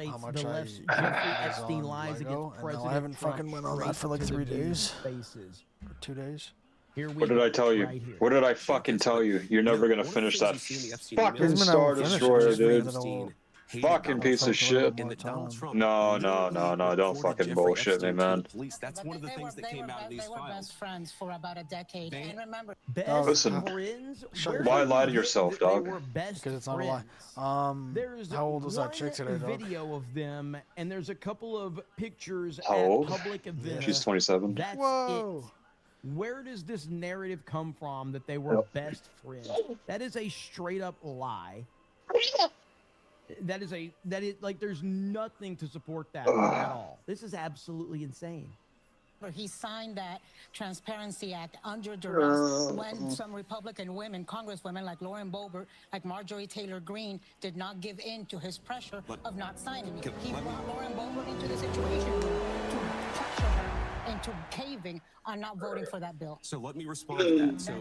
celebrates how much the I left's Jeffrey was Epstein on lies Lego, against and President now I haven't Trump fucking went on that straight for like to the 3 viewers' days, faces. or 2 days. Here we What did go, I tell you? right here. What did I fucking tell you? You're never gonna finish that fucking Star Destroyer, dude. Fucking piece of shit. No, no, no, no, don't fucking bullshit me, man. That's one of the things that came out of these files. They were best friends for about a decade. And remember, Listen, friends? why lie to yourself, dog? Because it's not a lie. There's how old was that chick today, dog? video of them, and there's a couple of pictures How at old? public events. She's 27. That's Whoa. it. Where does this narrative come from that they were best friends? That is a straight up lie. That is like, there's nothing to support that at all. This is absolutely insane. he signed that Transparency Act under duress when some Republican women, congresswomen like Lauren Boebert, like Marjorie Taylor Greene, did not give in to his pressure of not signing it. He brought Lauren Boebert into the situation to pressure her into caving on not voting for that bill. So let me respond to that. So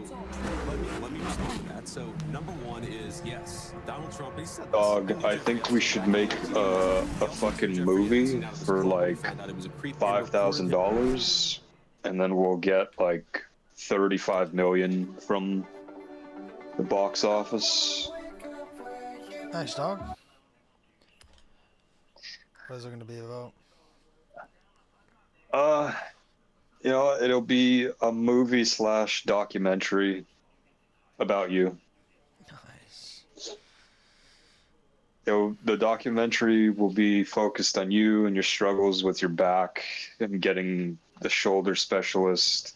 let me respond to that. So number one is, yes, Donald Trump, he said this. Dog, I think we should make a fucking movie for like $5,000, and then we'll get like 35 million from the box office. Nice, dog. What is it going to be about? You know, it'll be a movie / documentary about you. Nice. The documentary will be focused on you and your struggles with your back and getting the shoulder specialist.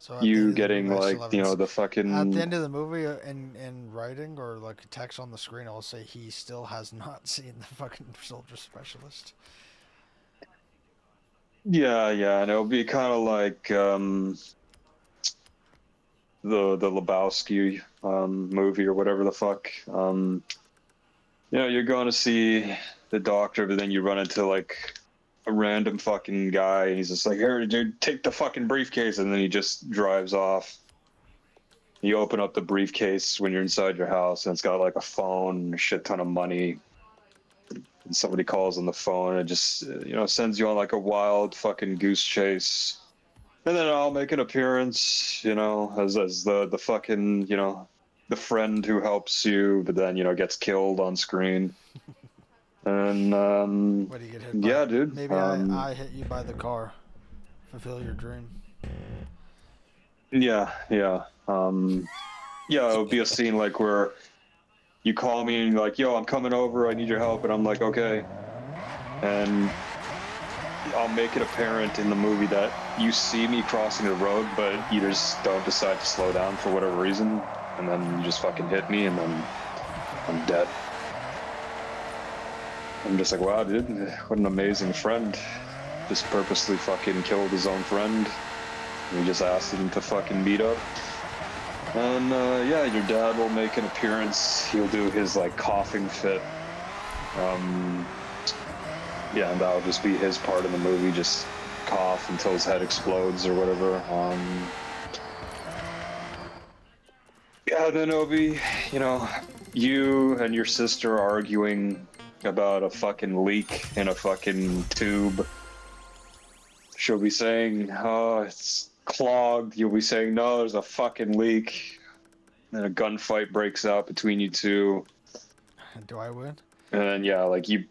So you getting like, you know, the fucking... At the end of the movie, in writing or like text on the screen, I'll say he still has not seen the fucking shoulder specialist. Yeah, yeah, and it'll be kind of like the Lebowski movie or whatever the fuck. You know, you're going to see the doctor, but then you run into like a random fucking guy, and he's just like, "Here, dude, take the fucking briefcase," and then he just drives off. You open up the briefcase when you're inside your house, and it's got like a phone, a shit ton of money. And somebody calls on the phone and it just, you know, sends you on like a wild fucking goose chase. And then I'll make an appearance, you know, as the fucking, you know, the friend who helps you, but then, you know, gets killed on screen. And, What do you get hit by? Yeah, dude. Maybe I hit you by the car. Fulfill your dream. Yeah, yeah. Yeah, it'll be a scene like where you call me and you're like, "Yo, I'm coming over, I need your help," and I'm like, "Okay." And I'll make it apparent in the movie that you see me crossing the road, but you just don't decide to slow down for whatever reason, and then you just fucking hit me, and then I'm dead. I'm just like, wow, dude, what an amazing friend. Just purposely fucking killed his own friend. We just asked him to fucking meet up. And yeah, your dad will make an appearance. He'll do his like coughing fit. Yeah, and that'll just be his part of the movie. Just cough until his head explodes or whatever. Yeah, then it'll be, you know, you and your sister arguing about a fucking leak in a fucking tube. She'll be saying, "Oh, it's clogged." You'll be saying, "No, there's a fucking leak." And a gunfight breaks out between you two. Do I win? And then, yeah, like you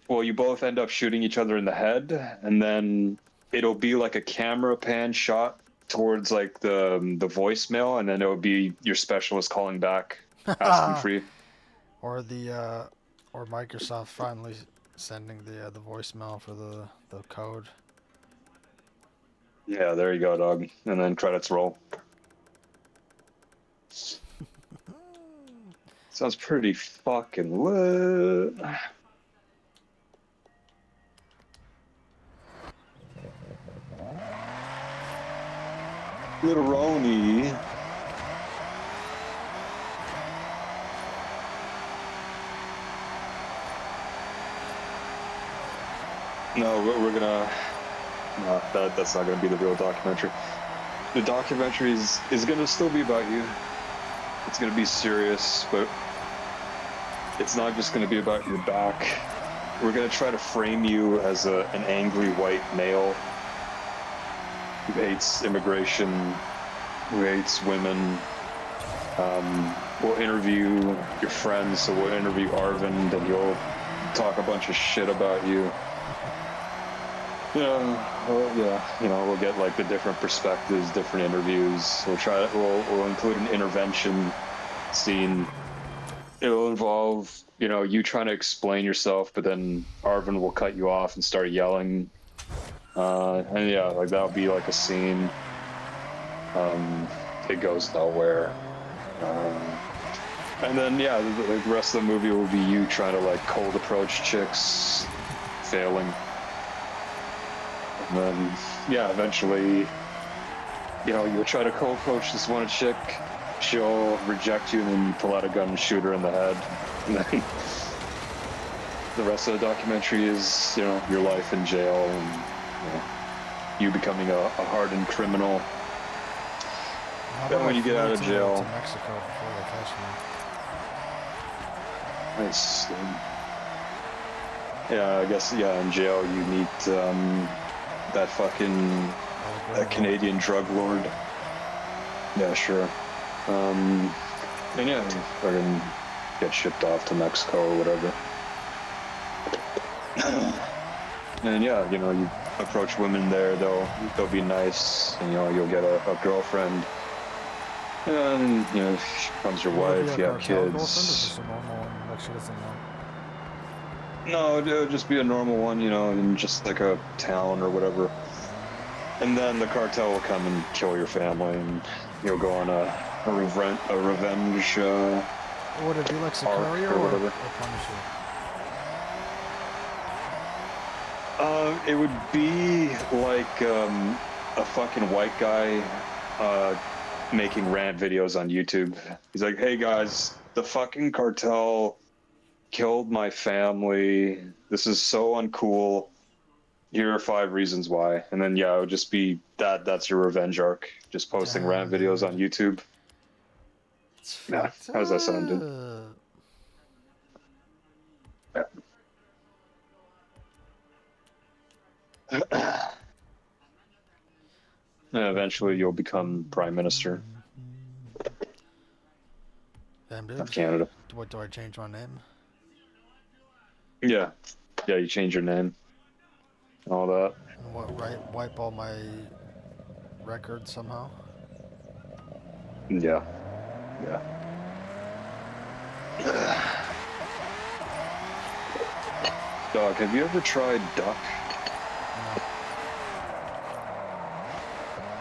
both end up shooting each other in the head, and then it'll be like a camera pan shot towards like the voicemail, and then it'll be your specialist calling back, asking for you. Or or Microsoft finally sending the voicemail for the code. Yeah, there you go, dog. And then credits roll. Sounds pretty fucking lit. Little Roni. No, we're gonna... No, that's not going to be the real documentary. The documentary is going to still be about you. It's going to be serious, but it's not just going to be about your back. we're gonna try to frame you as an angry white male who hates immigration, who hates women. We'll interview your friends, so we'll interview Arvind, and he'll talk a bunch of shit about you. We'll get like the different perspectives, different interviews. We'll include an intervention scene. It'll involve, you trying to explain yourself, but then Arvind will cut you off and start yelling. That'll be like a scene. It goes nowhere. And then, the rest of the movie will be you trying to like cold approach chicks, failing. And then, eventually, you'll try to cold approach this one chick. She'll reject you, and then you pull out a gun and shoot her in the head. And then the rest of the documentary is, your life in jail and you becoming a hardened criminal. Then when you get out of jail, to Mexico before they catch me. nice. I guess in jail you meet that fucking that Canadian drug lord. Yeah, sure. And you fucking get shipped off to Mexico or whatever. And you approach women there, they'll be nice, and you'll get a girlfriend. And she becomes your wife, you have kids. Just a normal one, like she doesn't know. No, it'll just be a normal one, in just like a town or whatever. And then the cartel will come and kill your family, and you'll go on a revenge Would it be like Sicario or whatever. Or Punisher? It would be like a fucking white guy making rant videos on YouTube. He's like, hey guys, the fucking cartel killed my family. This is so uncool. Here are 5 reasons why. And then it would just be that's your revenge arc. Just posting rant videos on YouTube. Yeah, how does that sound, dude? And eventually you'll become Prime Minister Damn, dude. of Canada. What, do I change my name? Yeah, you change your name. All that. And what, wipe all my records somehow? Yeah. Dog, have you ever tried duck?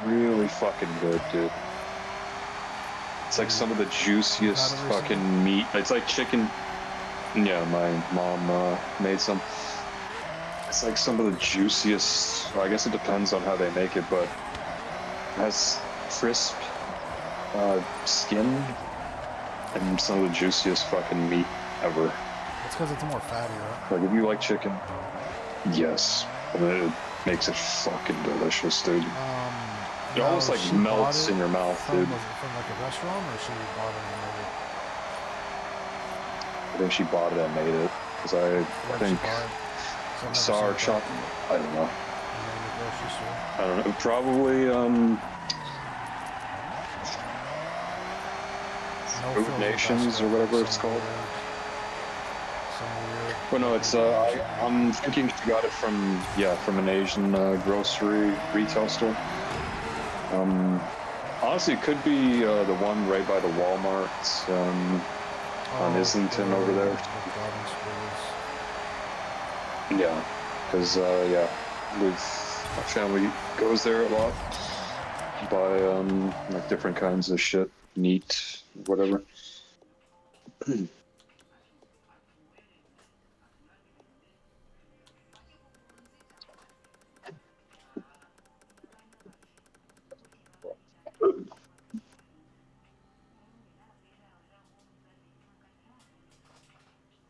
No. Really fucking good, dude. It's like some of the juiciest fucking meat. It's like chicken. Yeah, my mom made some. It's like some of the juiciest. Well, I guess it depends on how they make it, but it has crisp skin and some of the juiciest fucking meat ever. It's because it's more fatty, right? Like, if you like chicken, yes. And it makes it fucking delicious, dude. It almost like melts in your mouth, dude. Was it from like a restaurant, or she bought it and made it? I think she bought it and made it. Because I think I saw her chopping. I don't know. I don't know. Probably, Food Nations or whatever it's called. Well, no, it's I'm thinking she got it from an Asian grocery retail store. Honestly, it could be the one right by the Walmart on Islington over there. Yeah, because my family goes there a lot. Buy like different kinds of shit, meat, whatever.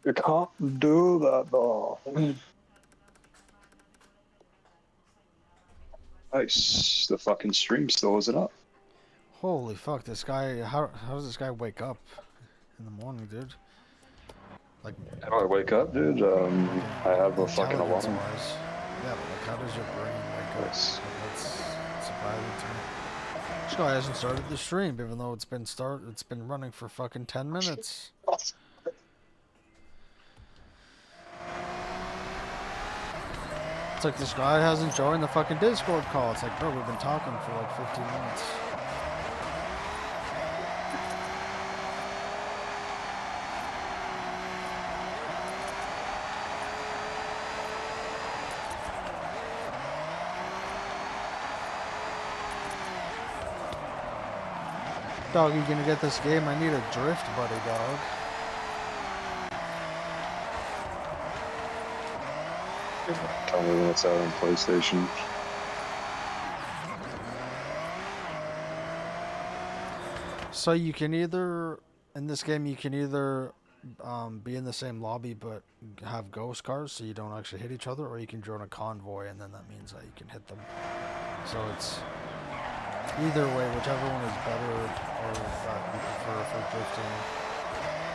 You can't do that, though. Nice. The fucking stream still isn't up. Holy fuck, this guy, how does this guy wake up in the morning, dude? Like, How do I wake up, dude? I have a fucking alarm. intelligence-wise. Yeah, but like, how does your brain wake up? Yes. Like, that's surprising to me. This guy hasn't started the stream, even though it's been running for fucking 10 minutes. It's like this guy hasn't joined the fucking Discord call. It's like, bro, we've been talking for like 15 minutes. Dog, you gonna get this game? I need a drift buddy, dog. Tell me when it's out on PlayStation. So you can either, in this game, you can either be in the same lobby but have ghost cars so you don't actually hit each other, or you can join a convoy and then that means that you can hit them. So it's either way, whichever one is better or that you prefer for drifting,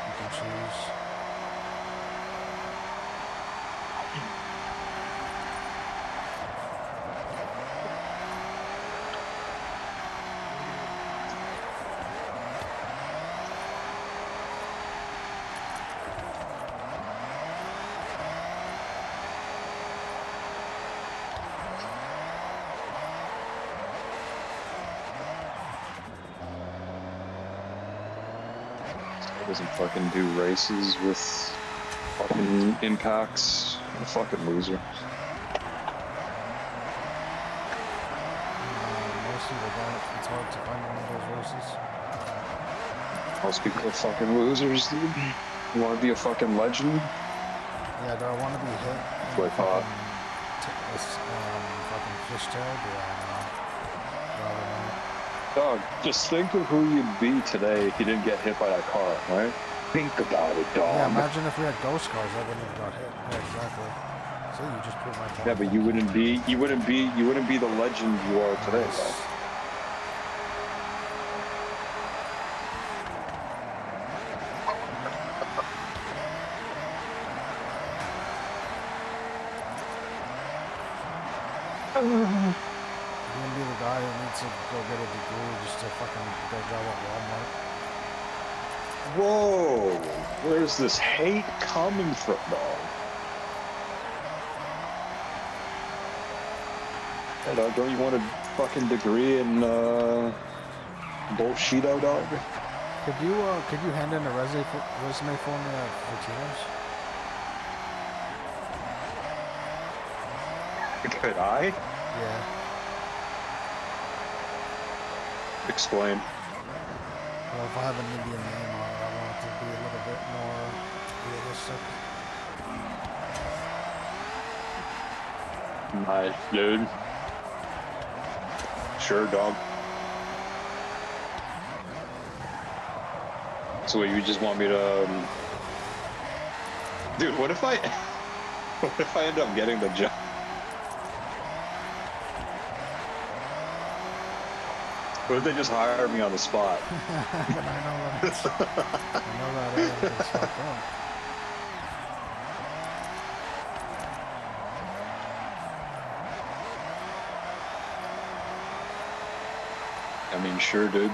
you can choose. Doesn't fucking do races with fucking impacts. What a fucking loser. Mostly they don't. It's hard to find one of those races. Most people are fucking losers, dude. You wanna be a fucking legend? Yeah, do I want to be hit? Like hot. Fucking fishtail? Do I not? Rather not. Dog, just think of who you'd be today if you didn't get hit by that car, right? Think about it, dog. Yeah, imagine if we had ghost cars, I wouldn't have got hit. Yeah, exactly. So you just proved my point. Yeah, but you wouldn't be the legend you are today, dog. You're gonna be the guy who needs to go get a degree just to fucking go job at Walmart. Whoa! Where's this hate coming from, dog? Hey, dog, don't you want a fucking degree in bullshito, dog? Could you hand in a resume for me for Tino's? Could I? Yeah. Explain. Well, if I have an Indian name on it, I want it to be a little bit more realistic. Nice, dude. Sure, dog. So what, you just want me to... Dude, what if I... What if I end up getting the job? What if they just hire me on the spot? But I know that it's fucked up. I mean, sure, dude.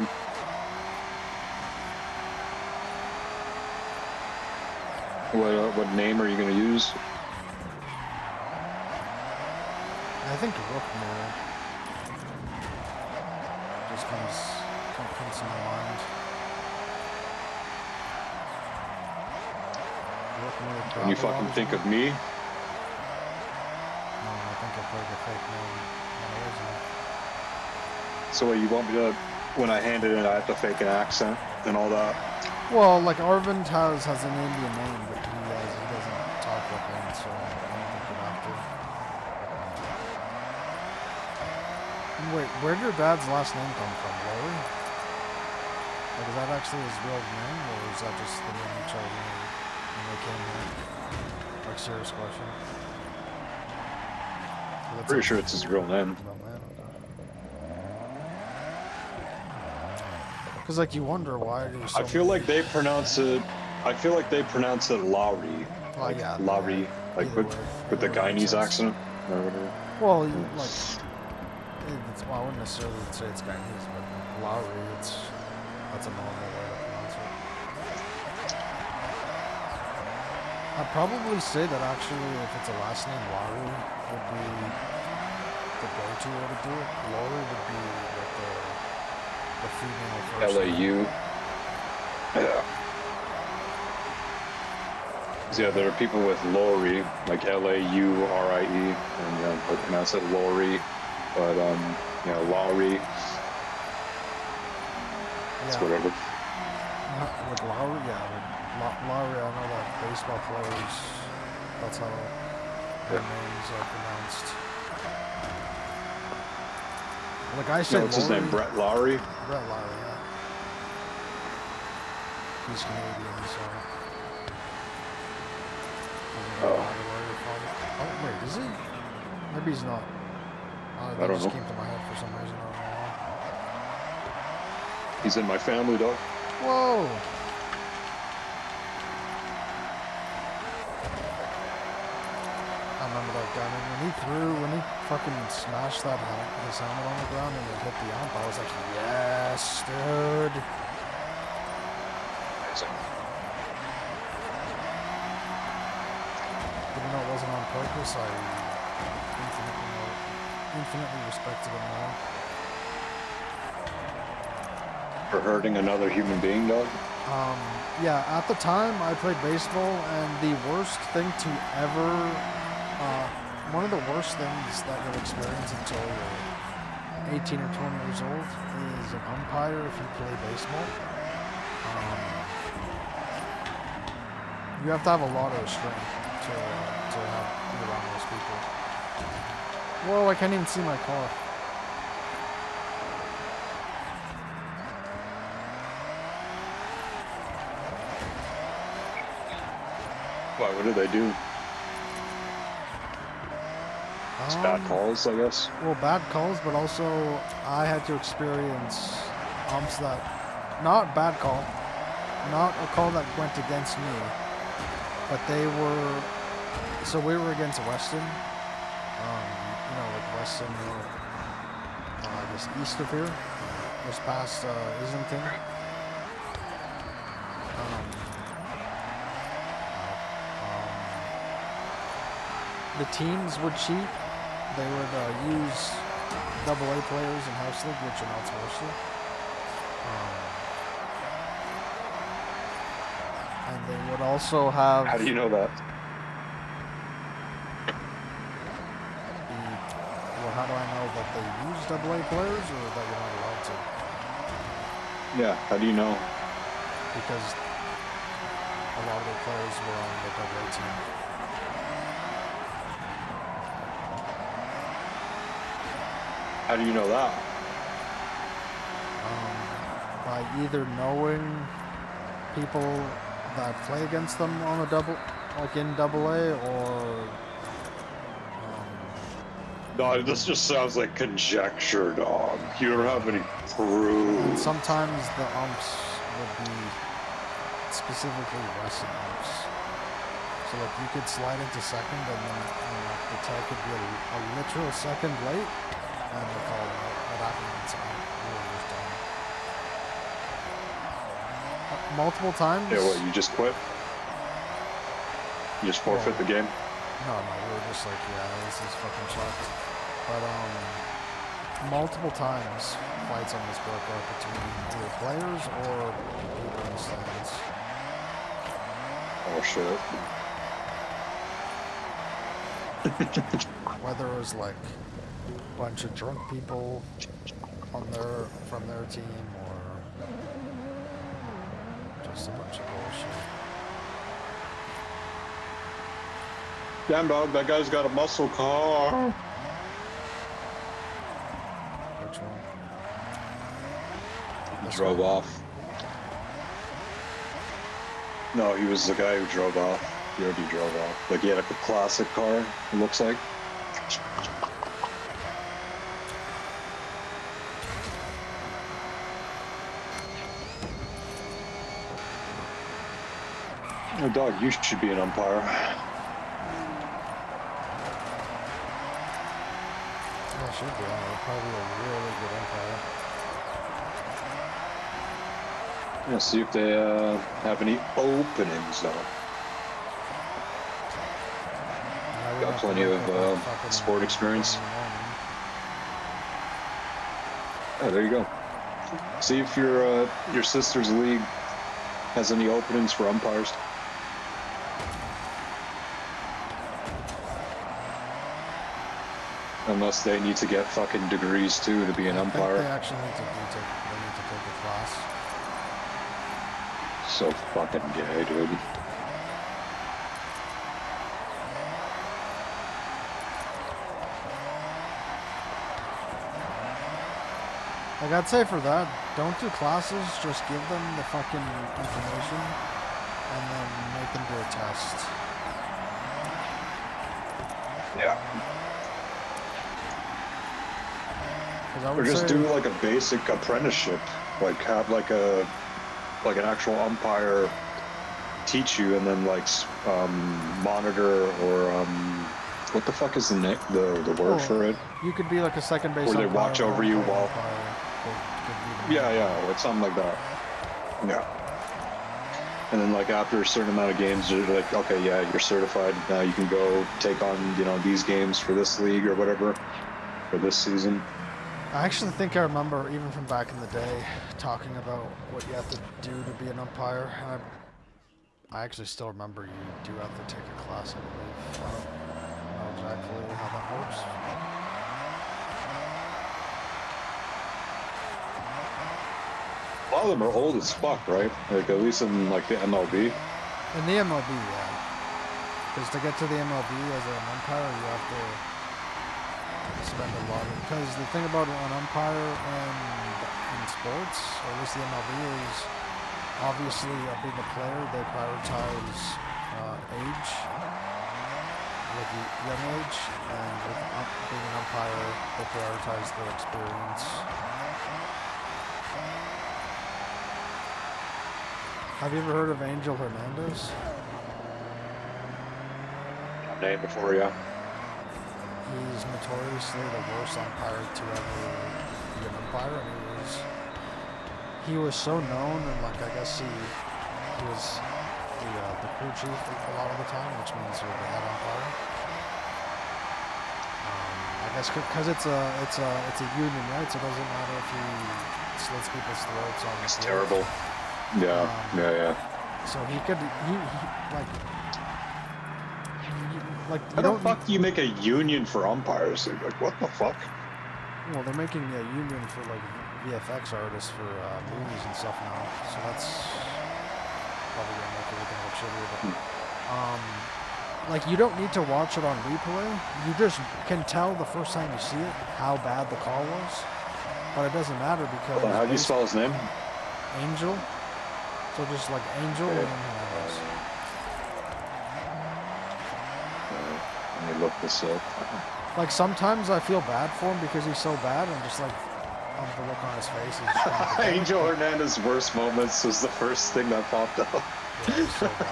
What name are you gonna use? I think Rookmore just comes to my mind. Rookmore. When you fucking think of me? No, I think I put a fake name on the resume. So what, you want me to, when I hand it in, I have to fake an accent and all that? Well, like Arvind has an Indian name, but he doesn't talk like one, so I don't think you'd have to. Wait, where did your dad's last name come from, Larry? Like, is that actually his real name, or is that just the name he chose when they came here? Like, serious question. So Pretty sure it's his real name. Because, like, you wonder why there's so I feel many- like they pronounce it I feel like they pronounce it Lowry. Oh Like yeah, Lowry, like either with, way, with the either way makes Guyanese sense. accent or whatever. Well, like, well, I wouldn't necessarily say it's Guyanese, but Lowry, that's a normal way to pronounce it. I'd probably say that actually, if it's a last name, Lowry would be the go-to way to do it. Lowry would be like the female first name. LAU. Yeah. So yeah, there are people with Lori, like Laurie, and they pronounce it Lori, but Lowry. It's whatever. With Lowry, Lowry, I know that baseball players, that's how their names are pronounced. Like I said, What's his name? Brett Lowry? Brett Lowry, yeah. He's Canadian, so. Oh, wait, is he? Maybe he's not. I That don't just know. came to my head for some reason. I don't know. He's in my family, dog. Whoa! I remember that guy, man. When he fucking smashed his helmet on the ground and it hit the ump, I was like, yes, dude. Even though it wasn't on purpose, I infinitely respected him more. For hurting another human being, dog? Yeah, at the time I played baseball, and the worst thing to ever, one of the worst things that you'll experience until you're 18 or 20 years old is an umpire if you play baseball. You have to have a lot of restraint to have be around those people. Whoa, I can't even see my car. Why? What did they do? It's bad calls, I guess. Well, bad calls, but also I had to experience umps that, not bad call, not a call that went against me, but they were, so we were against Weston, like Weston, just east of here, just past Islington. The teams would cheat. They would use AA players in House League, which you're not supposed to. And they would also have... How do you know that? Well, how do I know that they use AA players or that you're not allowed to? Yeah, how do you know? Because a lot of the players were on the AA team. How do you know that? By either knowing people that play against them on a double, like in AA, or No, this just sounds like conjecture, dog. You don't have any proof. and sometimes the umps would be specifically Western umps. So like you could slide into second, and then the tag could be a literal second late, and they call it out. That happened inside. We were just done. Multiple times. Yeah, what, you just quit? You just forfeit the game? No, we were just like, yeah, this is fucking chucked. But, multiple times fights on this broke out between either players or people in the stands. Oh, shit. Whether it was like a bunch of drunk people from their team or just a bunch of bullshit. Damn, dog, that guy's got a muscle car. Which one? He drove off. No, he was the guy who drove off. He already drove off. Like, he had a classic car, it looks like. Oh, dog, you should be an umpire. Yeah, should be. I'll probably be a really good umpire. Yeah, see if they have any openings though. Got plenty of sport experience. Oh, there you go. See if your sister's league has any openings for umpires. Unless they need to get fucking degrees too to be an umpire. They actually need to take a class. So fucking gay, dude. Like, I'd say for that, don't do classes, just give them the fucking information and then make them do a test. Yeah. I Or would just say, do like a basic apprenticeship. Like have like an actual umpire teach you, and then like monitor or what the fuck is the word for it? You could be like a second base Where they umpire watch or over you umpire while. umpire. Could be the- Yeah, it's something like that. Yeah. And then like after a certain amount of games, you're like, okay, yeah, you're certified. Now you can go take on these games for this league or whatever for this season. I actually think I remember, even from back in the day, talking about what you have to do to be an umpire. And I actually still remember you do have to take a class, I believe. I don't know exactly how that works. A lot of them are old as fuck, right? Like at least in like the MLB. In the MLB, yeah. Because to get to the MLB as an umpire, you have to spend a lot of... Because the thing about an umpire in sports, or at least the MLB, is obviously being a player, they prioritize age, like young age, and with being an umpire, they prioritize their experience. Have you ever heard of Angel Hernandez? Name before, yeah. He's notoriously the worst umpire to ever be an umpire, and he was so known, and like I guess he was the crew chief a lot of the time, which means you're the head umpire. I guess because it's a union, right? So it doesn't matter if he slits people's throats on the It's field. terrible. Yeah, yeah. So he could How the fuck do you make a union for umpires? Like, what the fuck? Well, they're making a union for like VFX artists for movies and stuff now, so that's probably gonna make everything look shittier. But like, you don't need to watch it on replay. You just can tell the first time you see it how bad the call was, but it doesn't matter because. Hold on, how do you spell his name? Angel. So just like Angel Okay. and Hernandez. Let me look this up. Like sometimes I feel bad for him because he's so bad, and just like the look on his face is just Angel Hernandez's worst moments was the first thing that popped up. Yeah, he's so bad.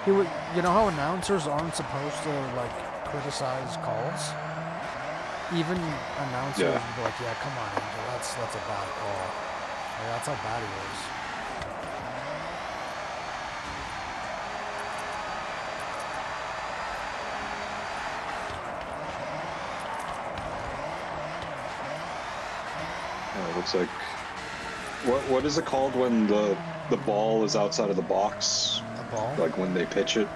He would, you know how announcers aren't supposed to like criticize calls? Even announcers would be like, yeah, come on, Angel, that's a bad call. Like, that's how bad he was. It looks like what is it called when the ball is outside of the box? A ball? Like when they pitch it?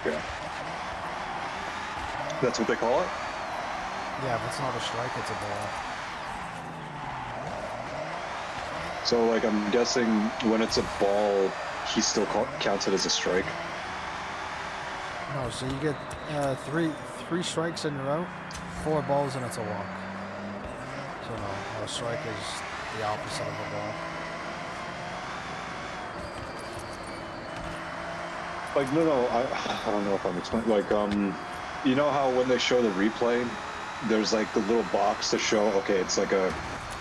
Yeah. That's what they call it? Yeah, if it's not a strike, it's a ball. So like I'm guessing when it's a ball, he still counts it as a strike. No, so you get three strikes in a row, 4 balls, and it's a walk. So no, a strike is the opposite of a ball. Like no, I don't know if I'm explaining. Like you know how when they show the replay, there's like the little box to show. Okay, it's like a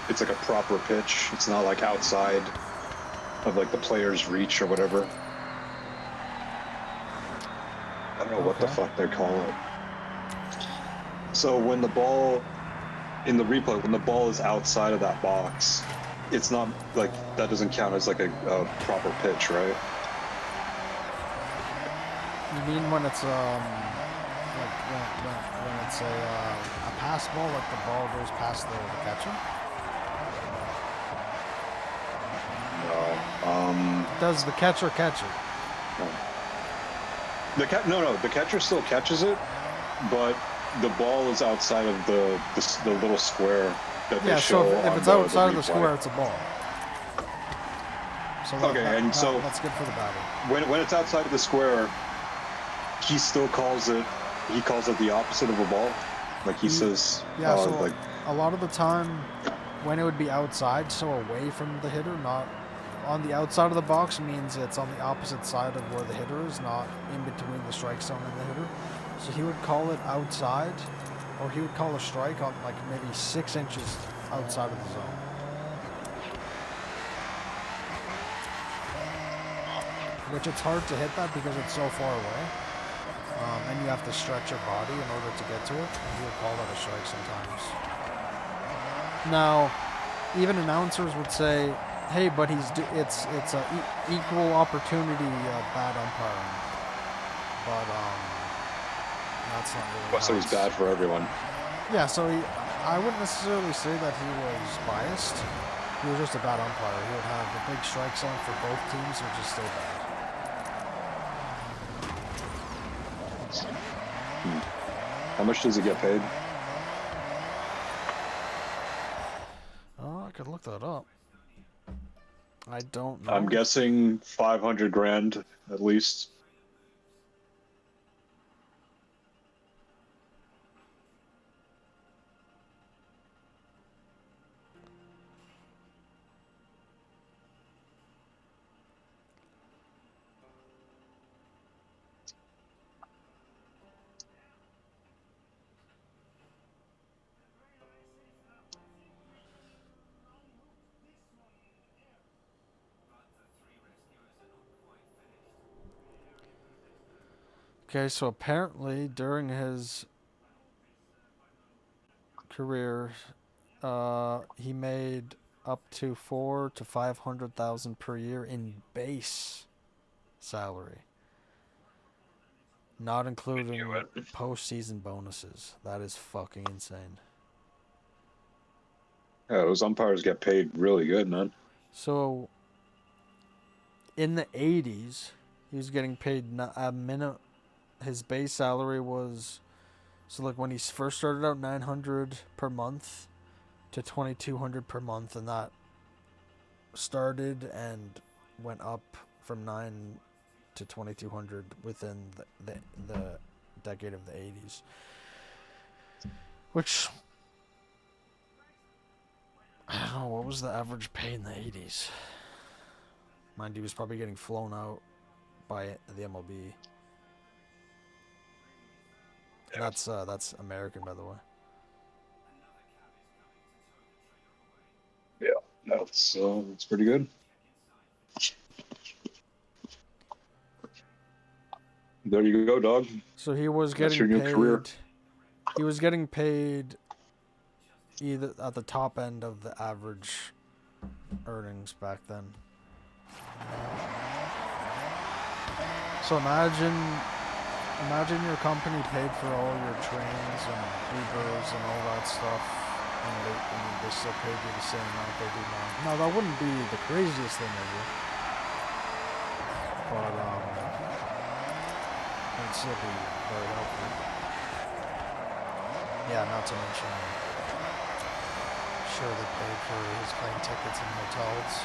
it's like a proper pitch. It's not like outside of like the player's reach or whatever. I don't know what the fuck they call it. So when the ball in the replay, when the ball is outside of that box, it's not like that doesn't count as like a proper pitch, right? You mean when it's like when it's a pass ball, like the ball goes past the catcher? No. Does the catcher catch it? No. The catcher still catches it, but the ball is outside of the little square that they show. So if it's outside of the square, it's a ball. So that's good for the batter. When it's outside of the square, he still calls it. He calls it the opposite of a ball. Like he says. Yeah. So like a lot of the time, when it would be outside, so away from the hitter, not on the outside of the box, means it's on the opposite side of where the hitter is, not in between the strike zone and the hitter. So he would call it outside, or he would call a strike on like maybe 6 inches outside of the zone. Which it's hard to hit that because it's so far away. And you have to stretch your body in order to get to it. And he would call that a strike sometimes. Now, even announcers would say, hey, but it's a equal opportunity bad umpiring. But that's not really. So he's bad for everyone. Yeah, so I wouldn't necessarily say that he was biased. He was just a bad umpire. He would have the big strike zone for both teams, which is still bad. How much does he get paid? Oh, I could look that up. I don't know. I'm guessing 500 grand at least. Okay, so apparently during his career, he made up to $400,000 to $500,000 per year in base salary, not including postseason bonuses. That is fucking insane. Yeah, those umpires get paid really good, man. So in the 80s, he was getting paid a minute. His base salary was, so like when he first started out, $900 per month to $2,200 per month, and that started and went up from $900 to $2,200 within the decade of the 80s, which I don't know, what was the average pay in the 80s? Mind you, he was probably getting flown out by the MLB. That's American, by the way. Yeah, that's pretty good. There you go, dog. So he was That's getting your new paid. career. He was getting paid either at the top end of the average earnings back then. So imagine your company paid for all your trains and Ubers and all that stuff, and they still paid you the same amount they do now. Now, that wouldn't be the craziest thing ever, but it'd still be very helpful. Yeah, not to mention, sure they paid for his plane tickets and hotels.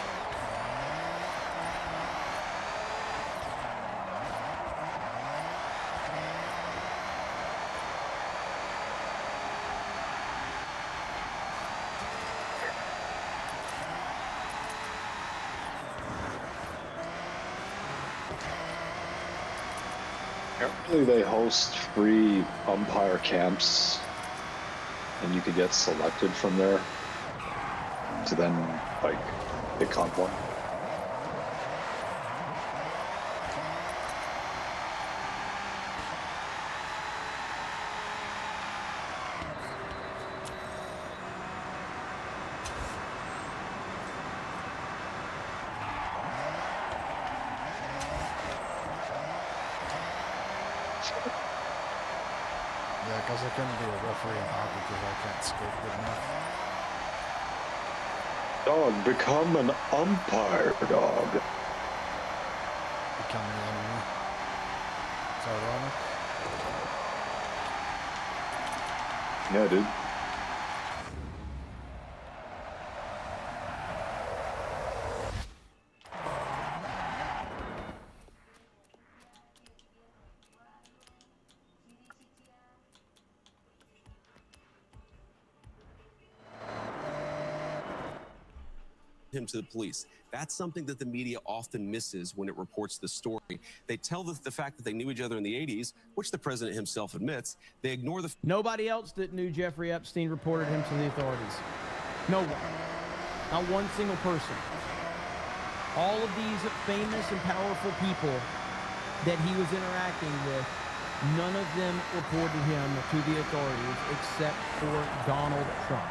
Apparently they host free umpire camps, and you could get selected from there. to then like hit convoy. Yeah, because I couldn't be a referee in hockey because I can't skate good enough. Dog, become an umpire, dog. Becoming the enemy. It's ironic. Yeah, dude. him to the police. That's something that the media often misses when it reports the story. They tell the fact that they knew each other in the 80s, which the president himself admits. They ignore the... Nobody else that knew Jeffrey Epstein reported him to the authorities. No one. Not one single person. All of these famous and powerful people that he was interacting with, none of them reported him to the authorities except for Donald Trump.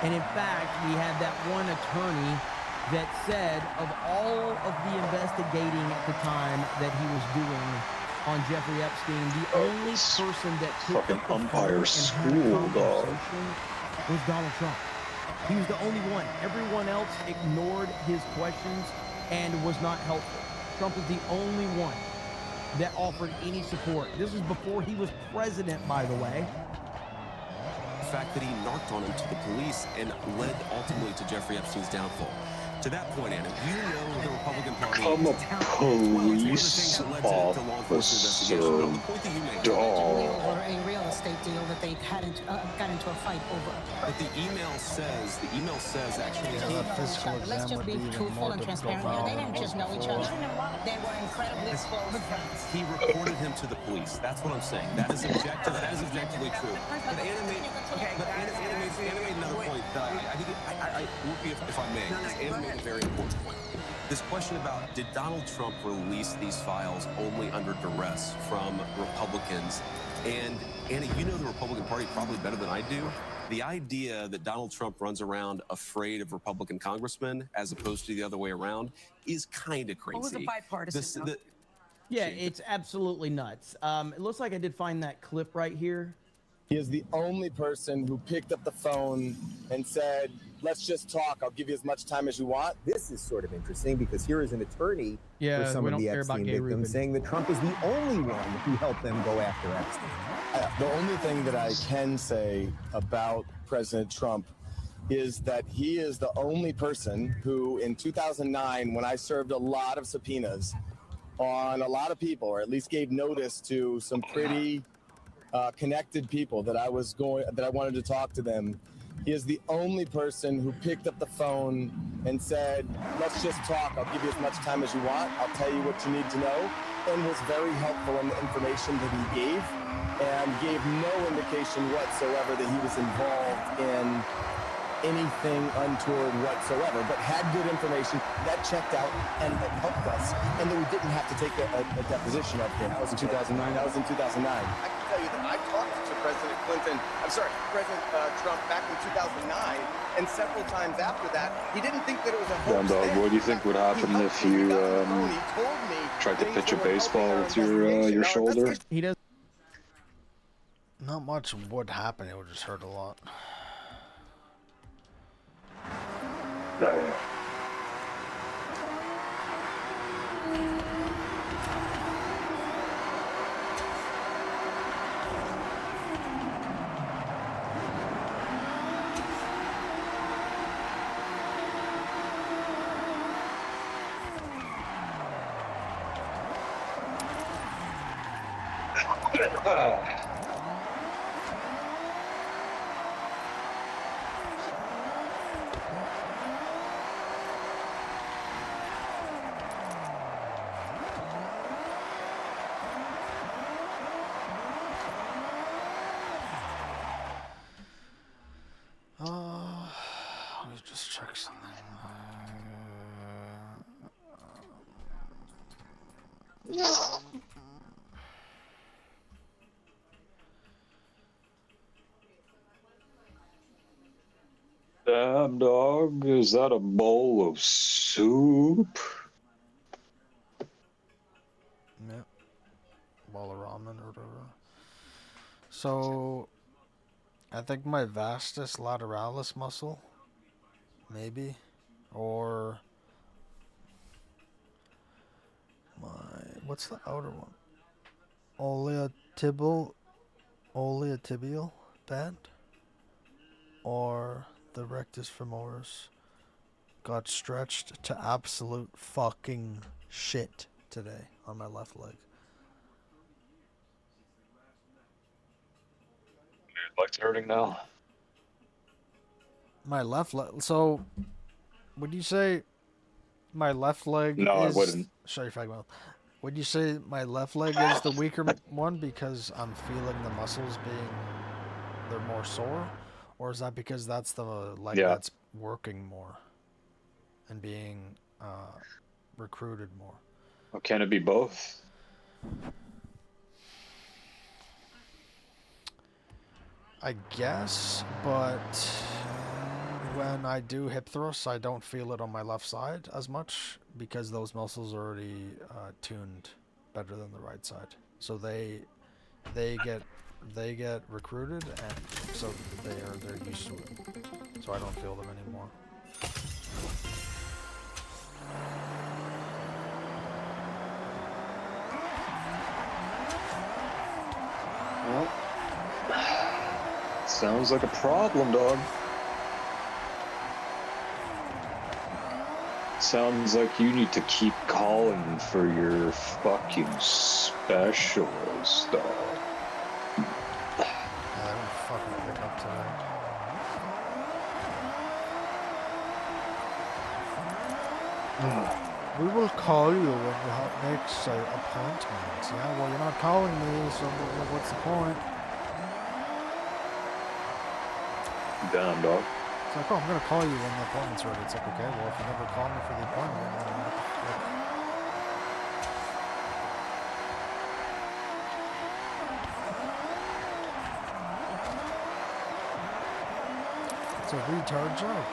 And in fact, we had that one attorney that said of all of the investigating at the time that he was doing on Jeffrey Epstein, the only person that took Fucking the phone umpire and school, had a dog. conversation was Donald Trump. He was the only one. Everyone else ignored his questions and was not helpful. Trump was the only one that offered any support. This is before he was president, by the way. The fact that he narked on him to the police and led ultimately to Jeffrey Epstein's downfall. To that point, Anna, you know the Republican Party... I'm a police to law enforcement investigation. But on the point that you make... Allegedly over a real estate deal that they hadn't got into a fight over. But the email says actually... Yeah, that physical Let's exam just would be be even truthful more and difficult transparent. now They than didn't it just was know each before. other. They were incredibly close friends. He reported him to the police. That's what I'm saying. That is objective. That is objectively true. But Anna made another point that I would be if I may. Because Anna made a very important point. This question about did Donald Trump release these files only under duress from Republicans? And Anna, you know the Republican Party probably better than I do. The idea that Donald Trump runs around afraid of Republican congressmen as opposed to the other way around is kind of crazy. What was the bipartisan? Yeah, it's absolutely nuts. It looks like I did find that clip right here. He is the only person who picked up the phone and said, let's just talk. I'll give you as much time as you want. This is sort of interesting because here is an attorney for some we of don't the care about Epstein gay victims Reuben. saying that Trump is the only one who helped them go after Epstein. The only thing that I can say about President Trump is that he is the only person who, in 2009, when I served a lot of subpoenas on a lot of people, or at least gave notice to some pretty connected people that I wanted to talk to them, he is the only person who picked up the phone and said, let's just talk. I'll give you as much time as you want. I'll tell you what you need to know, and was very helpful in the information that he gave, and gave no indication whatsoever that he was involved in anything untoward whatsoever, but had good information that checked out and that helped us, and that we didn't have to take a deposition of him. That was in 2009. That was in 2009. I can tell you that I talked to President Trump back in 2009, and several times after that, he didn't think that it was a hoax. Dog, what do you think would happen if you tried to pitch a baseball with your shoulder? He does. Not much would happen. It would just hurt a lot. check something. Damn, dog, is that a bowl of soup? Yeah. Bowl of ramen or whatever. So, I think my vastus lateralis muscle, maybe, or my, what's the outer one? Oleotibial band, or the rectus femoris got stretched to absolute fucking shit today on my left leg. Your leg's hurting now. My left leg. So, would you say my left leg No, I is? wouldn't. Shut your fucking mouth. Would you say my left leg is the weaker one because I'm feeling the muscles being they're more sore, or is that because that's the leg that's working more and being recruited more? Well, can it be both? I guess, but when I do hip thrusts, I don't feel it on my left side as much because those muscles are already tuned better than the right side. So they get recruited, and so they're used to it. So I don't feel them anymore. Well, sounds like a problem, dog. Sounds like you need to keep calling for your fucking specialist, dog. Yeah, they won't fucking pick up today. We will call you when we have next appointment. Yeah, well, you're not calling me, so what's the point? Damn, dog. It's like, oh, I'm gonna call you when the appointment's ready. It's like, okay, well, if you never call me for the appointment, then it's a retard joke.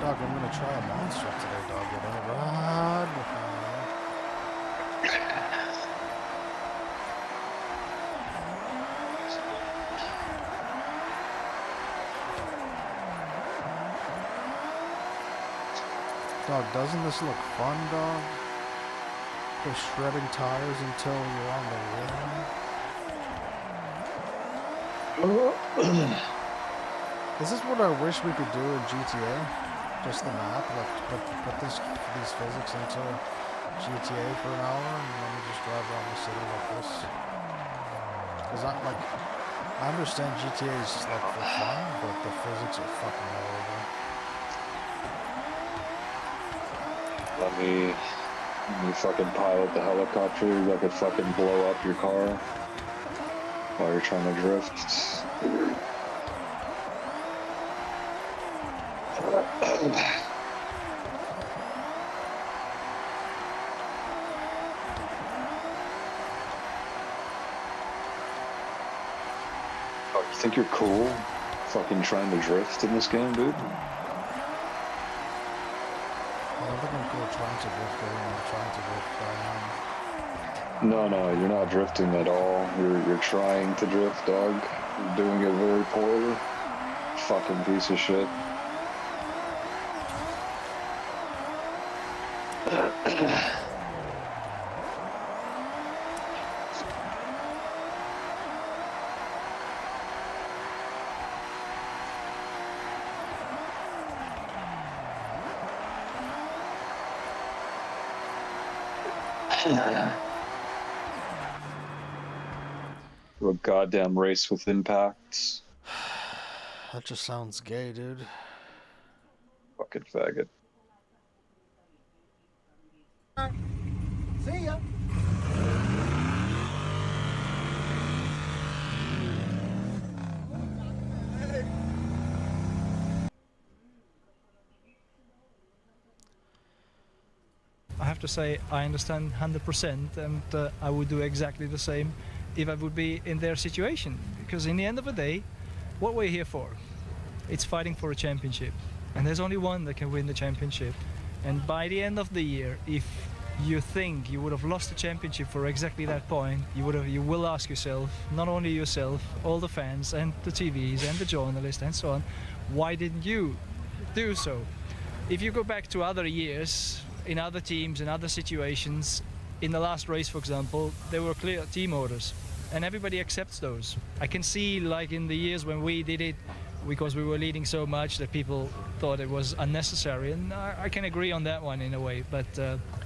Dog, I'm gonna try a monster today, dog. Get on the ride with me. Dog, doesn't this look fun, dog? Just shredding tires until you're on the rim. This is what I wish we could do in GTA. Just the map, like put these physics into GTA for an hour, and then we just drive around the city like this. Cause I understand GTA is like for fun, but the physics are fucking horrible. Let me fucking pilot the helicopter that could fucking blow up your car while you're trying to drift. Oh, you think you're cool? Fucking trying to drift in this game, dude? I don't think I'm cool trying to drift, but I'm trying to drift. No, you're not drifting at all. You're trying to drift, dog. You're doing it very poorly. Fucking piece of shit. To a goddamn race with impacts. That just sounds gay, dude. Fucking faggot. See ya. I have to say I understand 100%, and I would do exactly the same if I would be in their situation. Because in the end of the day, what we're here for, it's fighting for a championship. And there's only one that can win the championship. And by the end of the year, if you think you would have lost the championship for exactly that point, you will ask yourself, not only yourself, all the fans and the TVs and the journalists and so on, why didn't you do so? If you go back to other years, in other teams, in other situations, in the last race, for example, there were clear team orders, and everybody accepts those. I can see, like in the years when we did it, because we were leading so much that people thought it was unnecessary, and I can agree on that one in a way, but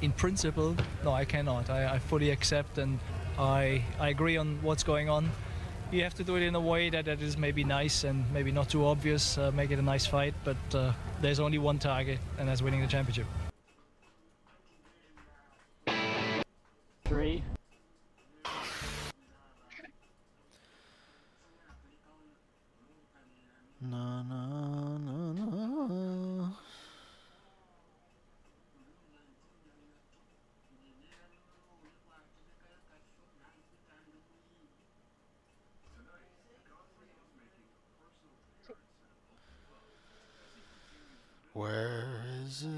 in principle, no, I cannot. I fully accept, and I agree on what's going on. You have to do it in a way that is maybe nice and maybe not too obvious, make it a nice fight, but there's only one target, and that's winning the championship. 3. Na na na na. Where is it?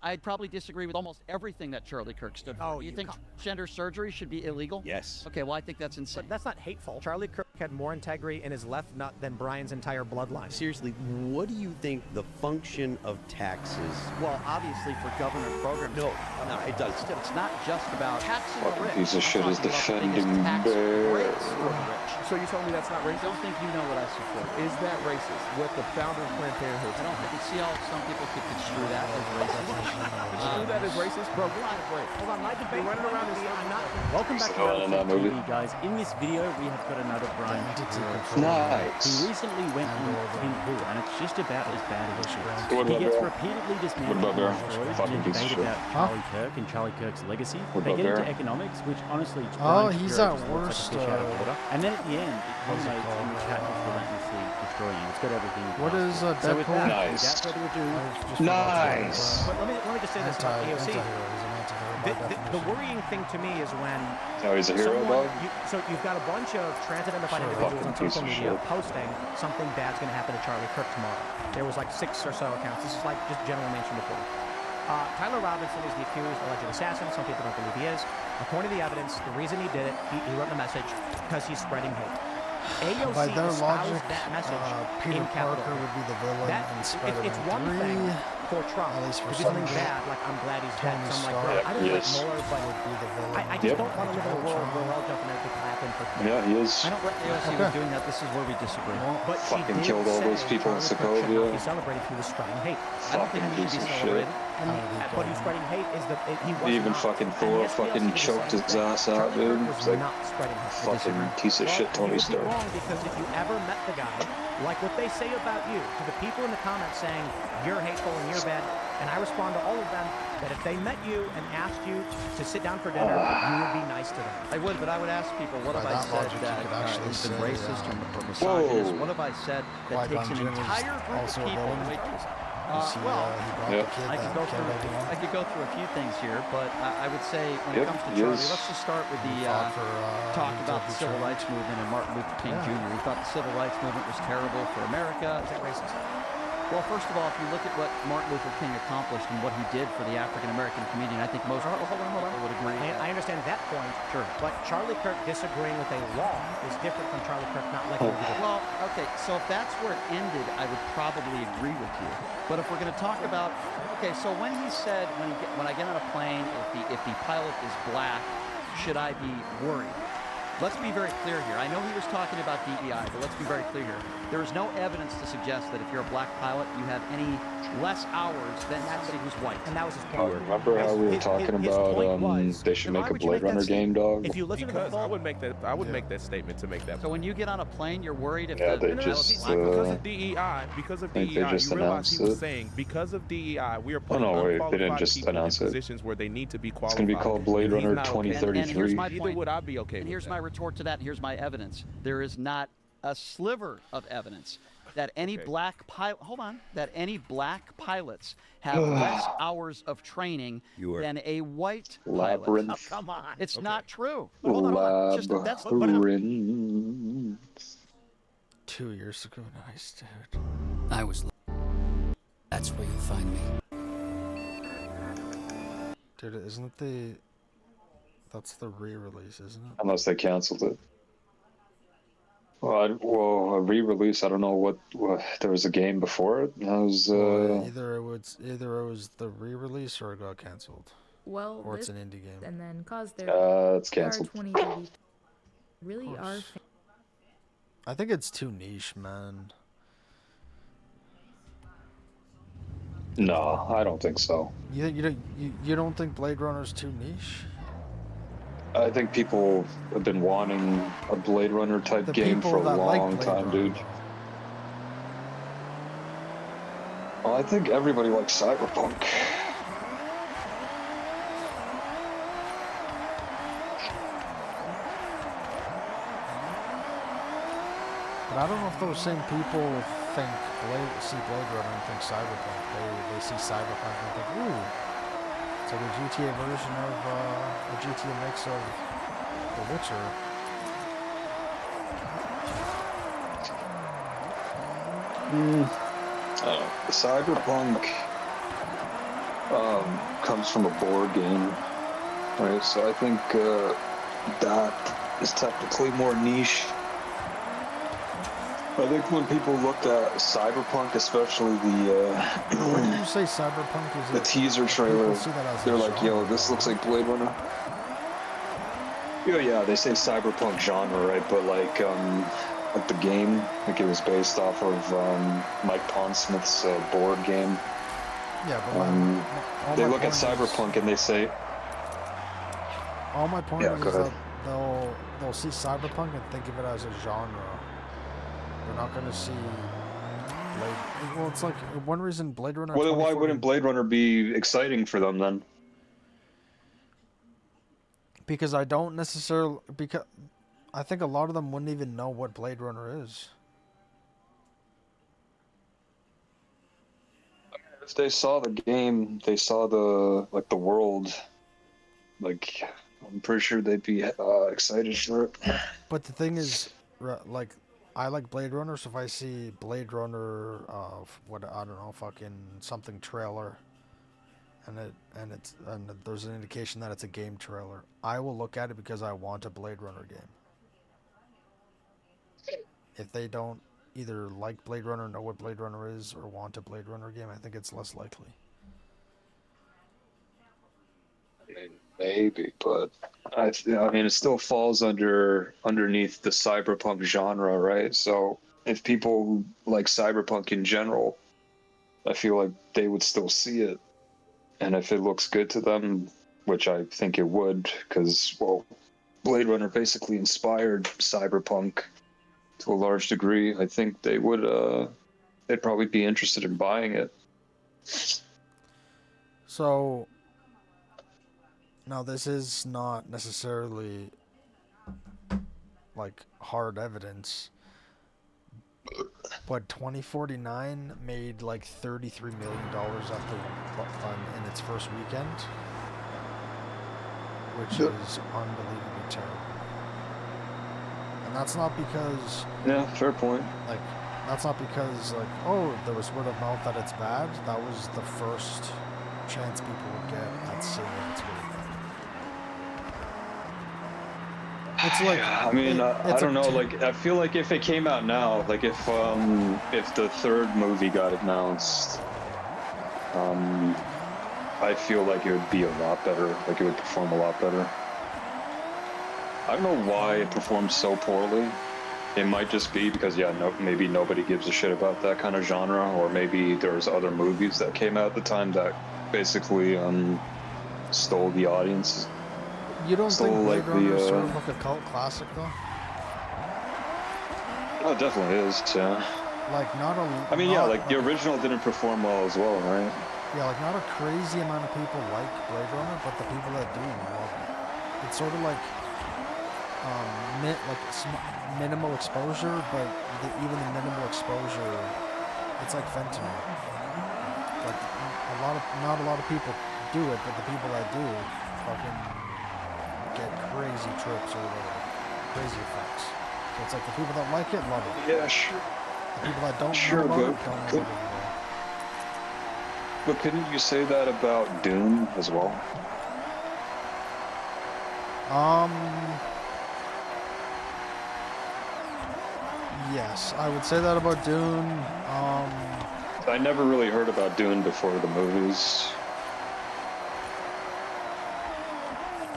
I'd probably disagree with almost everything that Charlie Kirk stood for. Oh, you you think gender surgery should be illegal? Yes. Okay, well, I think that's insane. But that's not hateful. Charlie Kirk had more integrity in his left nut than Brian's entire bloodline. Seriously, what do you think the function of taxes? Well, obviously for government programs. No, it does. It's not just about taxing the Fucking rich. piece of shit is I'm talking about the defending biggest tax bear. breaks for the rich. So you told me that's not I racist? don't think you know what I support. Is that racist? What the founder of Planned Parenthood? I don't think see how some people could construe that as racist. Construe that as racist? Bro, give me a break. Hold on, my debate. You're running around this. I'm not. Welcome back to Battlefield TV, guys. In this video, we have got another Brian. Nice. He recently went on Tim Pool, and it's just about as bad as it gets. What He about gets Bear? repeatedly What dismantled about Bear? and destroyed Fucking in a piece of debate shit. about Charlie Kirk and Charlie Kirk's legacy. What They about get into Bear? economics, which honestly, it's Oh, Brian's he's pure at just looks worst, like a fish out of water. And then at the end, it culminates in the chat just relentlessly destroying you. It's got everything. What is So with Deadpool? that, Nice. without further ado, Nice. But let me just say this about Anti-hero. AOC. He's an anti-hero by The definition. worrying thing to me is when Oh, he's a hero, someone, dog? so you've got a bunch of trans-identified Sure. individuals on Fucking piece social of media shit. posting something bad's going to happen to Charlie Kirk tomorrow. There was like 6 or so accounts. This is like just general mainstream reporting. Tyler Robinson is the accused alleged assassin. Some people don't believe he is. According to the evidence, the reason he did it, he wrote in a message because he's spreading hate. AOC By their espoused logic, that message Peter in Capitol Parker Hill. would be the villain That, in it's Spider-Man one 3. thing for Trump At least for to do some something people. bad, like I'm glad he's dead. Tony So I'm like, Stark. bro, I don't like Yes. Mueller, but would be the villain. I just Yep. don't want to live in a world where we're all jumping out to clapping for Yeah, he is. I don't let AOC was doing that. This is where we disagree. But she Fucking did killed all say those people in Charlie Kirk should not Sokovia. be celebrated. He was spreading hate. I don't think Fucking he should piece be of celebrated. shit. But he's spreading hate is that he wasn't. Even fucking Thor fucking choked his ass out, dude. It's like, not spreading hate. fucking piece of shit Tony You would be Stark. wrong because if you ever met the guy, like what they say about you, to the people in the comments saying you're hateful and you're bad, and I respond to all of them that if they met you and asked you to sit down for dinner, you would be nice to them. I would, but I would ask people, what have By I that said logic, you that could actually has been say, racist or misogynist? Whoa. What have I said that Qui-Gon takes an Jinn was entire group of also a people villain. to make He well, brought Yep. the kid I could that go killed through. everyone. I could go through a few things here, but I would say when Yep, it comes to he Charlie, is. let's just start with the He fought for, talk he about took the the civil charge. rights movement and Martin Luther King Yeah. Jr. He thought the civil rights movement was terrible for America. Is that racist? Well, first of all, if you look at what Martin Luther King accomplished and what he did for the African American community, I think most people would agree. I understand that point. Sure. But Charlie Kirk disagreeing with a law is different from Charlie Kirk not liking what he did. Well, okay, so if that's where it ended, I would probably agree with you. But if we're going to talk about, okay, so when he said, when I get on a plane, if the pilot is black, should I be worried? Let's be very clear here. I know he was talking about DEI, but let's be very clear here. There is no evidence to suggest that if you're a black pilot, you have any less hours than somebody who's white. And that was his Oh, point. remember how we were talking about they should make a Blade Runner game, dog? If you listen to the Because I would make that statement to make that. So when you get on a plane, you're worried if Yeah, the they just, because of DEI, think they just you realize he was announced it. saying because of DEI, we are putting no, wait, they unqualified didn't just people in announce it. positions where they need to be It's qualified. gonna be called Blade And he's Runner not okay. 2033. And here's my Neither point. would I be okay And with here's that. my retort to that. Here's my evidence. There is not a sliver of evidence that any black pilot, that any black pilots have less hours of training than a white pilot. Labyrinth. Oh, come on. It's not true. Hold on. Just, that's, Labyrinth. 2 years ago, nice, dude. I was. That's where you'll find me. Dude, isn't that's the re-release, isn't it? Unless they canceled it. Well, a re-release. I don't know what there was a game before it. That was either it was the re-release or it got canceled. Well, or it's an indie game. And then cause there it's canceled. 2030 really are. I think it's too niche, man. No, I don't think so. You don't think Blade Runner's too niche? I think people have been wanting a Blade Runner type game for a long time, dude. Well, I think everybody likes Cyberpunk. But I don't know if those same people see Blade Runner and think Cyberpunk. They see Cyberpunk and think, ooh, it's like a GTA version of a GTA mix of The Witcher. Cyberpunk comes from a board game, right? So I think that is technically more niche. I think when people looked at Cyberpunk, especially When you say Cyberpunk, is the teaser trailer, they're like, yo, this looks like Blade Runner. Yeah, they say Cyberpunk genre, right? But like the game, like it was based off of Mike Pondsmith's board game. Yeah, but they look at Cyberpunk and they say. All my point is go ahead. that they'll see Cyberpunk and think of it as a genre. They're not going to see Blade. Well, it's like one reason Blade Runner. Well, then why wouldn't Blade Runner be exciting for them then? Because I don't necessarily. Because I think a lot of them wouldn't even know what Blade Runner is. If they saw the game, they saw the world. Like, I'm pretty sure they'd be excited for it. But the thing is, like, I like Blade Runner, so if I see Blade Runner, I don't know, fucking something trailer, and there's an indication that it's a game trailer, I will look at it because I want a Blade Runner game. If they don't either like Blade Runner, know what Blade Runner is, or want a Blade Runner game, I think it's less likely. Maybe, but I mean, it still falls underneath the cyberpunk genre, right? So if people like cyberpunk in general, I feel like they would still see it, and if it looks good to them, which I think it would, because Blade Runner basically inspired cyberpunk to a large degree. I think they would. They'd probably be interested in buying it. So. Now, this is not necessarily, like, hard evidence, but 2049 made, like, $33 million in its first weekend, which is unbelievably terrible. And that's not because... Yeah, fair point. Like, That's not because, like, oh, there was word of mouth that it's bad. That was the first chance people would get at seeing if it's really bad. It's like, I mean, I don't know. Like, I feel like if it came out now, like if the third movie got announced, I feel like it would be a lot better. Like, it would perform a lot better. I don't know why it performs so poorly. It might just be because, yeah, maybe nobody gives a shit about that kind of genre, or maybe there's other movies that came out at the time that basically stole the audience. You don't think Blade like Runner is the sort of like a cult classic, though? Oh, it definitely is, yeah. Like, not a... I mean, yeah, like the original didn't perform well as well, right? Yeah, like, not a crazy amount of people like Blade Runner, but the people that do love it. It's sort of like, minimal exposure, but even the minimal exposure, it's like fentanyl. Like, not a lot of people do it, but the people that do fucking get crazy trips or whatever, crazy effects. So it's like the people that like it love it. Yeah, sure. The people that don't sure, know about it don't know about it. But couldn't you say that about Dune as well? Yes, I would say that about Dune. I never really heard about Dune before the movies.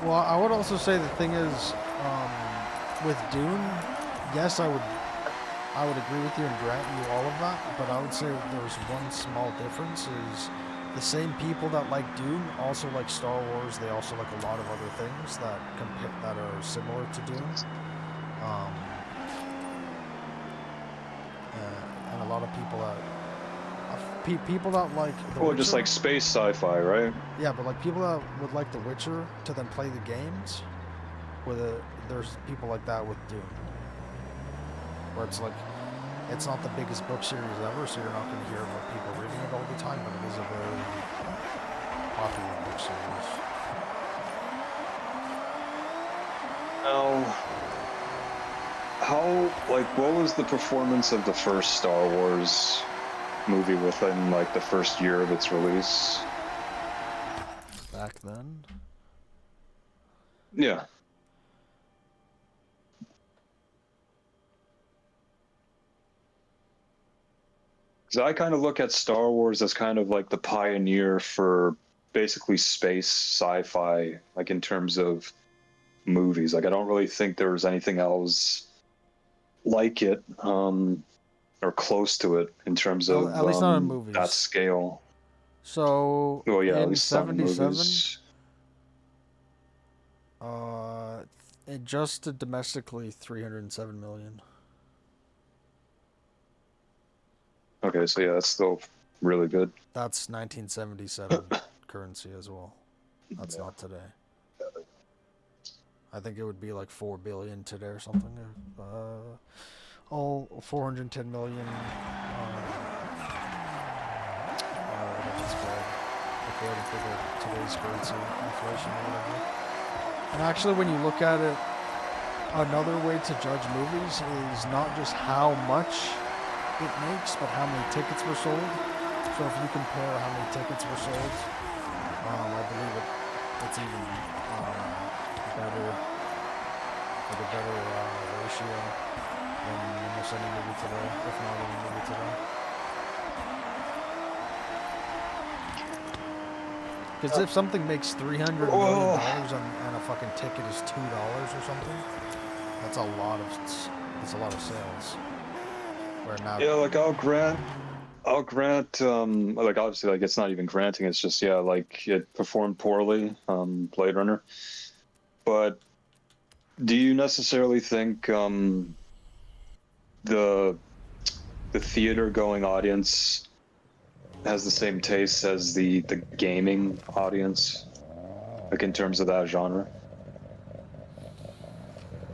Well, I would also say the thing is, with Dune, yes, I would agree with you and grant you all of that, but I would say there's one small difference is the same people that like Dune also like Star Wars. They also like a lot of other things that are similar to Dune. And a lot of people that like The Well, Witcher, just like space sci-fi, right? yeah, but like people that would like The Witcher to then play the games, there's people like that with Dune, where it's like it's not the biggest book series ever, so you're not going to hear about people reading it all the time, but it is a very popular book series. Now, what was the performance of the first Star Wars movie within, like, the first year of its release? Back then? Yeah. Because I kind of look at Star Wars as kind of like the pioneer for basically space sci-fi, like in terms of movies. Like, I don't really think there was anything else like it, or close to it in terms of at least not in movies. that scale. So, well, yeah, at in least not in 77, movies. it just did domestically 307 million. Okay, so yeah, that's still really good. That's 1977 currency as well. That's not today. I think it would be like 4 billion today or something. 410 million. What's it called? According to today's currency, inflation or whatever. And actually, when you look at it, another way to judge movies is not just how much it makes, but how many tickets were sold. So if you compare how many tickets were sold, I believe it's even better, like a better ratio than almost any movie today, if not any movie today. Because if something makes $300 million and a fucking ticket is $2 or something, that's a lot of sales. Where now, yeah, like I'll grant, like obviously, like it's not even granting. It's just, yeah, like it performed poorly, Blade Runner. But do you necessarily think the theater going audience has the same taste as the gaming audience, like in terms of that genre?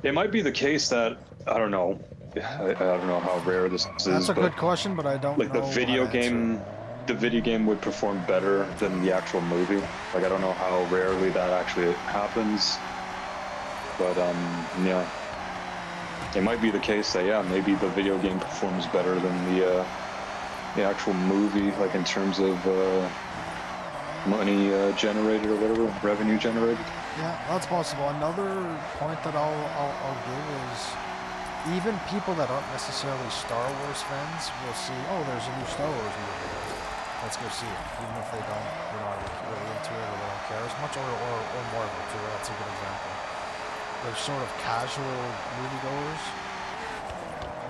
It might be the case that, I don't know, I don't know how rare this is. That's a good question, but I don't know. Like the video game would perform better than the actual movie. Like, I don't know how rarely that actually happens, but yeah. it might be the case that, yeah, maybe the video game performs better than the actual movie, like in terms of money generated or whatever, revenue generated. Yeah, that's possible. Another point that I'll give is even people that aren't necessarily Star Wars fans will see, oh, there's a new Star Wars movie. Let's go see it, even if they don't, really into it or they don't care as much, or Marvel too. That's a good example. They're sort of casual moviegoers,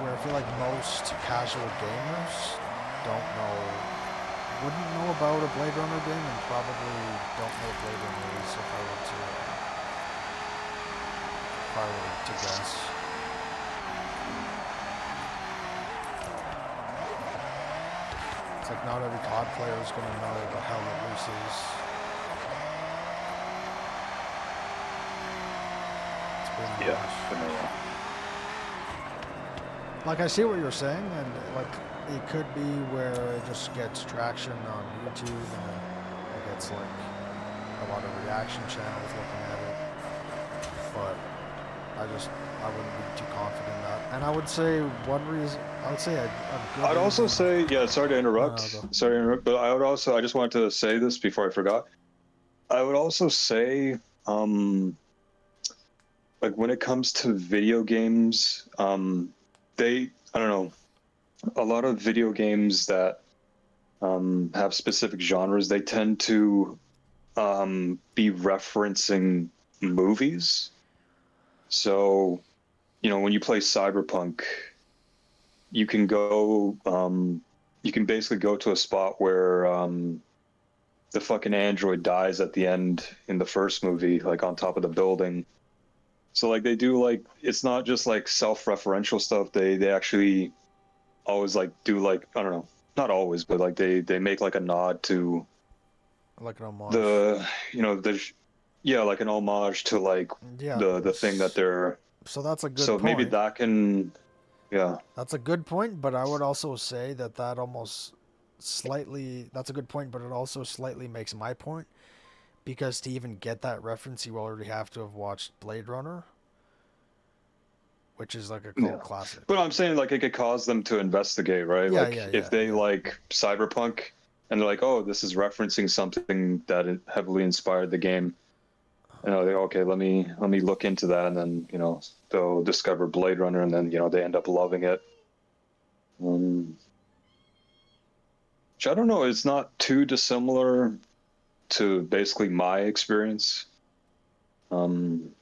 where I feel like most casual gamers wouldn't know about a Blade Runner game, and probably don't know what Blade Runner is if I were to guess. It's like not every COD player is going to know what Hell Let Loose is. Like, I see what you're saying, and like it could be where it just gets traction on YouTube and it gets like a lot of reaction channels looking at it, but I wouldn't be too confident in that. And I would say a good I'd also say, yeah, sorry to interrupt, but I just wanted to say this before I forgot. I would also say, like when it comes to video games, I don't know, a lot of video games that have specific genres, they tend to be referencing movies. So, when you play Cyberpunk, you can basically go to a spot where the fucking android dies at the end in the first movie, like on top of the building. So like they do, like, it's not just like self-referential stuff. They actually always like do, like, I don't know, not always, but like they make like a nod to like an homage. Like an homage to like the thing that they're. So that's a good So point. maybe that can, yeah. That's a good point, but I would also say that's a good point, but it also slightly makes my point. Because to even get that reference, you already have to have watched Blade Runner, which is like a cult classic. But I'm saying, like, it could cause them to investigate, right? Yeah, like, if they like Cyberpunk and they're like, oh, this is referencing something that heavily inspired the game. Okay, let me look into that, and then they'll discover Blade Runner, and then they end up loving it. Which I don't know, it's not too dissimilar to basically my experience. I mean,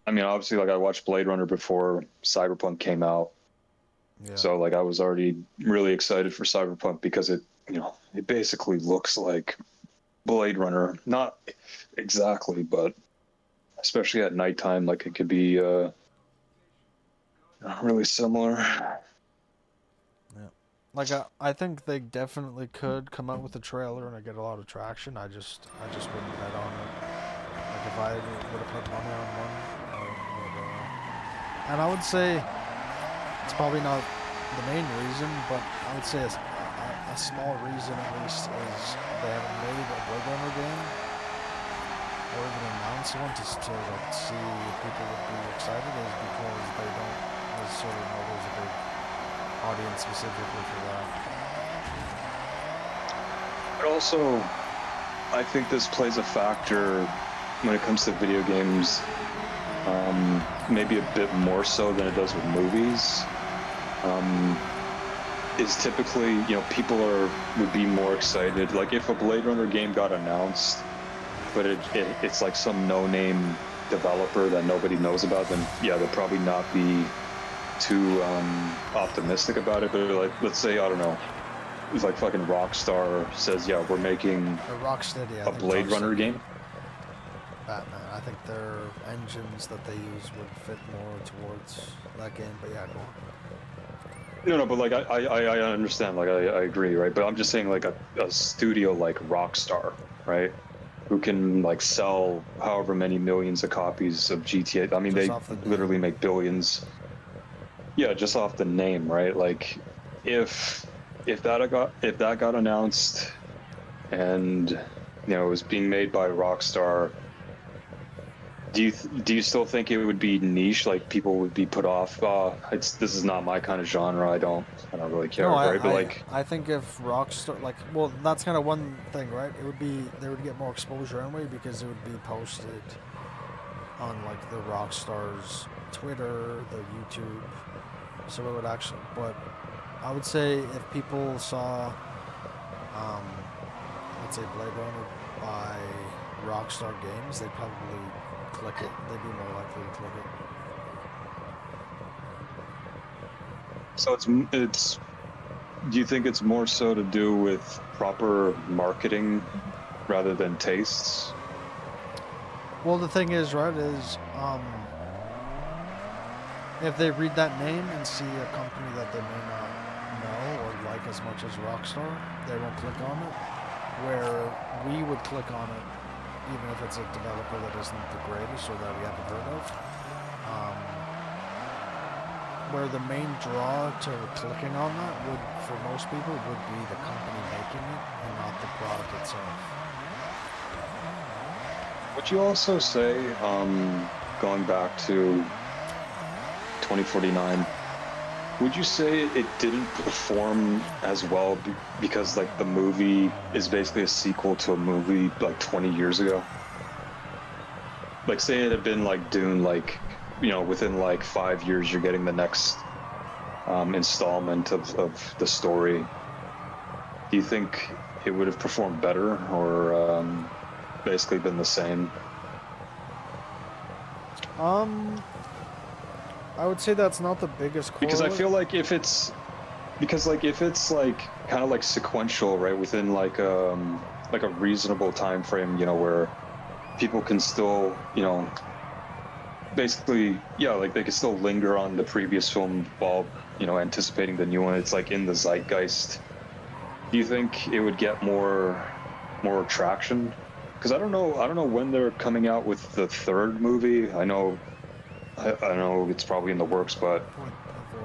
obviously, like, I watched Blade Runner before Cyberpunk came out. Yeah. So like I was already really excited for Cyberpunk because it basically looks like Blade Runner. Not exactly, but especially at nighttime, like it could be really similar. Like I think they definitely could come out with a trailer and get a lot of traction. I just wouldn't bet on it. Like if I would have put money on one, and I would say it's probably not the main reason, but I would say a small reason at least is they haven't made a Blade Runner game or even announced one to see if people would be excited, is because they don't necessarily know there's a big audience specifically for that. But also, I think this plays a factor when it comes to video games, maybe a bit more so than it does with movies. Is typically, people would be more excited. Like if a Blade Runner game got announced, but it's like some no-name developer that nobody knows about, then yeah, they'll probably not be too optimistic about it. But like, let's say, I don't know, it's like fucking Rockstar says, yeah, we're making a Blade Runner game. Batman. I think their engines that they use would fit more towards that game. But yeah, No, but like I understand. Like I agree, right? But I'm just saying, like a studio like Rockstar, right? Who can like sell however many millions of copies of GTA. I mean, they literally make billions. Yeah, just off the name, right? Like, if that got announced, and it was being made by Rockstar, Do you still think it would be niche? Like people would be put off? This is not my kind of genre. I don't really care, No, right? But like, I think if Rockstar, like, well, that's kind of one thing, right? It would be, they would get more exposure anyway because it would be posted on like the Rockstar's Twitter, the YouTube, so it would actually. But I would say if people saw, let's say Blade Runner by Rockstar Games, they'd probably click it. They'd be more likely to click it. so it's. Do you think it's more so to do with proper marketing rather than tastes? Well, the thing is, right, is if they read that name and see a company that they may not know or like as much as Rockstar, they won't click on it. Where we would click on it, even if it's a developer that isn't the greatest or that we haven't heard of. Where the main draw to clicking on that would, for most people, would be the company making it and not the product itself. Would you also say, going back to 2049, would you say it didn't perform as well because like the movie is basically a sequel to a movie like 20 years ago? Like say it had been like Dune, like, you know, within like 5 years you're getting the next installment of the story. Do you think it would have performed better or basically been the same? I would say that's not the biggest correlate. Because I feel like if it's like kind of like sequential, right, within like a reasonable time frame, you know, where people can still, you know, basically, yeah, like they can still linger on the previous film while, you know, anticipating the new one. It's like in the zeitgeist. Do you think it would get more traction? Because I don't know when they're coming out with the third movie. I know it's probably in the works, but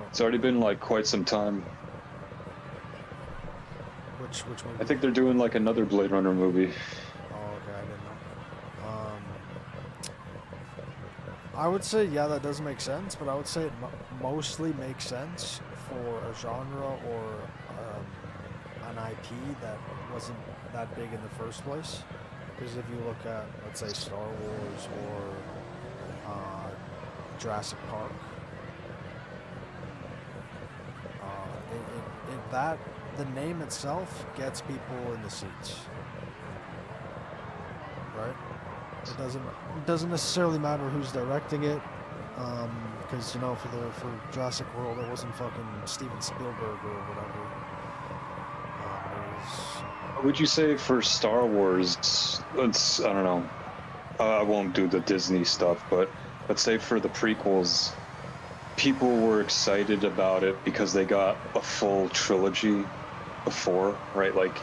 it's already been like quite some time. Which movie? I think they're doing like another Blade Runner movie. Oh, okay, I didn't know. I would say, yeah, that does make sense, but I would say it mostly makes sense for a genre or an IP that wasn't that big in the first place. Because if you look at, let's say, Star Wars or Jurassic Park, the name itself gets people in the seats, right? It doesn't necessarily matter who's directing it, because you know, for Jurassic World, it wasn't fucking Steven Spielberg or whatever. Would you say for Star Wars, I don't know, I won't do the Disney stuff, but let's say for the prequels, people were excited about it because they got a full trilogy before, right? Like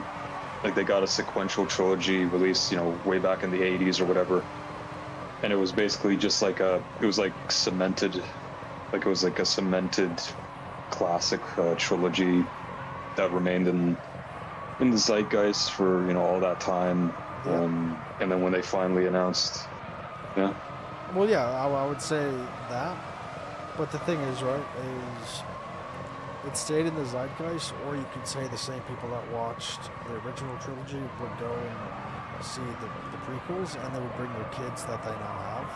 they got a sequential trilogy released, you know, way back in the 80s or whatever. And it was basically just like it was like a cemented classic trilogy that remained in the zeitgeist for, you know, all that time. And then when they finally announced, yeah. Well, yeah, I would say that. But the thing is, right, is it stayed in the zeitgeist, or you could say the same people that watched the original trilogy would go and see the prequels, and they would bring their kids that they now have.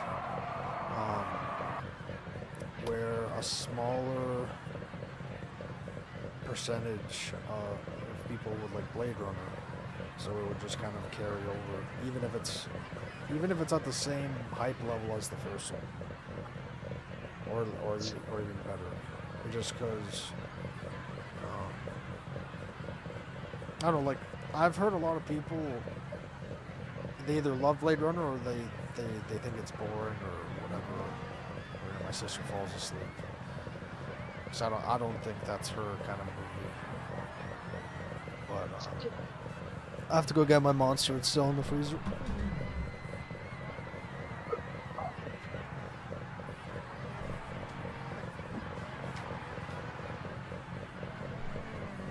Where a smaller percentage of people would like Blade Runner, so it would just kind of carry over, even if it's at the same hype level as the first one, or even better, just because I don't know, like I've heard a lot of people, they either love Blade Runner or they think it's boring or whatever. Or my sister falls asleep. Because I don't think that's her kind of movie. But I have to go get my Monster. It's still in the freezer.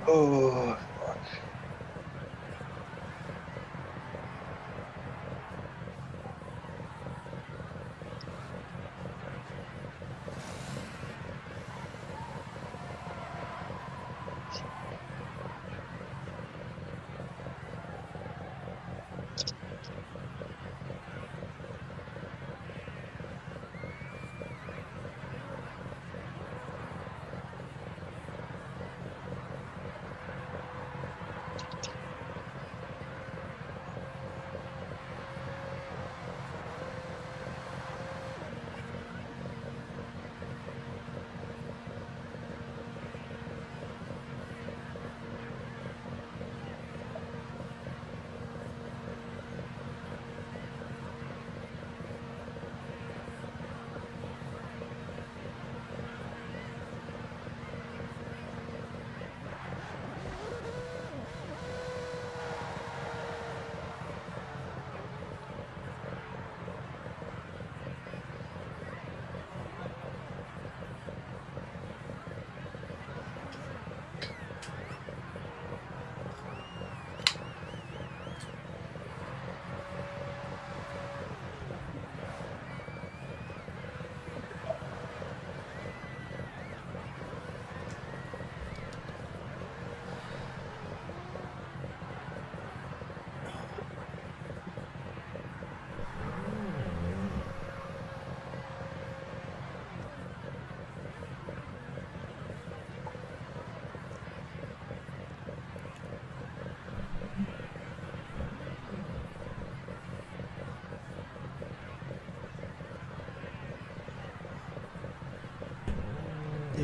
Oh.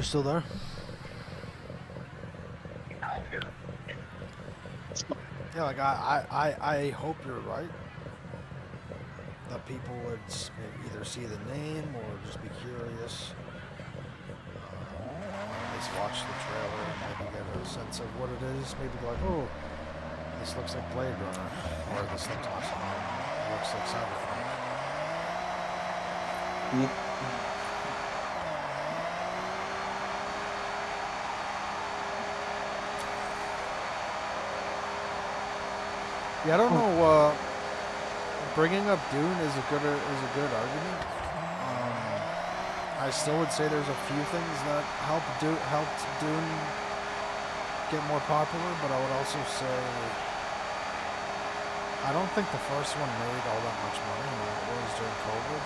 You still there? Yeah, like I hope you're right. That people would either see the name or just be curious. At least watch the trailer and maybe get a sense of what it is. Maybe be like, oh, this looks like Blade Runner, or this looks awesome. It looks like Cyberpunk. Yeah, I don't know. Bringing up Dune is a good argument. I still would say there's a few things that helped Dune get more popular, but I would also say I don't think the first one made all that much money. I mean, it was during COVID.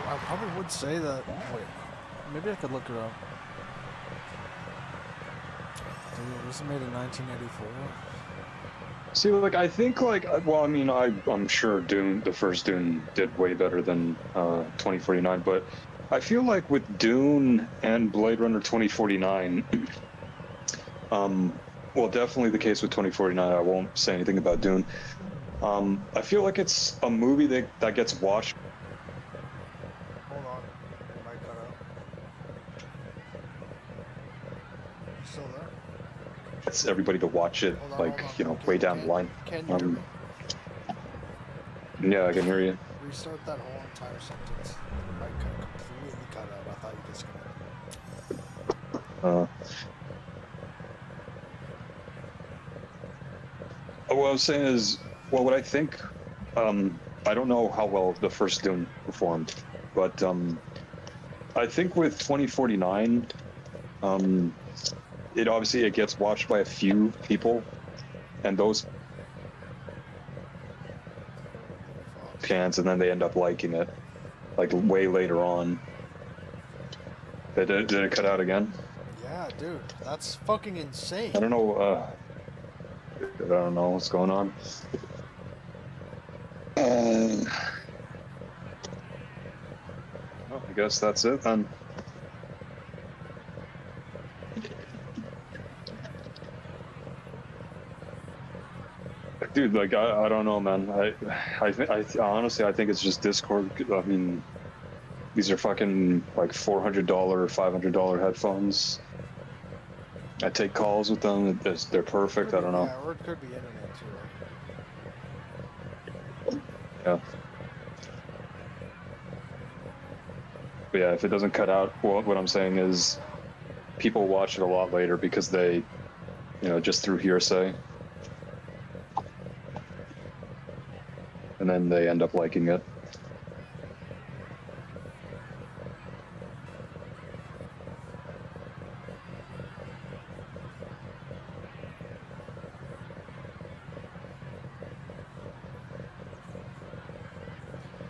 I probably would say that. Wait, maybe I could look it up. It was made in 1984. See, like, I think, like, well, I mean, I'm sure Dune, the first Dune, did way better than 2049, but I feel like with Dune and Blade Runner 2049, well, definitely the case with 2049, I won't say anything about Dune. I feel like it's a movie that gets watched. Hold on, it might cut out. You still there? It's everybody to watch it, like, you know, way down the line. Can you hear me? Yeah, I can hear you. Restart that whole entire sentence. It might completely cut out. I thought you disconnected. What I was saying is, well, what I think, I don't know how well the first Dune performed, but I think with 2049, it gets watched by a few people, and those fans, and then they end up liking it, like way later on. Did it cut out again? Yeah, dude, that's fucking insane. I don't know. I don't know what's going on. Well, I guess that's it then. Dude, like, I don't know, man. I honestly, I think it's just Discord. I mean, these are fucking like $400, $500 headphones. I take calls with them. They're perfect. I don't know. Yeah, or it could be internet too. Yeah. But yeah, if it doesn't cut out, well, what I'm saying is people watch it a lot later because they, you know, just through hearsay. And then they end up liking it.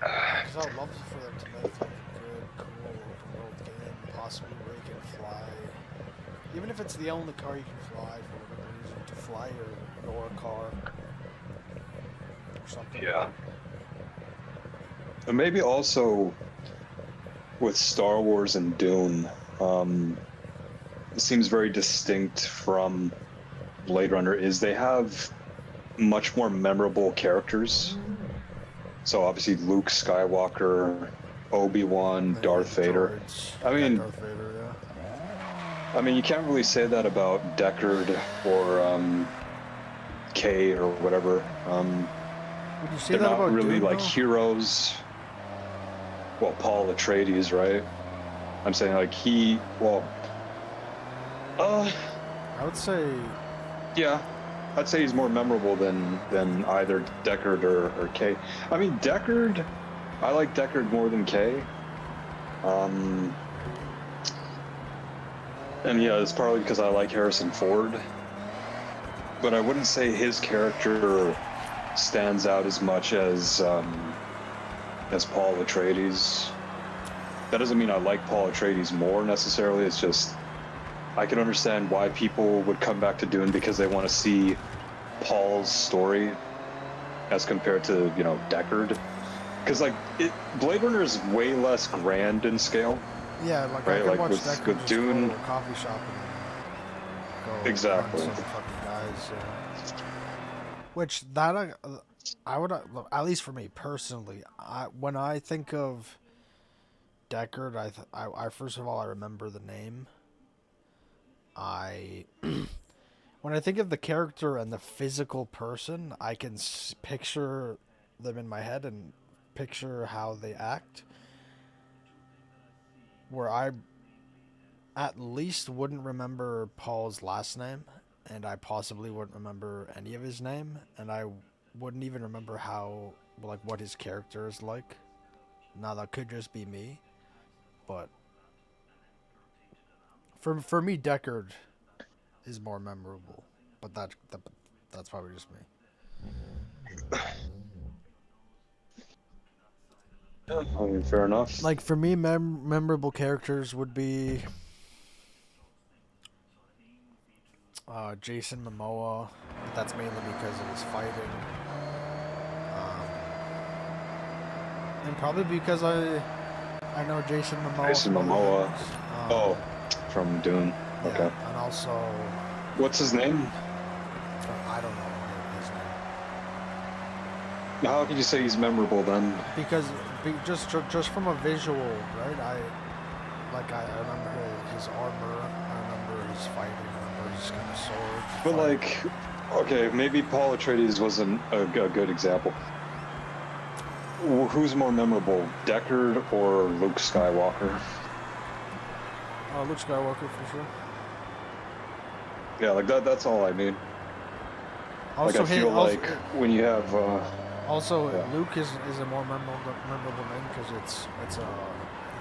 Because I would love for them to make like a good, cool, open world game, possibly where you can fly. Even if it's the only car you can fly for whatever reason, to fly your car. Or something. Yeah. And maybe also with Star Wars and Dune, it seems very distinct from Blade Runner is they have much more memorable characters. So obviously Luke Skywalker, Obi-Wan, Darth Vader. I mean, Darth Vader, yeah. I mean, you can't really say that about Deckard or Kay or whatever. Would you say They're that not about really Dune, like though? heroes. Well, Paul Atreides, right? I'm saying like he. Well, I would say. Yeah, I'd say he's more memorable than either Deckard or Kay. I mean, Deckard. I like Deckard more than Kay. And yeah, it's probably because I like Harrison Ford. But I wouldn't say his character stands out as much as Paul Atreides. That doesn't mean I like Paul Atreides more necessarily. It's just I can understand why people would come back to Dune because they want to see Paul's story as compared to, you know, Deckard. Because like Blade Runner is way less grand in scale. Yeah, like right? I could Like watch with Deckard just Dune. go to a coffee shop and go Exactly. hunt some fucking guys. Which that I would look, at least for me personally, when I think of Deckard, I first of all I remember the name. When I think of the character and the physical person, I can picture them in my head and picture how they act. Where I at least wouldn't remember Paul's last name, and I possibly wouldn't remember any of his name, and I wouldn't even remember how, like, what his character is like. Now that could just be me, but for me, Deckard is more memorable. But that's probably just me. I mean, fair enough. Like for me, memorable characters would be Jason Momoa. But that's mainly because of his fighting, and probably because I know Jason Momoa. Jason Momoa. From Dune. Yeah, okay. and also, what's his name? I don't know his name. How could you say he's memorable then? Because just from a visual, right? I remember his armor. I remember his fighting. I remember his kind of sword. But like, okay, maybe Paul Atreides wasn't a good example. Who's more memorable, Deckard or Luke Skywalker? Luke Skywalker for sure. Yeah, like that's all I mean. Also, like I feel like when you have. Luke is a more memorable name because it's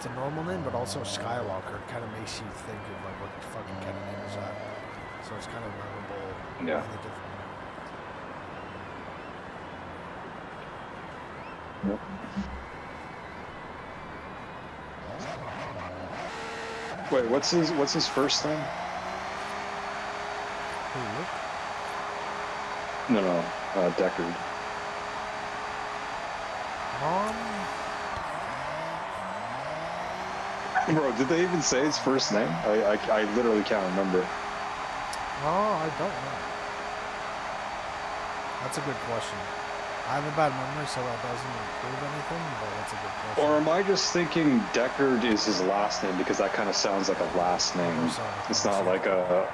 a normal name, but also Skywalker kind of makes you think of like what fucking kind of name is that. So it's kind of memorable. Yeah. Yep. Wait, what's his first name? Who, Luke? No, Deckard. Bro, did they even say his first name? I literally can't remember. Oh, I don't know. That's a good question. I have a bad memory, so that doesn't improve anything, but that's a good question. Or am I just thinking Deckard is his last name because that kind of sounds like a last name? It's not like a...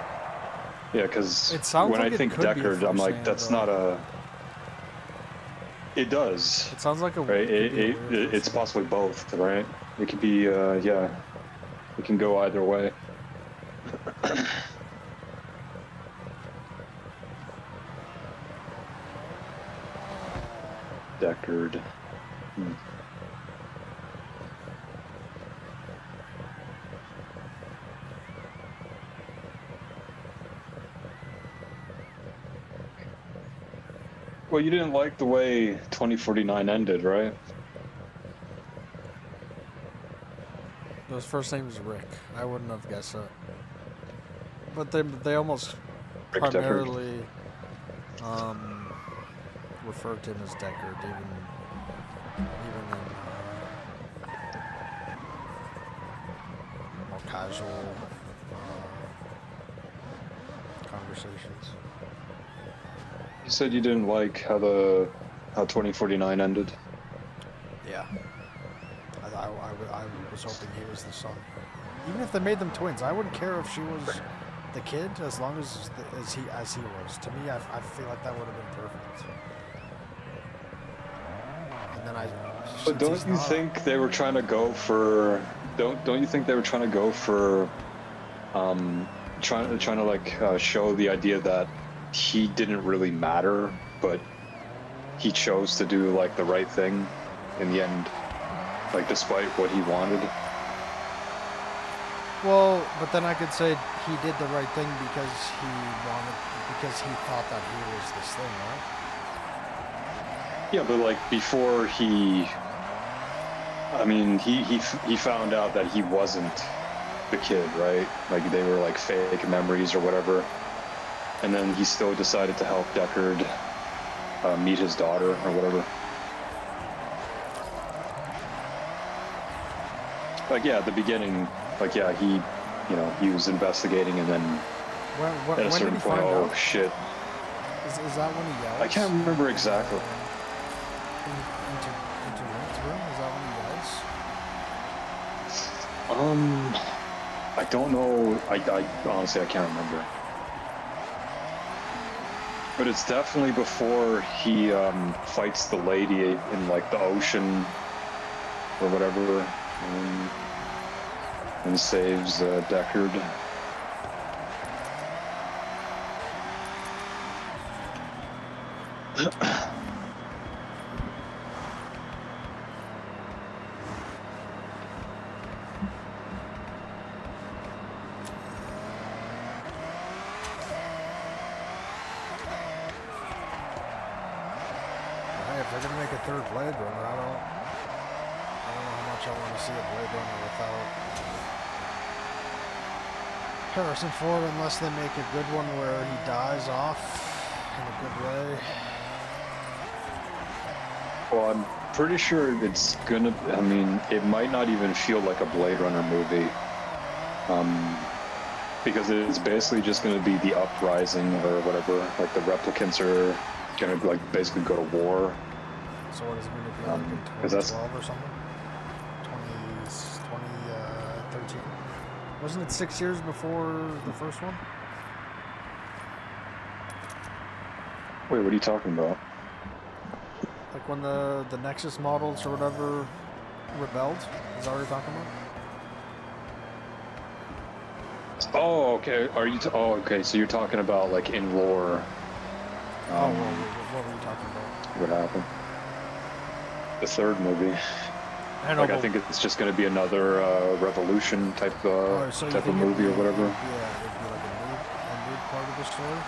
Yeah, because when I think Deckard, I'm like, that's not a... It does. It sounds like a... Right? It's possibly both, right? It could be, yeah. It can go either way. Deckard. Well, you didn't like the way 2049 ended, right? His first name is Rick. I wouldn't have guessed that. But they almost Rick primarily referred to him as Deckard, even in more casual conversations. You said you didn't like how 2049 ended. Yeah. I was hoping he was the son. Even if they made them twins, I wouldn't care if she was the kid, as long as he was. To me, I feel like that would have been perfect. And then But don't you think they were trying to go for? Don't you think they were trying to go for? Trying to like show the idea that he didn't really matter, but he chose to do like the right thing in the end, like despite what he wanted. Well, but then I could say he did the right thing because he thought that he was this thing, right? Yeah, but like before he found out that he wasn't the kid, right? Like they were like fake memories or whatever. And then he still decided to help Deckard. meet his daughter or whatever. Like, yeah, at the beginning, like, yeah, he was investigating, and then at a when certain did he point, find oh out? shit. Is that when he yells? I can't remember exactly. Into Rick's room? Is that when he yells? I don't know. I honestly, I can't remember. But it's definitely before he fights the lady in like the ocean or whatever, and saves Deckard. Hey, if they're gonna make a third Blade Runner, I don't know how much I want to see a Blade Runner without Harrison Ford, unless they make a good one where he dies off in a good way. Well, I'm pretty sure it's gonna. I mean, it might not even feel like a Blade Runner movie, because it's basically just gonna be the uprising or whatever. Like the replicants are gonna like basically go to war. So what is it going to be like in 2012 or something? 2013? Wasn't it 6 years before the first one? Wait, what are you talking about? Like when the Nexus models or whatever rebelled? Is that what you're talking about? Oh, okay. Oh, okay. So you're talking about like in lore. What were you talking about? What happened? The third movie. I know, I think it's just going to be another Revolution type type of movie or whatever. Yeah, it'd be like a new part of the story,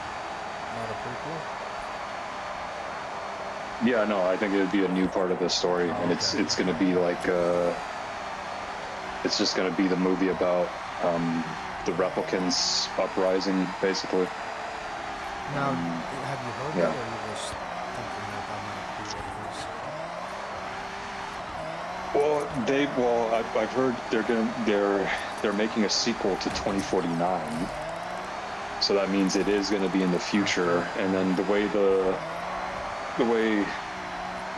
not a prequel. Yeah, no, I think it would be a new part of the story, and it's going to be like it's just going to be the movie about the replicants uprising, basically. Now, have you heard that, or are you just thinking that that might be what it is? Well, I've heard they're making a sequel to 2049, so that means it is going to be in the future. And then the way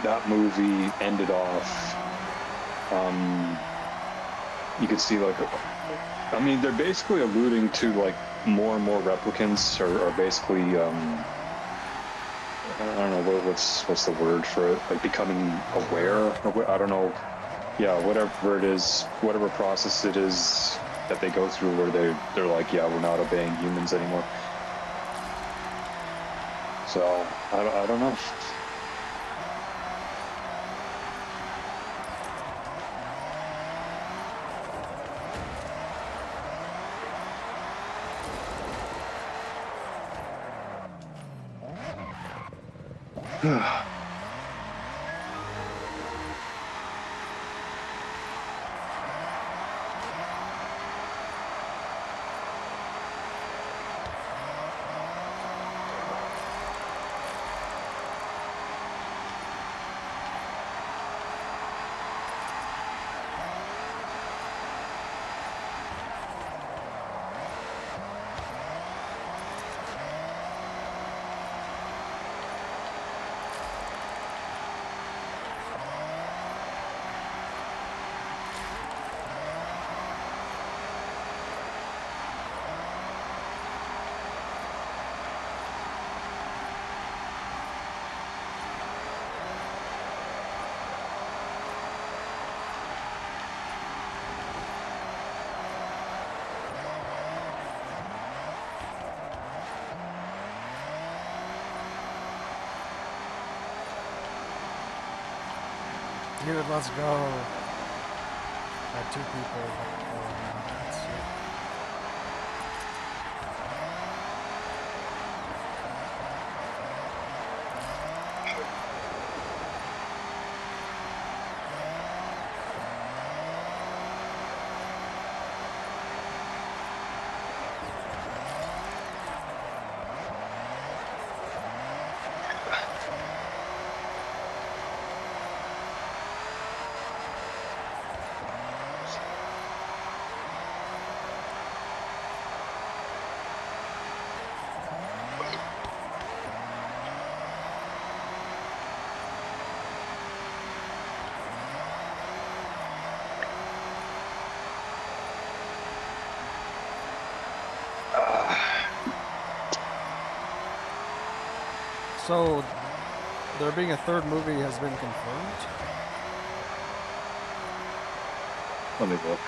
that movie ended off, you could see like, I mean, they're basically alluding to like more and more replicants are basically I don't know what's the word for it, like becoming aware, or I don't know. Yeah, whatever it is, whatever process it is that they go through where they're like, yeah, we're not obeying humans anymore. So, I don't know. Dude, let's go. Had two people. Let's see. So, there being a third movie has been confirmed? Let me look.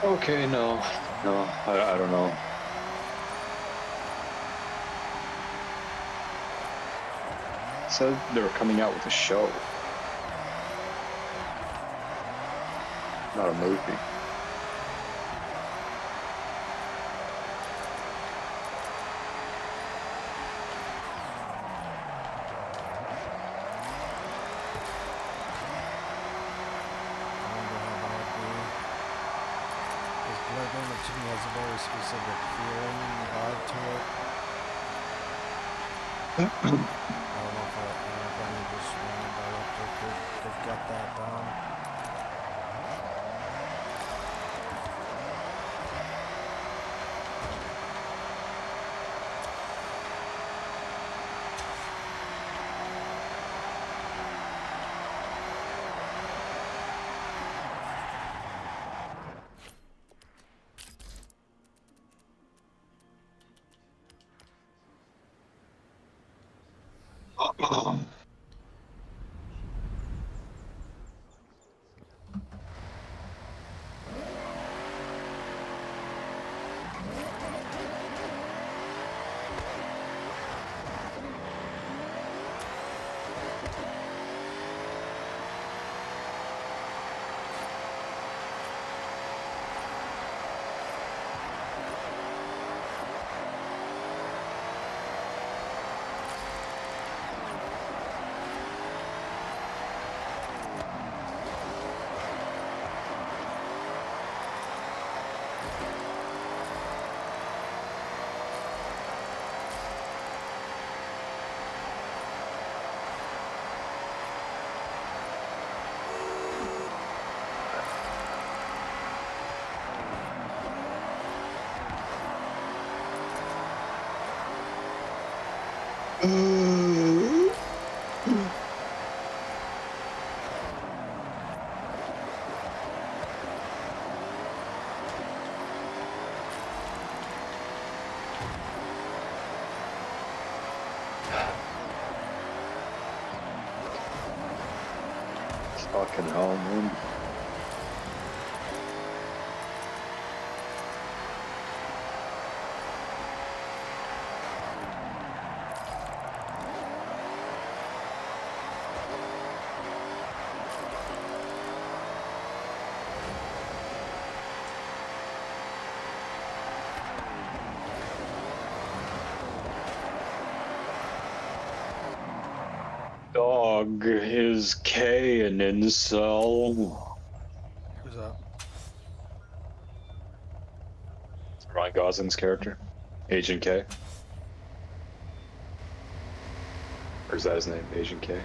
Okay, no, I don't know. Said they were coming out with a show, not a movie. To me has a very specific feeling and vibe to it. I don't know if any just random director could get that down. Fucking hell, man. Dog, is K an incel? Who's that? Ryan Gosling's character, Agent K. Or is that his name, Agent K?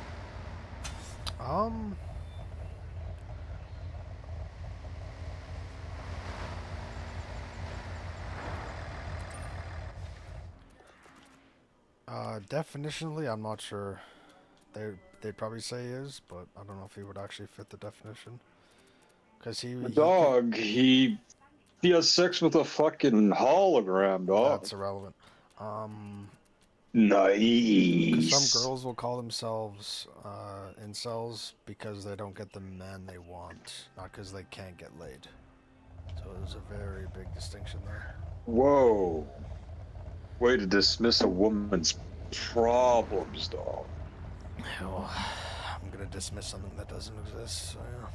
Definitionally, I'm not sure. They'd probably say he is, but I don't know if he would actually fit the definition. Cause he has sex with a fucking hologram, dog. That's irrelevant. Nice. Some girls will call themselves incels because they don't get the man they want, not because they can't get laid. So there's a very big distinction there. Whoa. Way to dismiss a woman's problems, dog. Well, I'm gonna dismiss something that doesn't exist, so yeah.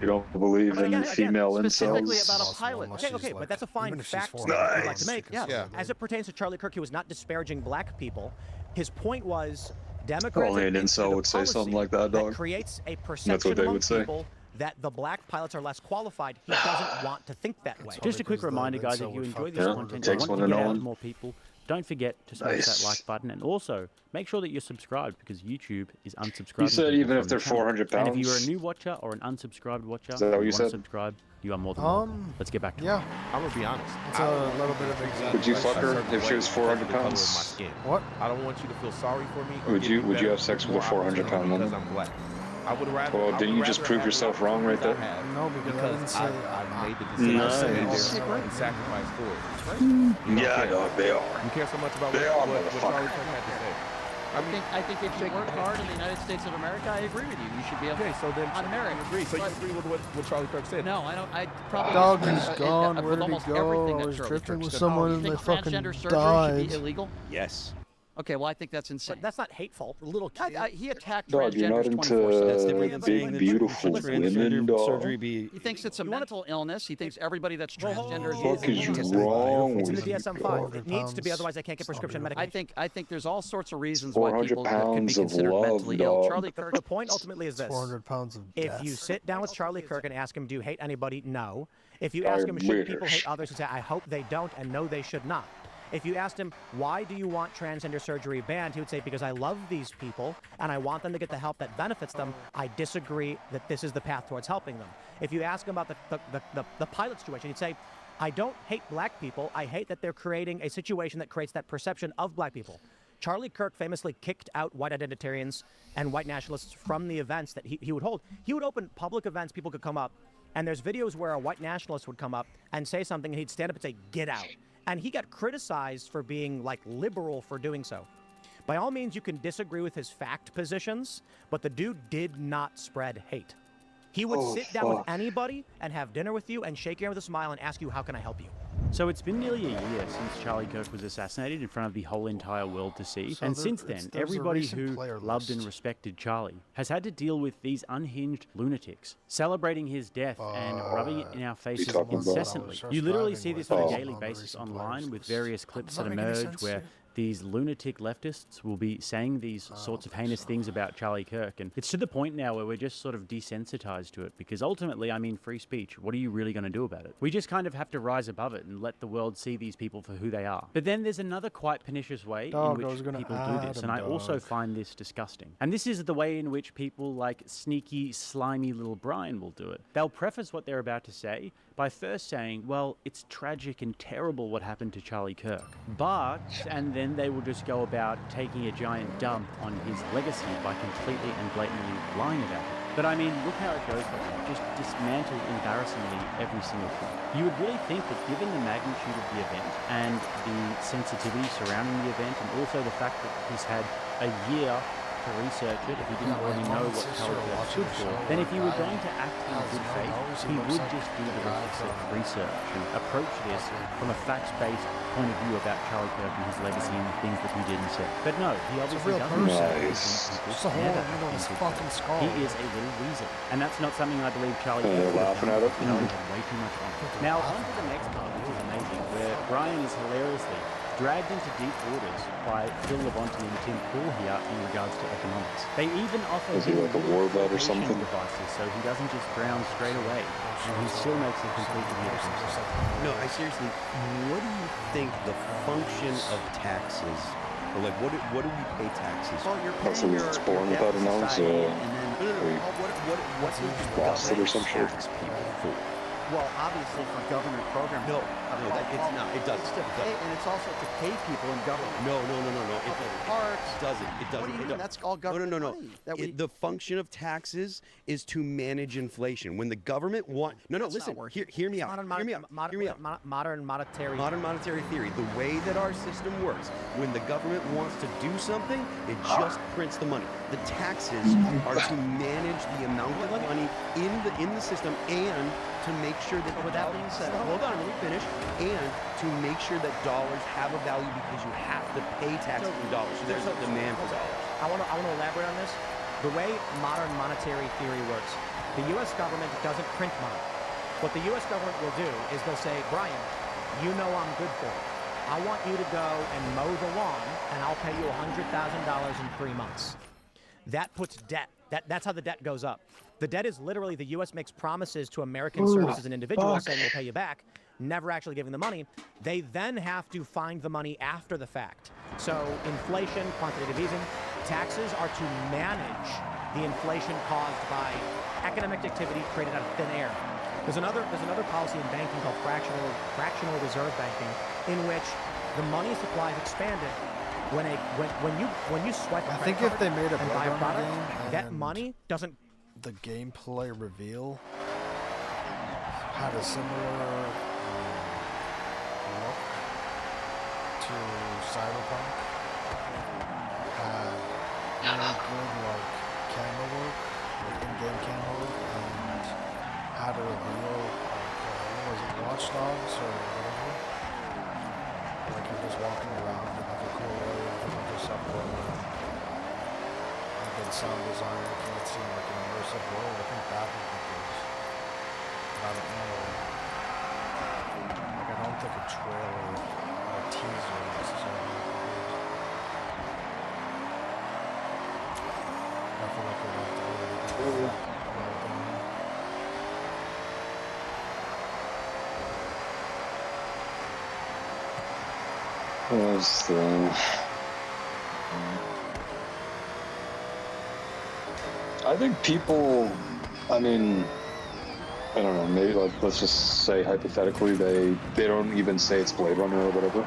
You don't believe in female specifically incels? about a pilot. Okay, but that's a fine fact Nice. I'd like to make. Yeah. As it pertains to Charlie Kirk, he was not disparaging black people. His point was Democrats Only an incel would say something like that, dog. creates a That's perception what they among would say. people that the black pilots are less qualified. He doesn't want to think that way. Just a quick reminder, guys, if you enjoy this content and want to get out to more people, don't forget to smash that like button, and also make sure that you're subscribed, because YouTube is unsubscribing. You said even if from they're the channel. 400 pounds. And if you're a new watcher or an unsubscribed watcher, Is that what and you you want to said? subscribe, you are more than welcome. Let's get back to it. Yeah. I'm gonna be honest. It's a little bit of exaggeration. Would you fuck her if she was 400 pounds? What? I don't want you to feel sorry for me. Would you have sex with a 400-pound woman? Because I'm black. I would rather. Well, didn't you just prove yourself wrong right there? No, because I made the decision Nice. and sacrificed for it. Yeah, dog, they are. You care so much about They what are, Charlie motherfucker. Kirk had to say. I think if you work hard in the United States of America, I agree with you. You should be able Okay, so then on merit. you agree. So you But- agree with what Charlie Kirk said? No, I don't. I probably Dog disagree, is gone. with Where did he almost go? everything I that was Charlie drifting Kirk with said. someone You and think they fucking transgender surgery should died. be illegal? Yes. Okay, well I think that's insane. But that's not hateful. Little he attacked Dog, you're not transgenders 24/7. That's into different. big, beautiful women, dog. Surgery be He thinks it's a mental illness. He thinks everybody that's transgender What is wrong It's in with the you, DSM-5. dog? It needs to be, otherwise they can't get prescription medication. I think there's all sorts of reasons why 400 people could be pounds of considered love, mentally ill. dog. Charlie Kirk. The point ultimately is this. 400 pounds of If death. you sit down with Charlie Kirk and ask him, do you hate anybody? No. If you I ask him, should wish. people hate others? He'd say, I hope they don't, and no, they should not. If you asked him, why do you want transgender surgery banned? He would say, because I love these people, and I want them to get the help that benefits them. I disagree that this is the path towards helping them. If you ask him about the pilot situation, he'd say, I don't hate black people. I hate that they're creating a situation that creates that perception of black people. Charlie Kirk famously kicked out white identitarians and white nationalists from the events that he would hold. He would open public events, people could come up, and there's videos where a white nationalist would come up and say something, and he'd stand up and say, get out. And he got criticized for being, like, liberal for doing so. By all means, you can disagree with his fact positions, but the dude did not spread hate. He would sit down with anybody and have dinner with you and shake your hand with a smile and ask you, how can I help you? So it's been nearly a year since Charlie Kirk was assassinated in front of the whole entire world to see. So and there- since it's- then, there's a everybody recent who player loved and list. respected Charlie has had to deal with these unhinged lunatics, celebrating his death and rubbing it in our faces talking about? incessantly. You literally see this on a daily basis online with various clips that Does that make any emerge sense where to you? these lunatic leftists will be saying these sorts of heinous things about Charlie Kirk. And it's to the point now where we're just sort of desensitized to it, because ultimately, I mean, free speech, what are you really going to do about it? We just kind of have to rise above it and let the world see these people for who they are. But then there's another quite pernicious way Dog, in I was which gonna people do add this, him, and I also dog. find this disgusting. And this is the way in which people like sneaky, slimy little Brian will do it. They'll preface what they're about to say by first saying, well, it's tragic and terrible what happened to Charlie Kirk. But, and then they will just go about taking a giant dump on his legacy by completely and blatantly lying about it. But I mean, look how it goes for him. Just dismantle embarrassingly every single thing. You would really think that given the magnitude of the event and the sensitivity surrounding the event, and also the fact that he's had a year to research it if he didn't already know what Charlie Kirk stood for, then if he were going to act in good faith, he would just do the requisite research and approach this from a facts-based point of view about Charlie Kirk and his legacy and the things that he did and said. But no, he obviously doesn't. Nice. Just a hole, you know, his fucking skull. He is a little weasel, and that's not something I believe Charlie And Kirk they're would have laughing done. at it. You know, way too much on. Now on to the next part, which is amazing, where Brian is hilariously dragged into deep waters by Phil Labonte and Tim Pool here in regards to economics. They even offer Is he him like a war vet or flotation something? devices so he doesn't just drown straight away, and he still makes a complete idiot of himself. No, I seriously, what do you think the function of taxes, or like what do we pay taxes? Well, you're Oh, so paying it's your born debt without to an ounce, society, or- and then What does the Lost it or government some shit? tax people for? well, obviously for government programs. No, it's not. It doesn't. It's to It pay, doesn't. and it's also to pay people in government. No. Public parks. It doesn't. It doesn't. What do you It mean? doesn't. That's all government money that we- The function of taxes is to manage inflation. When the government listen. Hear me out. Hear me out. Hear me out. Modern monetary. Modern monetary theory. The way that our system works, when the government wants to do something, it just prints the money. The taxes are to manage the amount of money in the system and to make sure that. With that being said, hold on, let me finish. And to make sure that dollars have a value because you have to pay taxes in dollars. So there's a demand for dollars. I want to elaborate on this. The way modern monetary theory works, the U.S. government doesn't print money. What the U.S. government will do is they'll say, Brian, you know I'm good for it. I want you to go and mow the lawn and I'll pay you $100,000 in 3 months. That puts debt. That's how the debt goes up. The debt is literally the U.S. makes promises to American services and individuals saying we'll pay you back, never actually giving the money. They then have to find the money after the fact. So inflation, quantitative easing, taxes are to manage the inflation caused by economic activity created out of thin air. There's another policy in banking called fractional reserve banking, in which the money supply is expanded when you swipe a I credit think if card they made a and buy a Blade Runner product, game that and money doesn't. the gameplay reveal had a similar look to Cyberpunk. Had really good like camera work, like in-game camera work, and had a reveal like what was it, Watch Dogs or whatever. Like you're just walking around in like a cool area with a bunch of stuff going on. And good sound design, making it seem like an immersive world. I think that would be good. But I don't know. Like I don't think a trailer or a teaser necessarily would be good. I feel like we'd have to really do that. Was the... I think people, I mean, I don't know, maybe like, let's just say hypothetically they don't even say it's Blade Runner or whatever.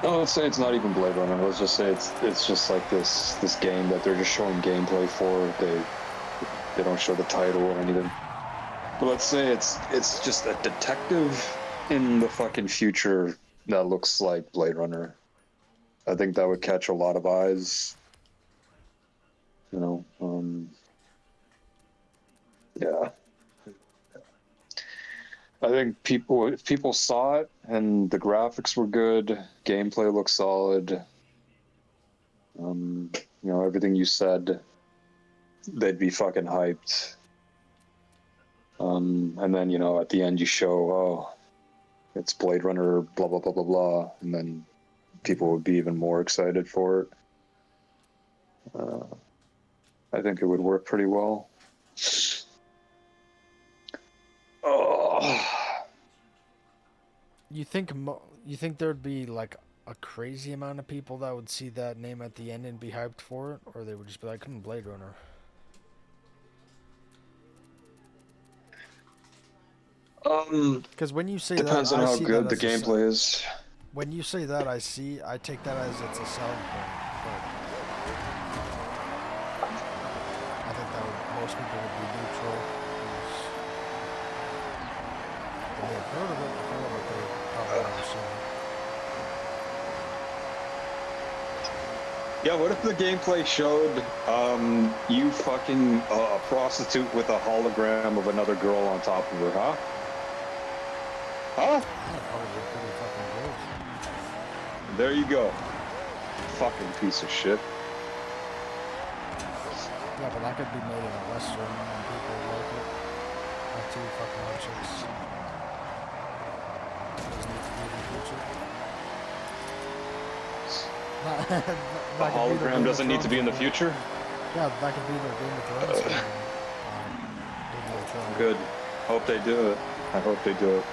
No, let's say it's not even Blade Runner. Let's just say it's just like this game that they're just showing gameplay for. They don't show the title or anything. But let's say it's just a detective in the fucking future that looks like Blade Runner. I think that would catch a lot of eyes. You know, yeah. I think if people saw it and the graphics were good, gameplay looked solid, you know, everything you said, they'd be fucking hyped. And then, you know, at the end you show, oh, it's Blade Runner, blah, blah, blah, blah, blah, and then people would be even more excited for it. I think it would work pretty well. Oh. You think there'd be like a crazy amount of people that would see that name at the end and be hyped for it, or they would just be like, Blade Runner? Because when you say depends that, on I how see good that the as gameplay is. When you say that, I take that as it's a selling point. But I think that most people would be neutral. They may have heard of it before, but they probably never seen it. Yeah, what if the gameplay showed you fucking a prostitute with a hologram of another girl on top of her, huh? Huh? There you go. Fucking piece of shit. Yeah, but that could be made in a Western and people would like it. Like two fucking hot chicks. Doesn't need to be in the future. A hologram doesn't need to be in the future? Yeah, that could be their Game of Thrones game. Good. Hope they do it. I hope they do it.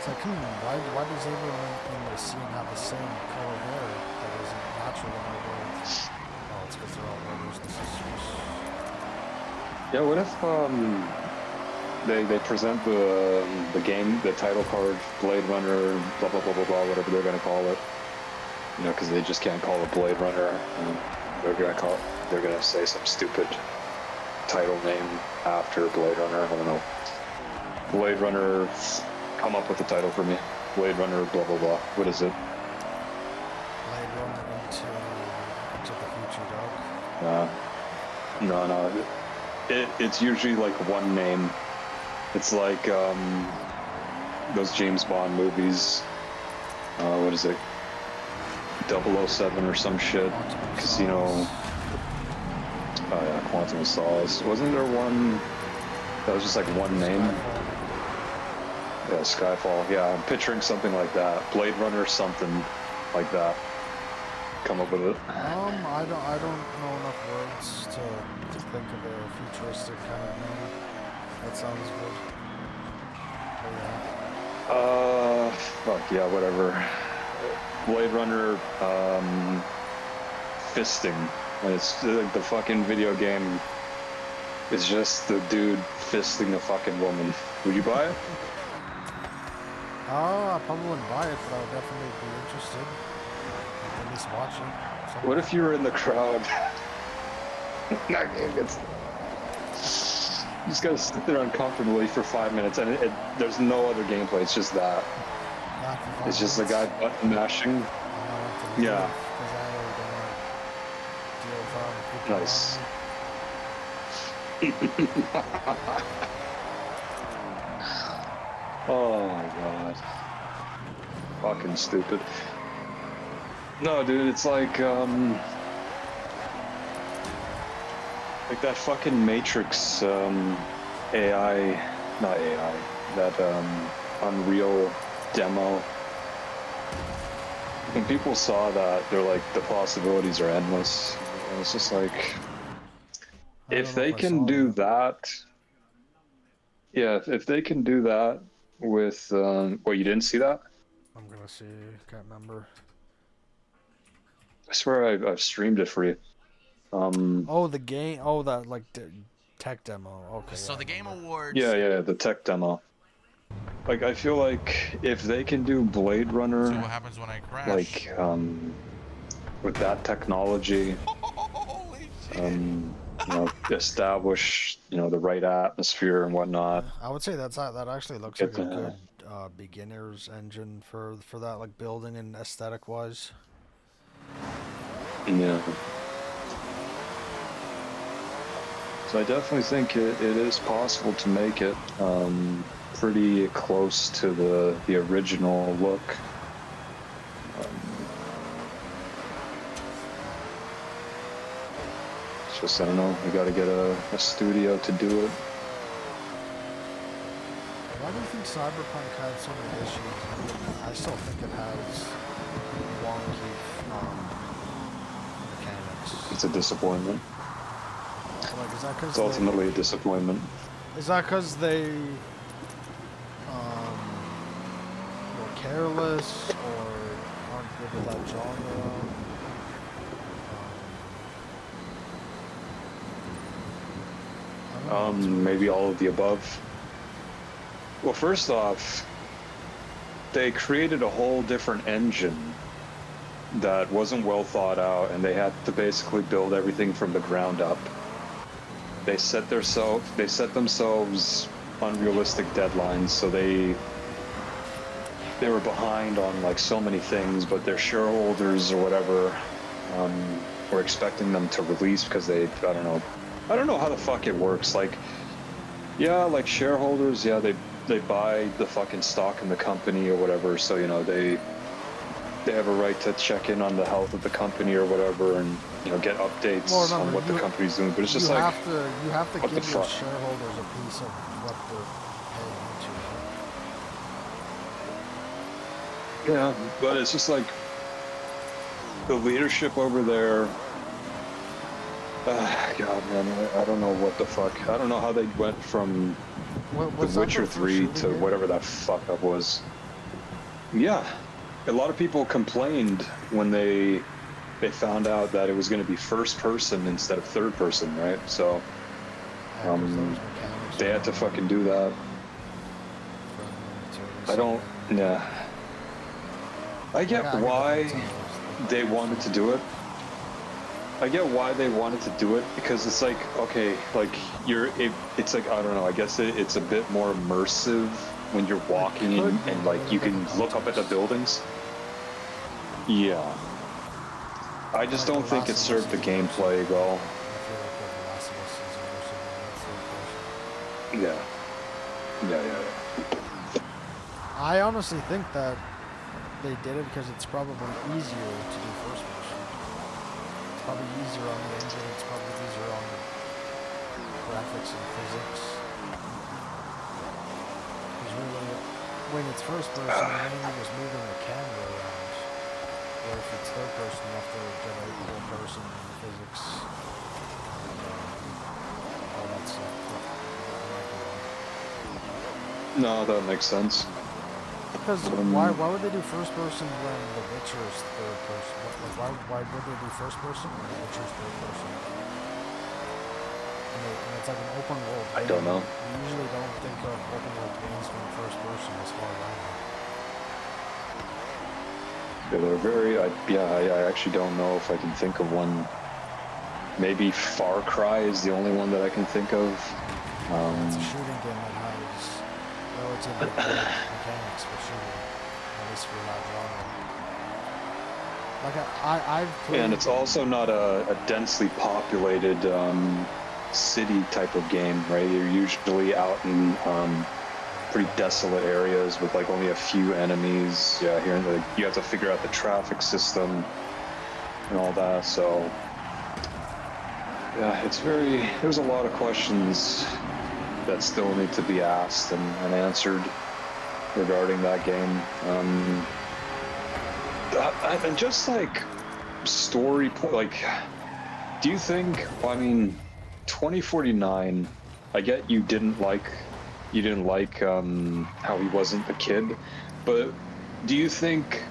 It's like, why does everyone in the scene have the same color hair that isn't natural in the world? Oh, it's because they're all brothers and sisters. Yeah, what if they present the game, the title card, Blade Runner, blah blah blah blah blah, whatever they're gonna call it. You know, because they just can't call it Blade Runner. They're gonna say some stupid title name after Blade Runner. I don't know. Blade Runner. Come up with a title for me. Blade Runner, blah blah blah. What is it? Blade Runner into the future, dog. No. It's usually like one name. It's like those James Bond movies. What is it? 007 or some shit. Casino. Oh yeah, Quantum of Solace. Wasn't there one that was just like one name? Yeah, Skyfall. Yeah, I'm picturing something like that. Blade Runner, something like that. Come up with it. I don't know enough words to think of a futuristic kind of name. That sounds good. But yeah. Fuck yeah, whatever. Blade Runner, fisting. It's like the fucking video game is just the dude fisting a fucking woman. Would you buy it? I probably wouldn't buy it, but I would definitely be interested. At least watch it. What if you were in the crowd? That game gets... You just gotta sit there uncomfortably for 5 minutes, and there's no other gameplay. It's just that. It's just a guy button mashing. Yeah. Nice. Oh my god. Fucking stupid. No, dude, it's like that fucking Matrix, AI, not AI, that, Unreal demo. When people saw that, they're like, the possibilities are endless. And it's just like, if they can do that, yeah, if they can do that with, well, you didn't see that? I'm gonna see, can't remember. I swear I've streamed it for you. Oh, the game, oh, that, like, tech demo, okay. So the Game Awards... Yeah, the tech demo. Like, I feel like if they can do Blade Runner, See what happens when I crash. like, with that technology, you know, establish, you know, the right atmosphere and whatnot. I would say that actually looks like a good beginner's engine for that, like, building and aesthetic wise. Yeah. So I definitely think it is possible to make it pretty close to the original look. It's just, I don't know, we gotta get a studio to do it. Why do you think Cyberpunk had so many issues? I still think it has wonky mechanics. It's a disappointment. Like, is that because it's ultimately a disappointment. Is that because they were careless or aren't good with that genre? Maybe all of the above. Well, first off, they created a whole different engine that wasn't well thought out, and they had to basically build everything from the ground up. They set themselves unrealistic deadlines, so they were behind on like so many things, but their shareholders or whatever were expecting them to release because I don't know how the fuck it works. Like, yeah, like shareholders, yeah, they buy the fucking stock in the company or whatever, so you know they have a right to check in on the health of the company or whatever, and you know get updates on what the company's doing. But it's just you like have to what give the your fuck? shareholders a piece of what they're paying into. Yeah, but it's just like the leadership over there. God, man, I don't know what the fuck. I don't know how they went from The Witcher 3 to whatever that fuck up was. Yeah, a lot of people complained when they found out that it was going to be first person instead of third person, right? So they had to fucking do that. I get why they wanted to do it. I get why they wanted to do it, because it's like, okay, like it's like, I don't know, I guess it's a bit more immersive when you're walking and like you can look up at the buildings. Yeah. I just don't think it served the gameplay well. Yeah. I honestly think that they did it because it's probably easier to do first person. It's probably easier on the engine, it's probably easier on the graphics and physics. Because really, when it's first person, you're only just moving the camera around. Where if it's third person, you have to generate the whole person and the physics. All that stuff. No, that makes sense. Because why would they do first person when The Witcher is third person? Like why would they do first person when The Witcher is third person? And it's like an open world game. I don't know. You usually don't think of open world games from first person as far as I know. Yeah, they're very. I actually don't know if I can think of one. Maybe Far Cry is the only one that I can think of. It's a shooting game that has relatively good mechanics for shooting, at least for that genre. Like I've played. And it's also not a densely populated city type of game, right? You're usually out in pretty desolate areas with like only a few enemies. Yeah, here you have to figure out the traffic system and all that. So yeah, there's a lot of questions that still need to be asked and answered regarding that game. And just like story, like, do you think? Well, I mean, 2049. I get you didn't like how he wasn't a kid, but do you think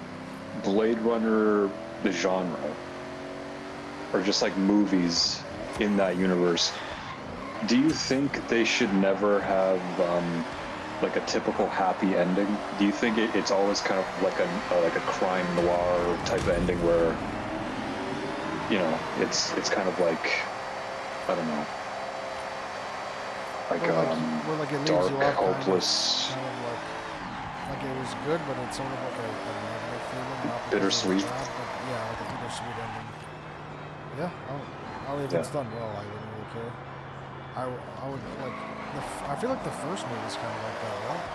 Blade Runner, the genre, or just like movies in that universe, do you think they should never have like a typical happy ending? Do you think it's always kind of like a crime noir type of ending where, you know, it's kind of like, I don't know, like like it leaves dark, you off hopeless, kind of like it was good, but it's sort of like a negative feeling. Not because it was bittersweet. bad, but yeah, like a bittersweet ending. Yeah, if it's done well, I wouldn't really care. I would like. I feel like the first movie is kind of like that, right?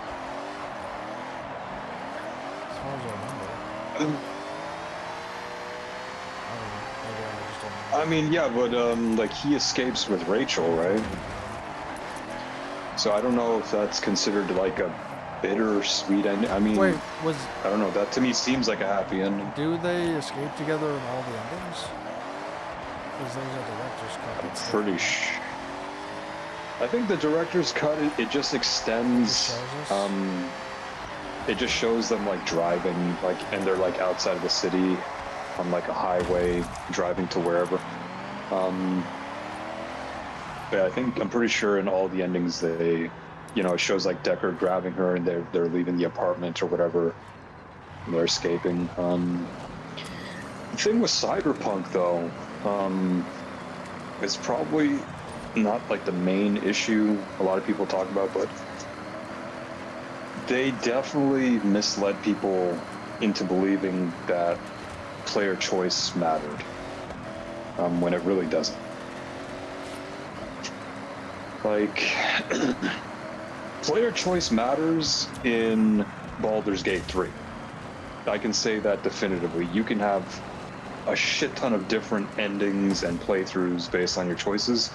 As far as I remember. I don't know. Maybe I just don't remember. I mean, yeah, but like he escapes with Rachel, right? So I don't know if that's considered like a bittersweet ending. I mean, Wait, I don't know. That to me seems like a happy ending. do they escape together in all the endings? Because there's a director's cut. I'm pretty sure. I think the director's cut, it just extends, it just shows them like driving, like, and they're like outside of the city on like a highway driving to wherever. But I'm pretty sure in all the endings they, you know, it shows like Deckard grabbing her and they're leaving the apartment or whatever, and they're escaping. The thing with Cyberpunk though, it's probably not like the main issue a lot of people talk about, but they definitely misled people into believing that player choice mattered, when it really doesn't. Like, player choice matters in Baldur's Gate 3. I can say that definitively. You can have a shit ton of different endings and playthroughs based on your choices.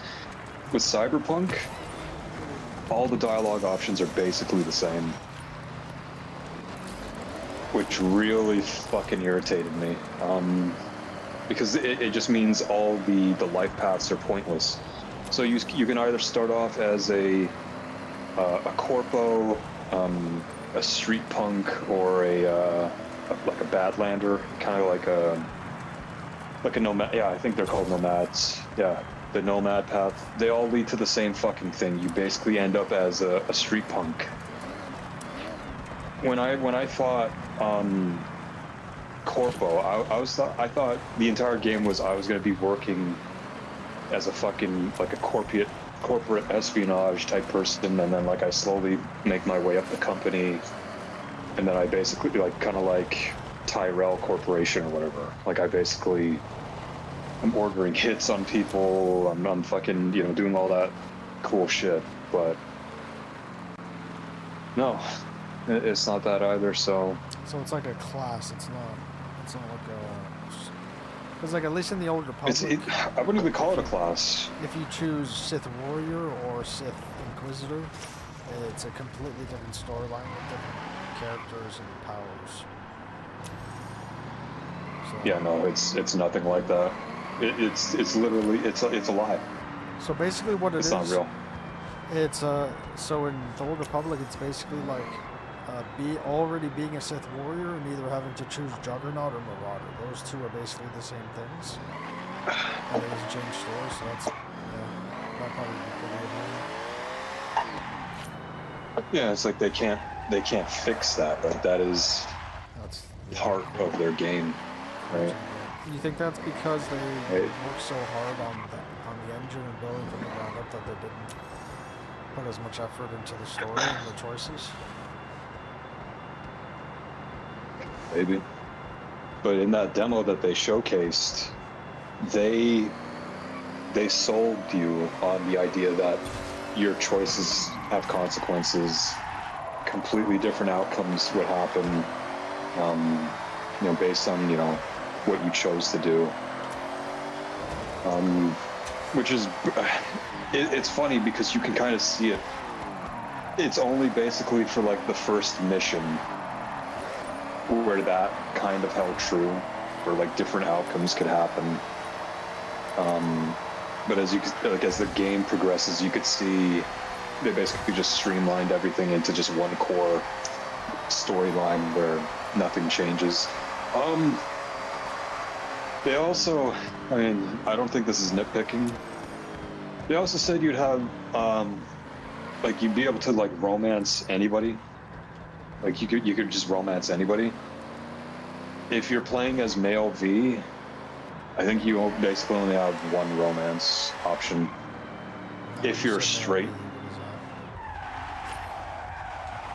With Cyberpunk, all the dialogue options are basically the same, which really fucking irritated me, because it just means all the life paths are pointless. So you can either start off as a corpo, a street punk, or like a badlander, kind of like a nomad. Yeah, I think they're called nomads. Yeah. The nomad path, they all lead to the same fucking thing. You basically end up as a street punk. When I thought corpo, I thought the entire game was I was going to be working as a fucking like a corporate espionage type person, and then like I slowly make my way up the company, and then I basically like kind of like Tyrell Corporation or whatever. Like I'm ordering hits on people, I'm fucking, you know, doing all that cool shit, but no, it's not that either, so it's like a class, it's not like a, because like at least in the Old Republic, I wouldn't even call it a class. If you choose Sith Warrior or Sith Inquisitor, it's a completely different storyline with different characters and powers. So, Yeah, no, it's nothing like that. It's literally it's a lie. So basically, what it it's is, not real. It's so in the Old Republic, it's basically like already being a Sith warrior and either having to choose Juggernaut or Marauder. Those two are basically the same things. And they just change stores, so that's that probably be pretty annoying. Yeah, it's like they can't fix that. Like that is part of their game, right? You think that's because they worked so hard on the engine and building from the ground up that they didn't put as much effort into the story and the choices? Maybe. But in that demo that they showcased, they sold you on the idea that your choices have consequences, completely different outcomes would happen, based on, what you chose to do. Which is, it's funny because you can kind of see it. It's only basically for like the first mission where that kind of held true, where like different outcomes could happen. But as the game progresses, you could see they basically just streamlined everything into just one core storyline where nothing changes. They also, I don't think this is nitpicking. They also said you'd have, you'd be able to like romance anybody. Like you could just romance anybody. If you're playing as male V, I think you basically only have one romance option. If you're straight.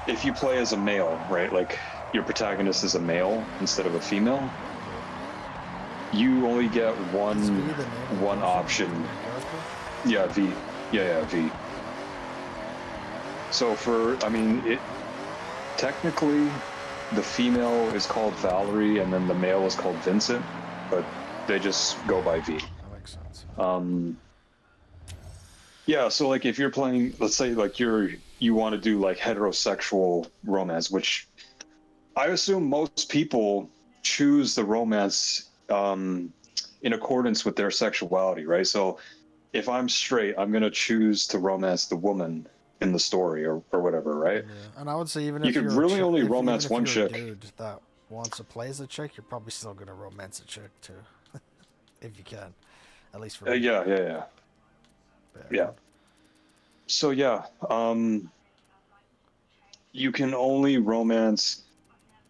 If you play as a male, right? Like your protagonist is a male instead of a female, you only get one option. Yeah, V. Yeah, V. So technically, the female is called Valerie, and then the male is called Vincent, but they just go by V. That makes sense. Yeah, so like if you're playing, let's say like you want to do like heterosexual romance, which I assume most people choose the romance in accordance with their sexuality, right? So if I'm straight, I'm gonna choose to romance the woman in the story or whatever, right? Yeah, and I would say even you if could you're really only romance even if one you're chick. A dude that wants to play as a chick, you're probably still gonna romance a chick too, if you can, at least for me. Yeah. So you can only romance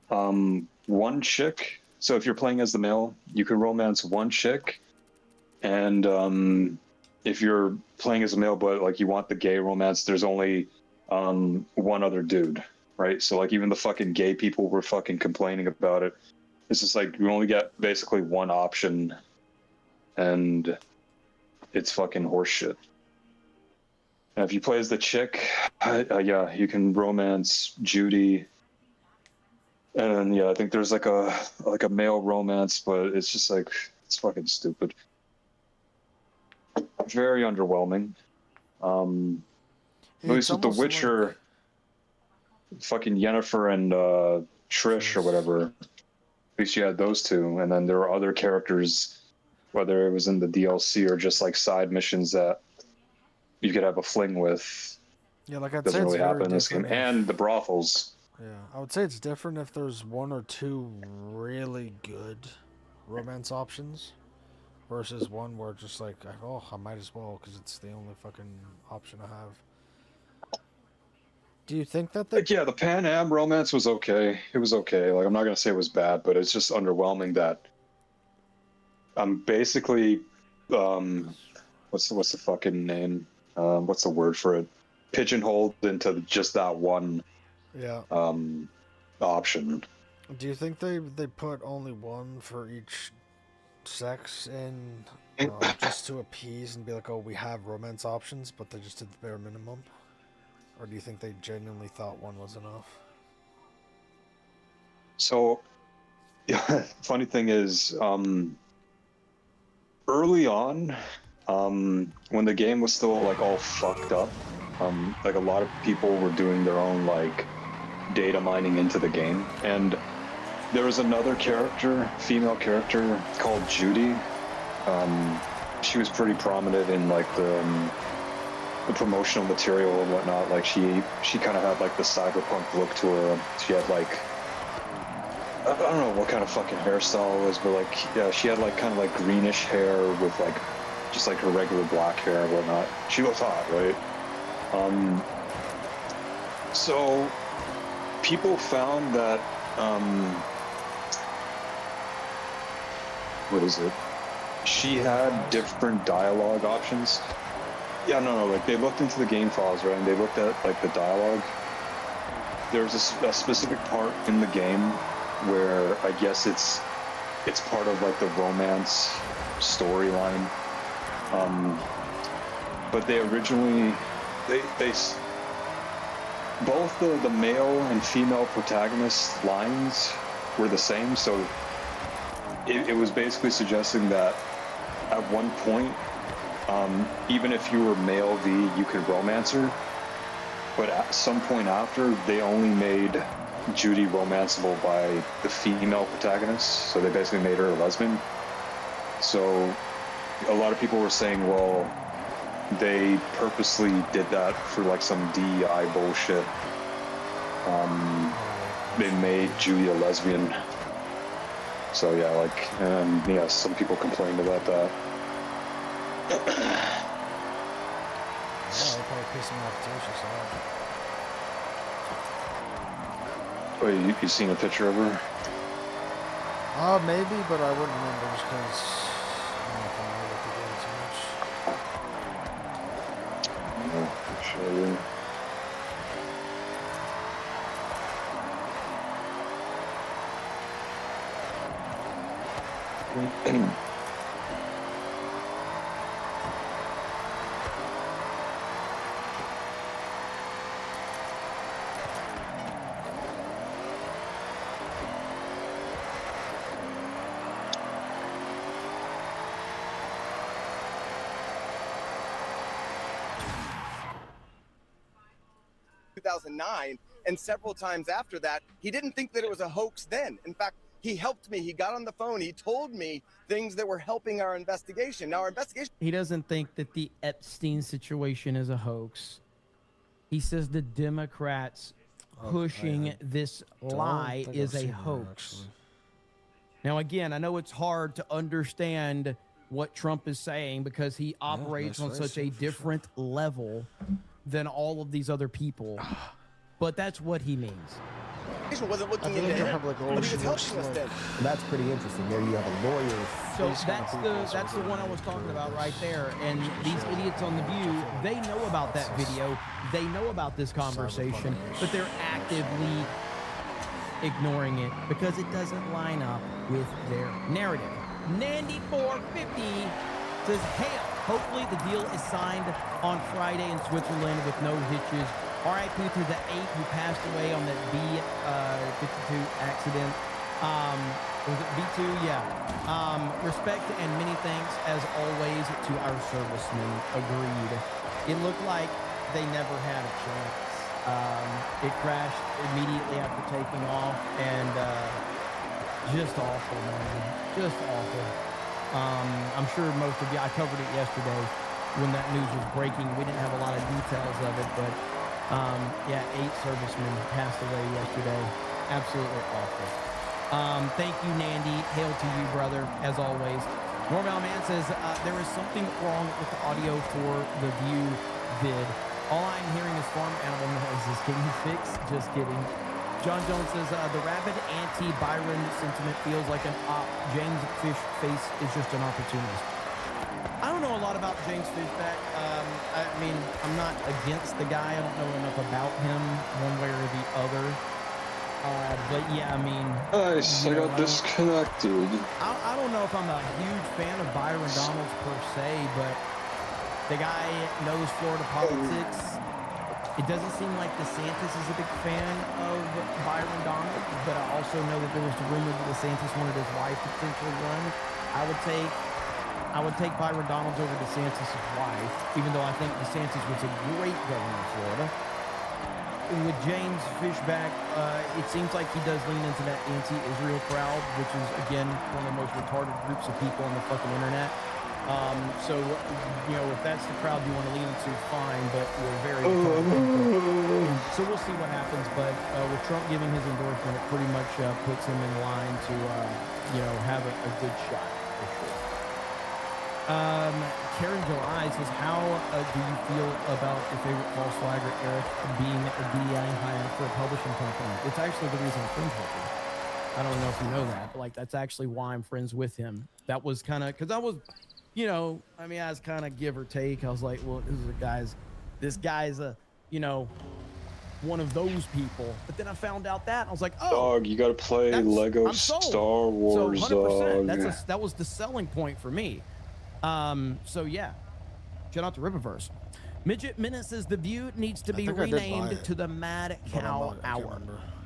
one chick. So if you're playing as the male, you can romance one chick, and if you're playing as a male but like you want the gay romance, there's only one other dude, right? So like even the fucking gay people were fucking complaining about it. It's just like you only get basically one option, and it's fucking horseshit. And if you play as the chick, you can romance Judy. And I think there's like a male romance, but it's just like it's fucking stupid. Very underwhelming. At least with The Witcher, fucking Yennefer and Trish or whatever. At least you had those two, and then there were other characters, whether it was in the DLC or just like side missions that you could have a fling with. Yeah, like I'd doesn't say it's really very happen in this game, and the brothels. Yeah, I would say it's different if there's one or two really good romance options versus one where just like, oh, I might as well because it's the only fucking option I have. Do you think that they... the Pan Am romance was okay. It was okay. Like I'm not gonna say it was bad, but it's just underwhelming that I'm basically what's the fucking name? What's the word for it? Pigeonholed into just that one option. Do you think they put only one for each sex in just to appease and be like, oh, we have romance options, but they just did the bare minimum? Or do you think they genuinely thought one was enough? So, funny thing is, early on, when the game was still like all fucked up, like a lot of people were doing their own like data mining into the game. And there was another character, female character, called Judy. She was pretty prominent in like the promotional material and whatnot. Like she kind of had like the cyberpunk look to her. She had like, I don't know what kind of fucking hairstyle it was, but like, yeah, she had like kind of like greenish hair with like just like her regular black hair and whatnot. She looked hot, right? So people found that what is it? She had different dialogue options. Yeah, no, like they looked into the game files, right? And they looked at like the dialogue. There's a specific part in the game where I guess it's part of like the romance storyline. But they originally they both the male and female protagonist lines were the same, so it was basically suggesting that at one point, even if you were male V, you could romance her, but at some point after, they only made Judy romanceable by the female protagonist, so they basically made her a lesbian. So a lot of people were saying, well, they purposely did that for like some DEI bullshit. They made Judy a lesbian. So yeah, like, yeah, some people complained about that. Yeah, they probably pissed me off too, she saw it. Wait, you seen a picture of her? Maybe, but I wouldn't remember just because I'm not familiar with the game too much. I'll show you. And several times after that, he didn't think that it was a hoax then. In fact, he helped me. He got on the phone. He told me things that were helping our investigation. Now, our investigation... He doesn't think that the Epstein situation is a hoax. He says the Democrats pushing this lie is a hoax. Now, again, I know it's hard to understand what Trump is saying because he operates on such a different level than all of these other people. But that's what he means. Wasn't looking into him, but he was helping us then. That's pretty interesting. There you have a lawyer. So that's the one I was talking about right there. And these idiots on The View, they know about that video. They know about this conversation, but they're actively ignoring it because it doesn't line up with their narrative. Nandy450 says, hail. Hopefully the deal is signed on Friday in Switzerland with no hitches. RIP to the 8 who passed away on that B-52 accident. Was it B2? Yeah. Respect and many thanks, as always, to our servicemen. Agreed. It looked like they never had a chance. It crashed immediately after taking off, and just awful, man. Just awful. I'm sure most of you, I covered it yesterday when that news was breaking. We didn't have a lot of details of it, but yeah, 8 servicemen passed away yesterday. Absolutely awful. Thank you, Nandy. Hail to you, brother, as always. Normal Man says, there is something wrong with the audio for the View vid. All I'm hearing is farm animal noises. Can you fix? Just kidding. John Jones says, the rabid anti-Byron sentiment feels like an op. James Fishface is just an opportunist. I don't know a lot about James Fishback. I mean, I'm not against the guy. I don't know enough about him one way or the other. But yeah, I mean... Nice, I got disconnected. I don't know if I'm a huge fan of Byron Donalds per se, but the guy knows Florida politics. It doesn't seem like DeSantis is a big fan of Byron Donalds, but I also know that there was the rumor that DeSantis wanted his wife to potentially run. I would take Byron Donalds over DeSantis' wife, even though I think DeSantis was a great governor of Florida. with James Fishback, it seems like he does lean into that anti-Israel crowd, which is, again, one of the most retarded groups of people on the fucking internet. So, you know, if that's the crowd you want to lean into, fine, but we're very retarded people. So we'll see what happens, but with Trump giving his endorsement, it pretty much puts him in line to, you know, have a good shot, for sure. Karen July says, how do you feel about your favorite false flagger, Eric, being a DEI hire for a publishing company? It's actually the reason I'm friends with him. I don't know if you know that, but like that's actually why I'm friends with him. That was kind of because I was, you know, I mean, I was kind of give or take. I was like, well, this guy's a, you know, one of those people. But then I found out that and I was like, oh, dog, you got to play Lego Star Wars. So 100%. Dog. That was the selling point for me. So yeah, shout out to Rippaverse. Midget Menace says the View needs to be renamed to the Mad Cow Hour.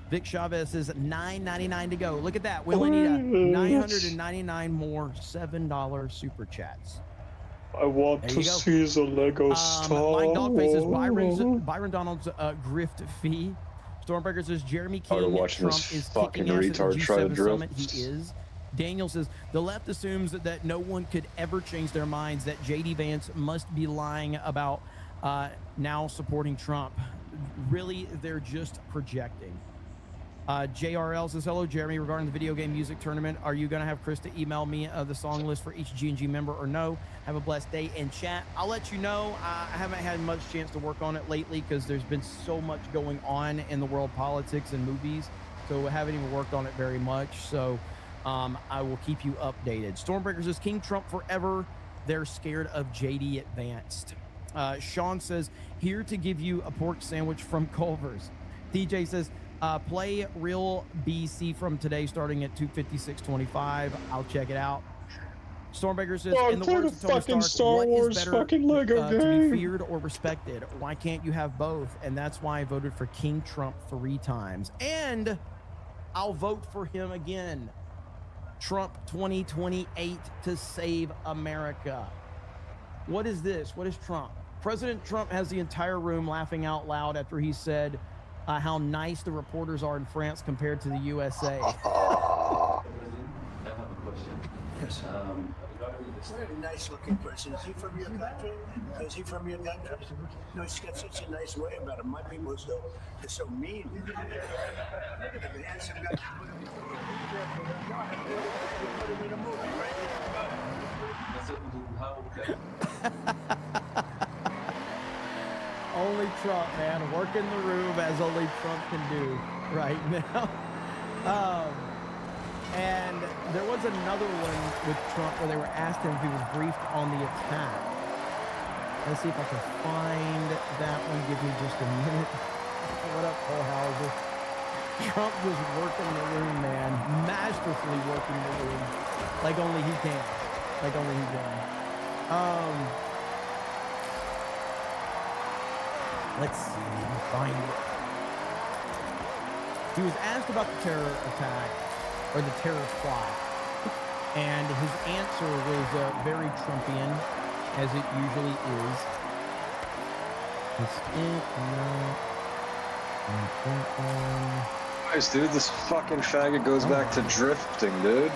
Vic Chavez says $9.99 to go. Look at that. We only need a 999 more $7 super chats. I want to see the Lego Star Mike Dogface says Wars. Byron Donald's grift fee. Stormbreaker says Jeremy I'd King watch Trump this is fucking kicking ass at the retard try to G7 drill. summit. He is. Daniel says the left assumes that no one could ever change their minds, that JD Vance must be lying about now supporting Trump. Really, they're just projecting. JRL says, hello, Jeremy. Regarding the video game music tournament, are you going to have Krista email me the song list for each G&G member or no? Have a blessed day in chat. I'll let you know. I haven't had much chance to work on it lately because there's been so much going on in the world politics and movies. So I haven't even worked on it very much. So I will keep you updated. Stormbreaker says, King Trump forever. They're scared of JD Advanced. Sean says, here to give you a pork sandwich from Culver's. TJ says, play Real BC from today starting at 256.25. I'll check it out. Stormbreaker says, in the words of Tony Stark, what is better to be feared or respected? Why can't you have both? And that's why I voted for King Trump 3 times. And I'll vote for him again. Trump 2028 to save America. What is this? What is Trump? President Trump has the entire room laughing out loud after he said how nice the reporters are in France compared to the USA. I have a question. Yes. Very nice looking person. Is he from your country? Is he from your country? No, he's got such a nice way about him. My people are so mean. Look at him, handsome guy. Put him in a movie right there. Only Trump, man, working the room as only Trump can do right now. And there was another one with Trump where they were asking him if he was briefed on the attack. Let's see if I can find that one. Give me just a minute. What up, Paul Hauser? Trump was working the room, man. Masterfully working the room. Like only he can. Like only he can. Let's see. Find it. He was asked about the terror attack, or the terror plot, and his answer was very Trumpian, as it usually is. Nice, dude. This fucking faggot goes back to drifting, dude.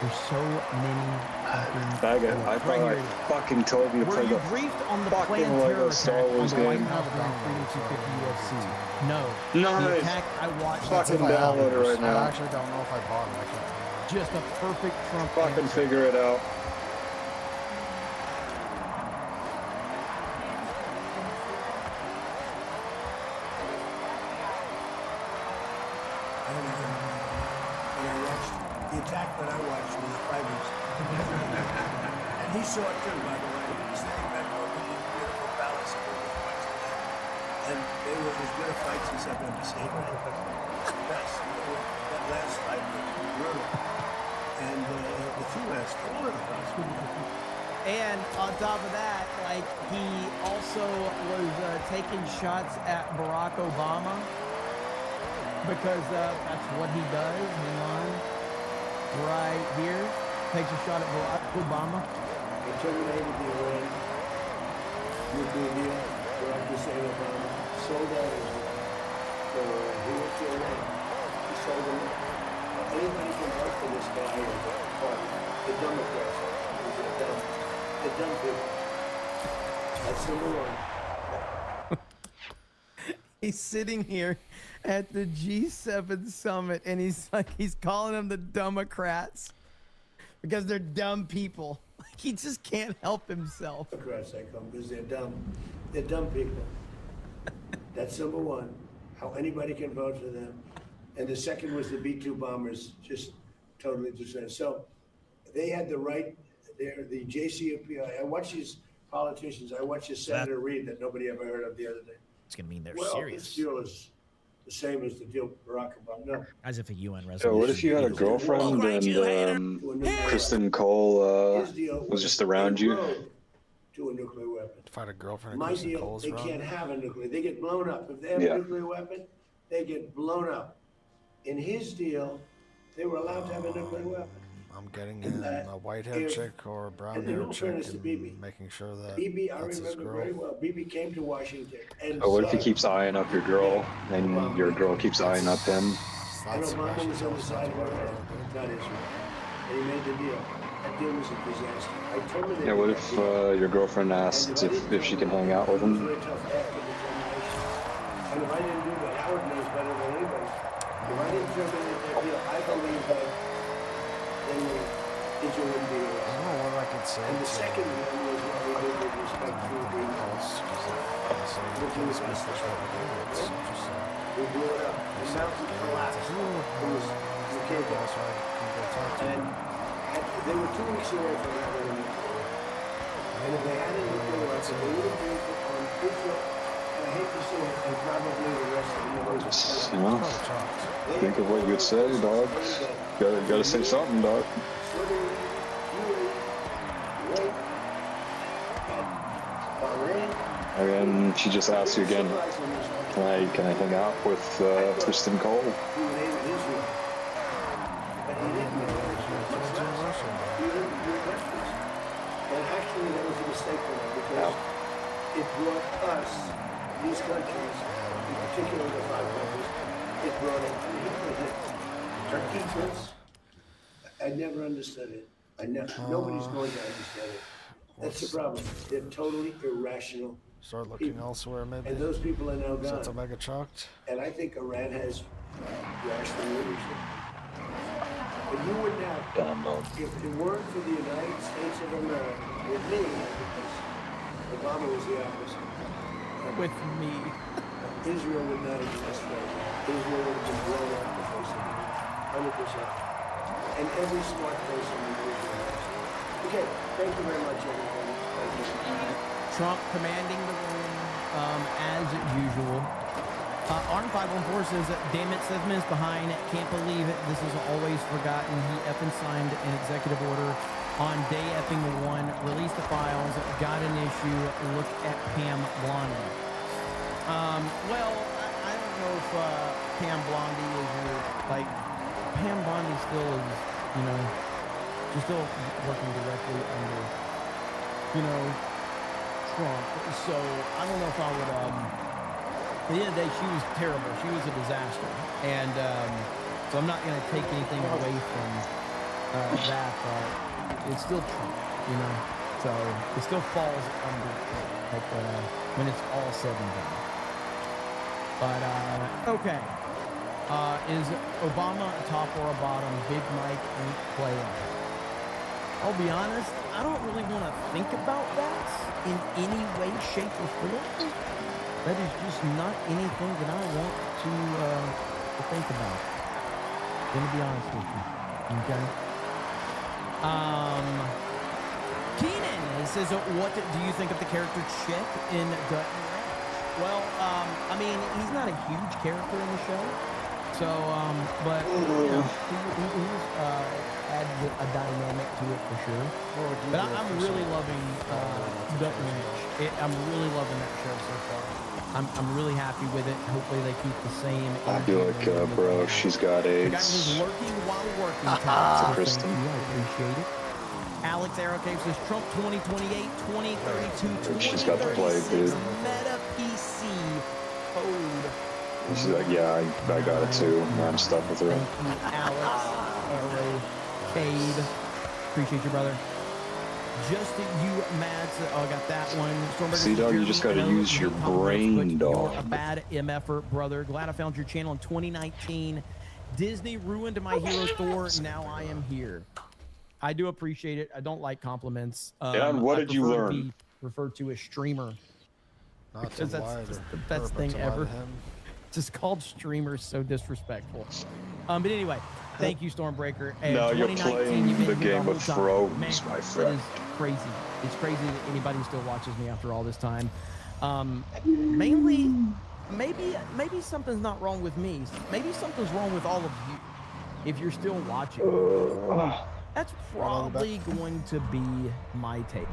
There's so many faggot. I thought I fucking told you to play the fucking Lego Star Wars game. No. Nice. The attack I watched. Fucking download it right now. I actually don't know if I bought it. I can't. Just a perfect Trump. Fucking figure it out. The attack that I watched was the fighters. And he saw it too, by the way. He was standing back over the beautiful palace and we were watching that. And they were as good a fights as I've ever seen. Best. That last fight was brutal. And the two last, all of them. And on top of that, like, he also was taking shots at Barack Obama because that's what he does. Hang on. Right here. Takes a shot at Barack Obama. They terminated the Iran. nuclear deal, Barack Hussein Obama sold out Israel. So he went to Iran. He sold them. Anybody can vote for this guy or the party. The Democrats are dumb. They're dumb people. That's number one. He's sitting here at the G7 summit, and he's calling them the Democrats because they're dumb people. Like, he just can't help himself. Democrats, I come because they're dumb. They're dumb people. That's number one. How anybody can vote for them. And the second was the B-2 bombers, just totally dishonest. So they had the right. They're the JCPOA. I watch these politicians. I watched this Senator Reid that nobody ever heard of the other day. It's going to mean they're Well, serious. this deal is the same as the deal Barack Obama. No. As if a UN So resolution. what if you had a girlfriend and Kristen Cole was just around you? To a nuclear weapon. If I had a girlfriend, My Kristen deal, Cole's they around can't me. have a nuclear. They get blown up. If they have Yeah. a nuclear weapon, they get blown up. In his deal, they were allowed to have a nuclear weapon. I'm getting him a white-haired if- chick or a and in brown-haired all chick fairness to Bibi, and making sure that Bibi, I that's his remember girl. very well. Bibi came to Washington and Or what if he saw- keeps eyeing up your girl and your girl keeps eyeing up him? And Obama was on the side of Iran, not Israel. And he made the deal. That deal was a disaster. I terminated Yeah, what that if deal. your girlfriend asks if she can hang out with It was him? very tough after the termination. And if I didn't do that, Howard knows better than anybody. If I didn't terminate that deal, I believe that then Israel wouldn't be around. I don't know what I could say. And the second one was what we did with respect to the nuclear test. We blew it up. The mountain collapsed. It was you can't go. And they were 2 weeks away from having a nuclear weapon. And if they had a nuclear weapon, they would have used it on Israel. And I hate to say it, and probably the rest of the Middle East. You know, think of what you'd say, dog. Gotta say something, dog. And she just asked you again, can I hang out with Kristen Cole? And actually, that was a mistake for them because it brought us, these countries, in particular the 5 countries, it brought it. I mean, Turkey, I never understood it. Nobody's going to understand it. That's the problem. They're totally irrational. Start looking elsewhere, maybe. And those people are now So gone. it's a mega chucked. And I think Iran has rational leadership. But you would not, if it weren't for the United States of America, with me, because Obama was the opposite. With me. Israel would not exist right now. Israel would have been blown up the face of the earth. 100%. And every smart person in Israel knows. Okay, thank you very much, everybody. Thank you. Trump commanding the room as usual. Arn 514 says, damn it, 7 minutes behind. Can't believe it. This is always forgotten. He effing signed an executive order on day effing 1. Release the files. Got an issue. Look at Pam Blondie. Well, I don't know if Pam Blondie is your, like, Pam Blondie still is, you know, she's still working directly under, you know, Trump. So I don't know if I would, at the end of the day, she was terrible. She was a disaster. And so I'm not going to take anything away from that, but it's still Trump, you know? So it still falls under Trump, like, when it's all said and done. But, okay. Is Obama a top or a bottom? Big Mike ain't playing. I'll be honest, I don't really want to think about that in any way, shape, or form. That is just not anything that I want to think about. Gonna be honest with you. Okay. Keenan says, what do you think of the character Chick in Dutton Ranch? Well, I mean, he's not a huge character in the show. So, but, you know, he's adds a dynamic to it for sure. But I'm really loving Dutton Ranch. I'm really loving that show so far. I'm really happy with it. Hopefully they keep the same. I feel like, bro, she's got The guy AIDS. who's lurking while working. Thank you. I appreciate it. Alex Aerocave says Trump 2028, 2032, She's got the plague, 2036 dude. Meta PC code. She's like, yeah, I got it too. I'm stuck with her. Alex Aerocave. Appreciate you, brother. Just you, Mads. Oh, I got that one. Stormberger See, dog, you just got to use your brain, dog. You're a bad MFer, brother. Glad I found your channel in 2019. Disney ruined my hero Thor. Now I am here. I do appreciate it. I don't like compliments. Yeah, and what did you prefer to learn? be referred to as streamer. Not Because to that's lie just to the best her, but thing to lie ever. to him. Just called streamer so disrespectful. But anyway, thank you, Stormbreaker. And No, you're 2019, playing you've been the here Game whole of time. Thrones, Man, my it friend. is crazy. It's crazy that anybody still watches me after all this time. Mainly, maybe something's not wrong with me. Maybe something's wrong with all of you. If you're still watching, that's probably going to be my take.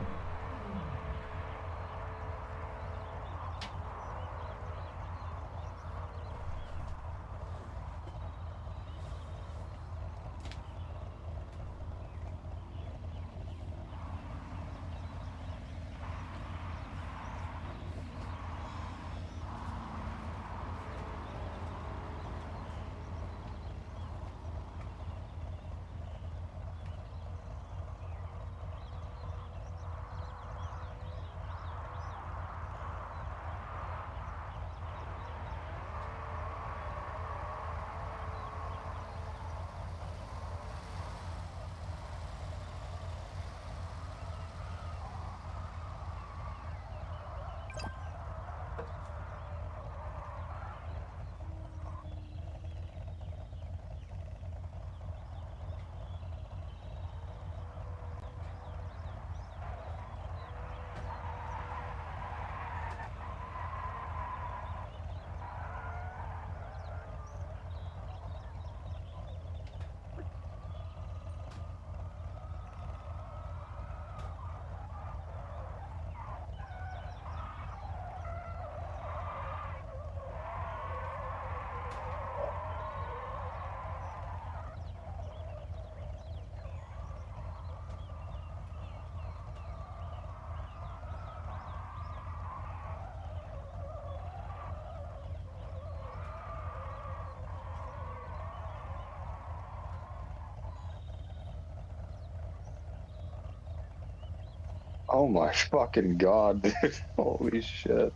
Oh my fucking god, dude. Holy shit.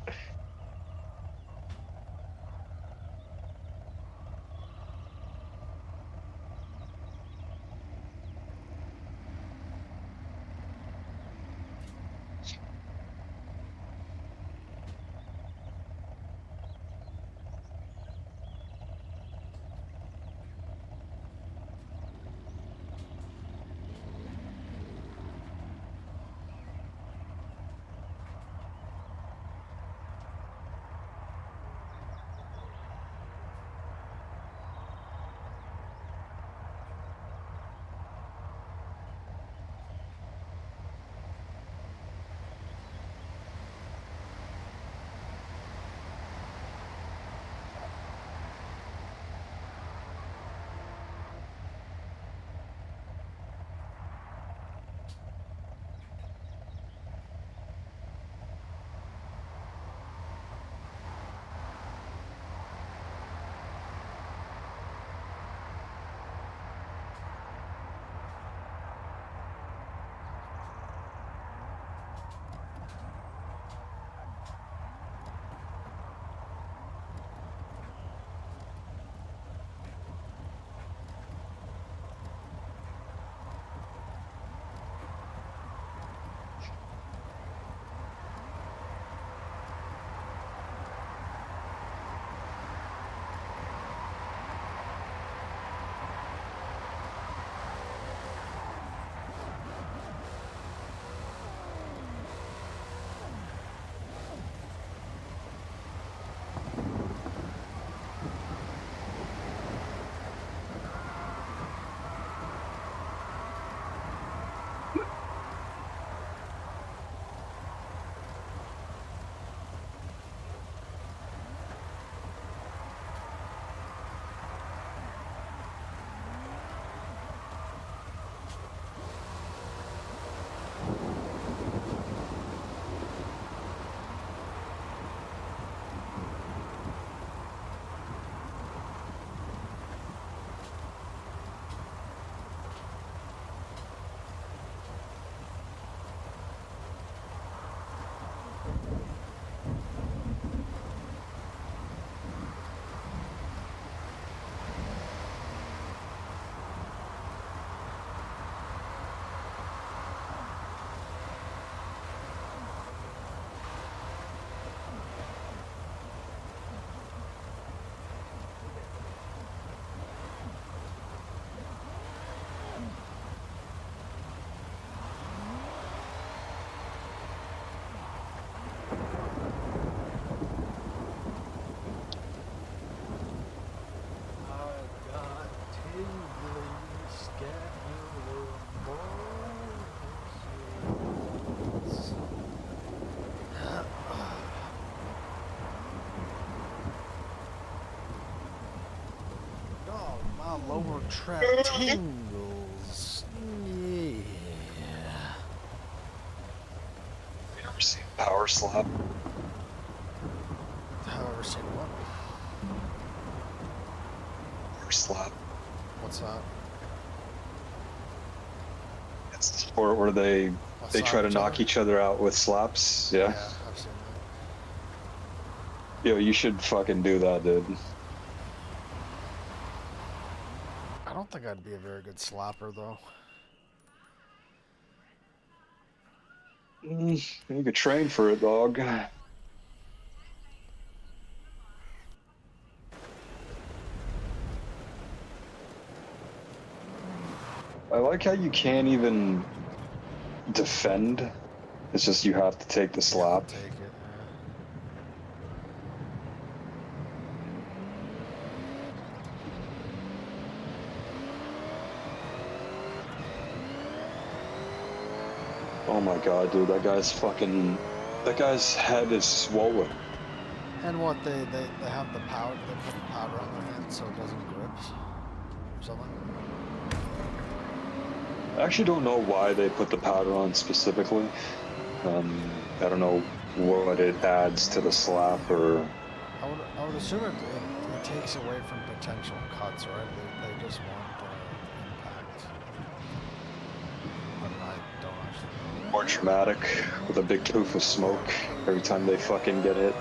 track tingles. Yeah. You ever seen Power Slap? Have I ever seen what? Power Slap. What's that? It's the sport where they try to knock each other out with slaps. Yeah. Yeah, I've seen that. Yo, you should fucking do that, dude. I don't think I'd be a very good slapper, though. You could train for it, dog. I like how you can't even defend. It's just you have to take the slap. Take it. Oh my god, dude, that guy's head is swollen. And what, they have the powder, they put the powder on their hand so it doesn't grip or something? I actually don't know why they put the powder on specifically. I don't know what it adds to the slap or... I would assume it takes away from potential cuts, right? They just want the impact. But I don't actually know. More dramatic, with a big poof of smoke every time they fucking get hit.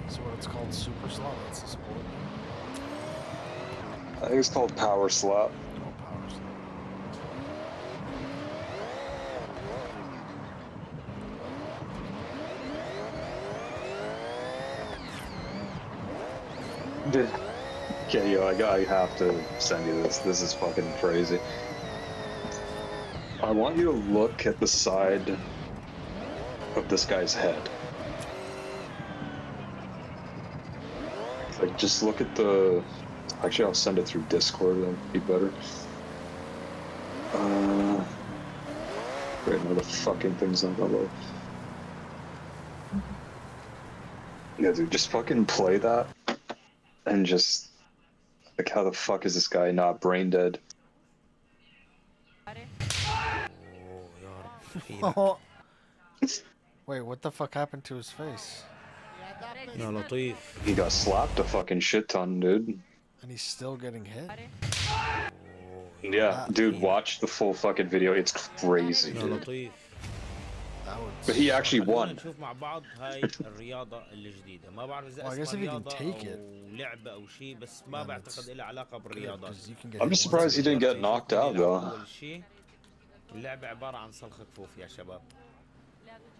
So what it's called, super slap? That's the sport. I think it's called Power Slap. Oh, power slap. Dude. Okay, yo, I have to send you this. This is fucking crazy. I want you to look at the side of this guy's head. Like, just look at the... Actually, I'll send it through Discord, that'd be better. Wait, no, the fucking thing's not that low. Yeah, dude, just fucking play that. And just... Like, how the fuck is this guy not brain dead? Oh. Wait, what the fuck happened to his face? He got slapped a fucking shit ton, dude. And he's still getting hit? Yeah, dude, watch the full fucking video. It's crazy, dude. But he actually won. Well, I guess if he can take it. I'm just surprised he didn't get knocked out, though. اللعبة عبارة عن صلخ كفوف يا شباب.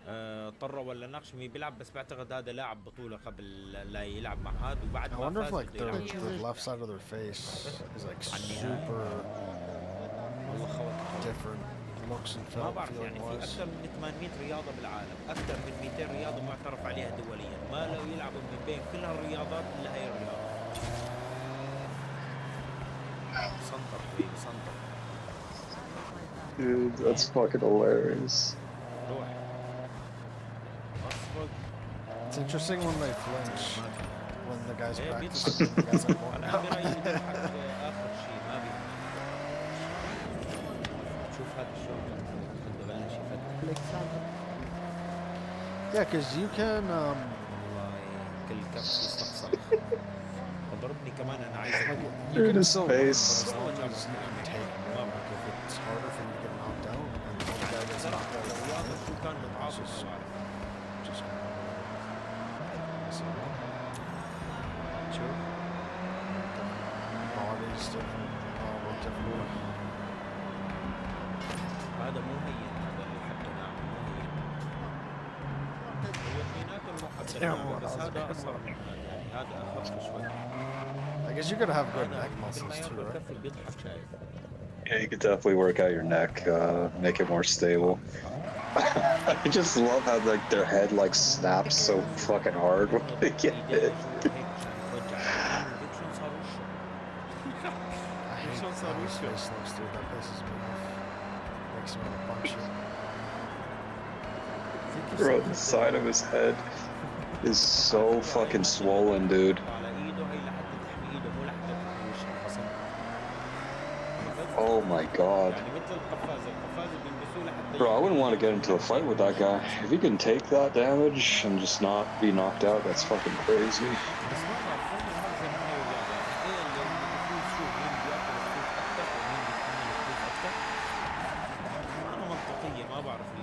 اضطروا ولا نقش مي بيلعب بس بعتقد هذا لاعب بطولة قبل لا يلعب مع هذا وبعد I wonder if like their left side of their face is like super different looks and ما feeling بعرف يعني في wise. أكثر من 800 رياضة بالعالم، أكثر من 200 رياضة معترف عليها دوليا، ما لو يلعبوا من بين كل هالرياضات إلا هي الرياضة. سنتر حبيبي سنتر. Dude, that's fucking hilarious. It's interesting when they flinch, when the guy's practicing, the guy's like, oh, no. Yeah, because you can, Dude, his face. as long as you can take more, like if it's harder for you to get knocked out, and the guy gets knocked out, it's just sure. Bodies different, all look different. هذا مو هين هذا اللي حتى نعم مو هين. الاثنيناتهم مو بس هذا اصغر من هذا يعني هذا اخف شوي. I guess you gotta have good neck muscles too, right? Yeah, you could definitely work out your neck, make it more stable. I just love how like their head like snaps so fucking hard when they get hit. face looks, dude. That pisses me off. Makes me want to punch it. Bro, the side of his head is so fucking swollen, dude. Oh my god. Bro, I wouldn't want to get into a fight with that guy. If he can take that damage and just not be knocked out, that's fucking crazy.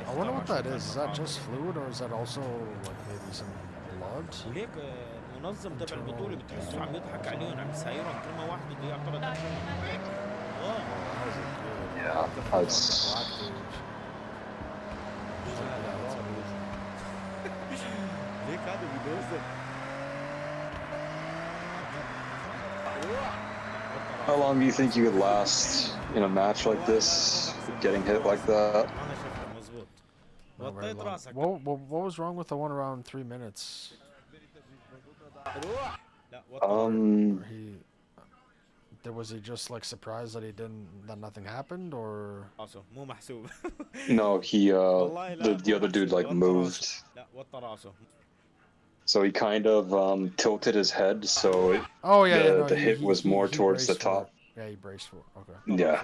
I wonder what that is. Is that just fluid or is that also like maybe some blood? وليك المنظم تبع البطولة بتحسه عم يضحك عليهم عم يسايرهم كلمة واحدة بده يعترض عليهم. Yeah, that's... ليك هذا بيدوزر. How long do you think you could last in a match like this, getting hit like that? Not very long. What was wrong with the one around 3 minutes? Was he just like surprised that that nothing happened, or? No, the other dude like moved. So he kind of tilted his head, so the hit was more towards the top. Yeah, he braced for it. Okay. Yeah.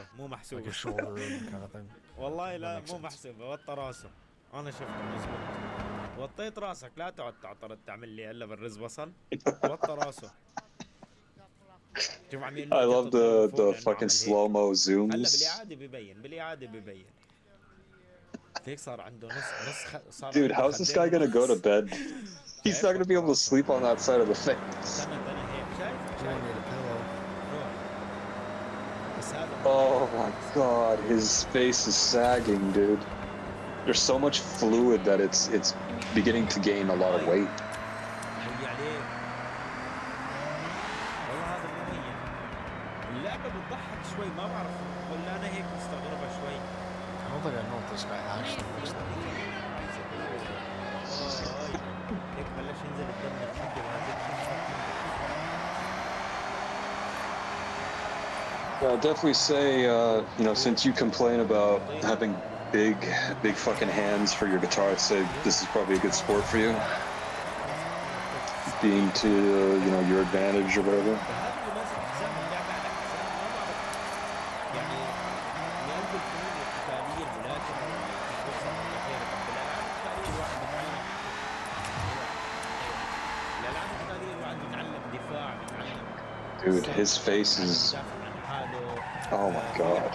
Like a shoulder kind of thing. والله لا مو محسوبة وطى راسه. أنا شفته مزبوط. وطيت راسك لا تقعد تعترض تعمل لي هلا بالرز بصل. وطى راسه. I love the fucking slow-mo zooms. هلا بالإعادة ببين. هيك صار عنده نص Dude, how's this guy gonna go to bed? He's not gonna be able to sleep on that side of the face. Oh my god, his face is sagging, dude. There's so much fluid that it's beginning to gain a lot of weight. I don't think I know what this guy actually looks like. Yeah, I'll definitely say, you know, since you complain about having big fucking hands for your guitar, I'd say this is probably a good sport for you. Being to, you know, your advantage or whatever. Dude, his face is... Oh my god.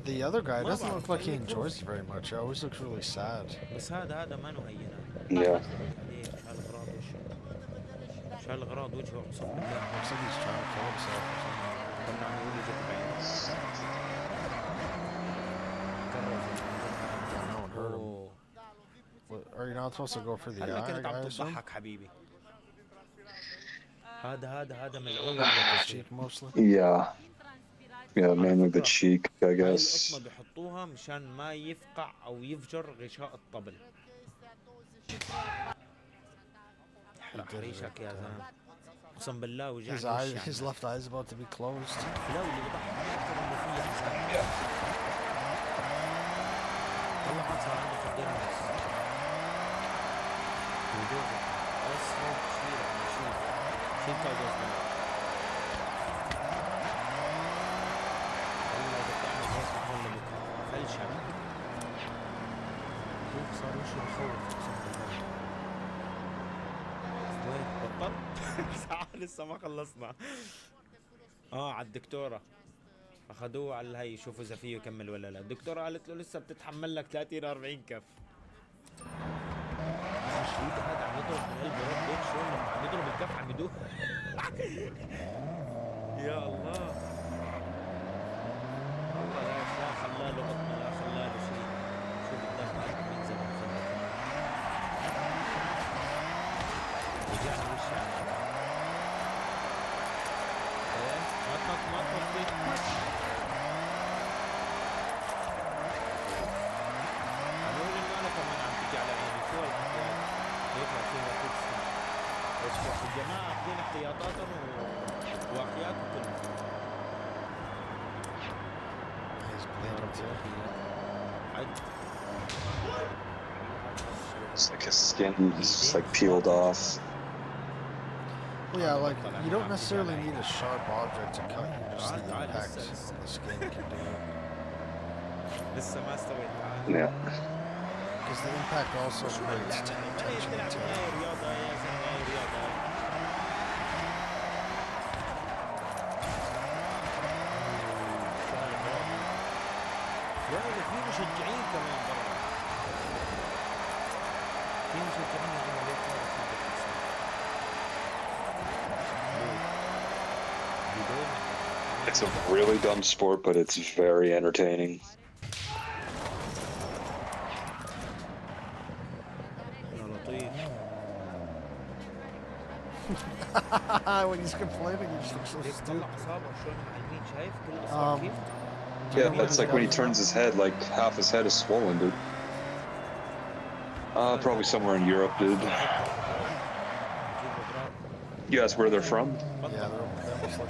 The other guy doesn't look like he enjoys it very much. He always looks really sad. Yeah. Looks like he's trying to kill himself or something. No one hurt him. What, are you not supposed to go for the eye, I assume? هذا ملعون cheek mostly. Yeah. Yeah, mainly the cheek, I guess. القطمة بيحطوها مشان ما يفقع أو يفجر غشاء الطبل. احرق ريشك يا زلمة. أقسم بالله وجعني. His left eye is about to be closed. لا واللي بضحك أكثر إنه في حزام. والله ما صار عنده في الدرس. بيدوزك. بس هو كثير عم يشوف. شيل كاجوز منه. والله إذا بتعمل هيك هون لبكرة. فلشة. شوف صار وشه بخوف أقسم بالله. وين بطل؟ ساعة لسه ما خلصنا. على الدكتورة. اخذوه على الهي يشوفوا اذا فيه يكمل ولا لا. الدكتورة قالت له لسه بتتحمل لك 30 40 كف. الشريط هذا عم يضرب من قلب رب هيك شلون لما عم يضرب الكف عم يدوخ. يا الله. والله لا خلاله بطنه لا خلاله شيء. شوف الدم هذا عم ينزل من خلقه. رجعنا وش عم. ما تطفي. هنقول انه انا كمان عم تجي على عيني شو هالحكي يطلع فيها تكسي. بس الجماعة اخذين احتياطاتهم وواقياتهم كلهم. It's like his skin is just like peeled off. Well, yeah, like you don't necessarily need a sharp object to cut. You just the impact the skin can do it. Yeah. Because the impact also creates tension too. في مشجعين كمان برا في مشجعين يقولوا ليه It's a really dumb sport, but it's very entertaining. When he's complaining, he just looks so stupid. Yeah, that's like when he turns his head, like half his head is swollen, dude. Probably somewhere in Europe, dude. You ask where they're from? Yeah, they're almost like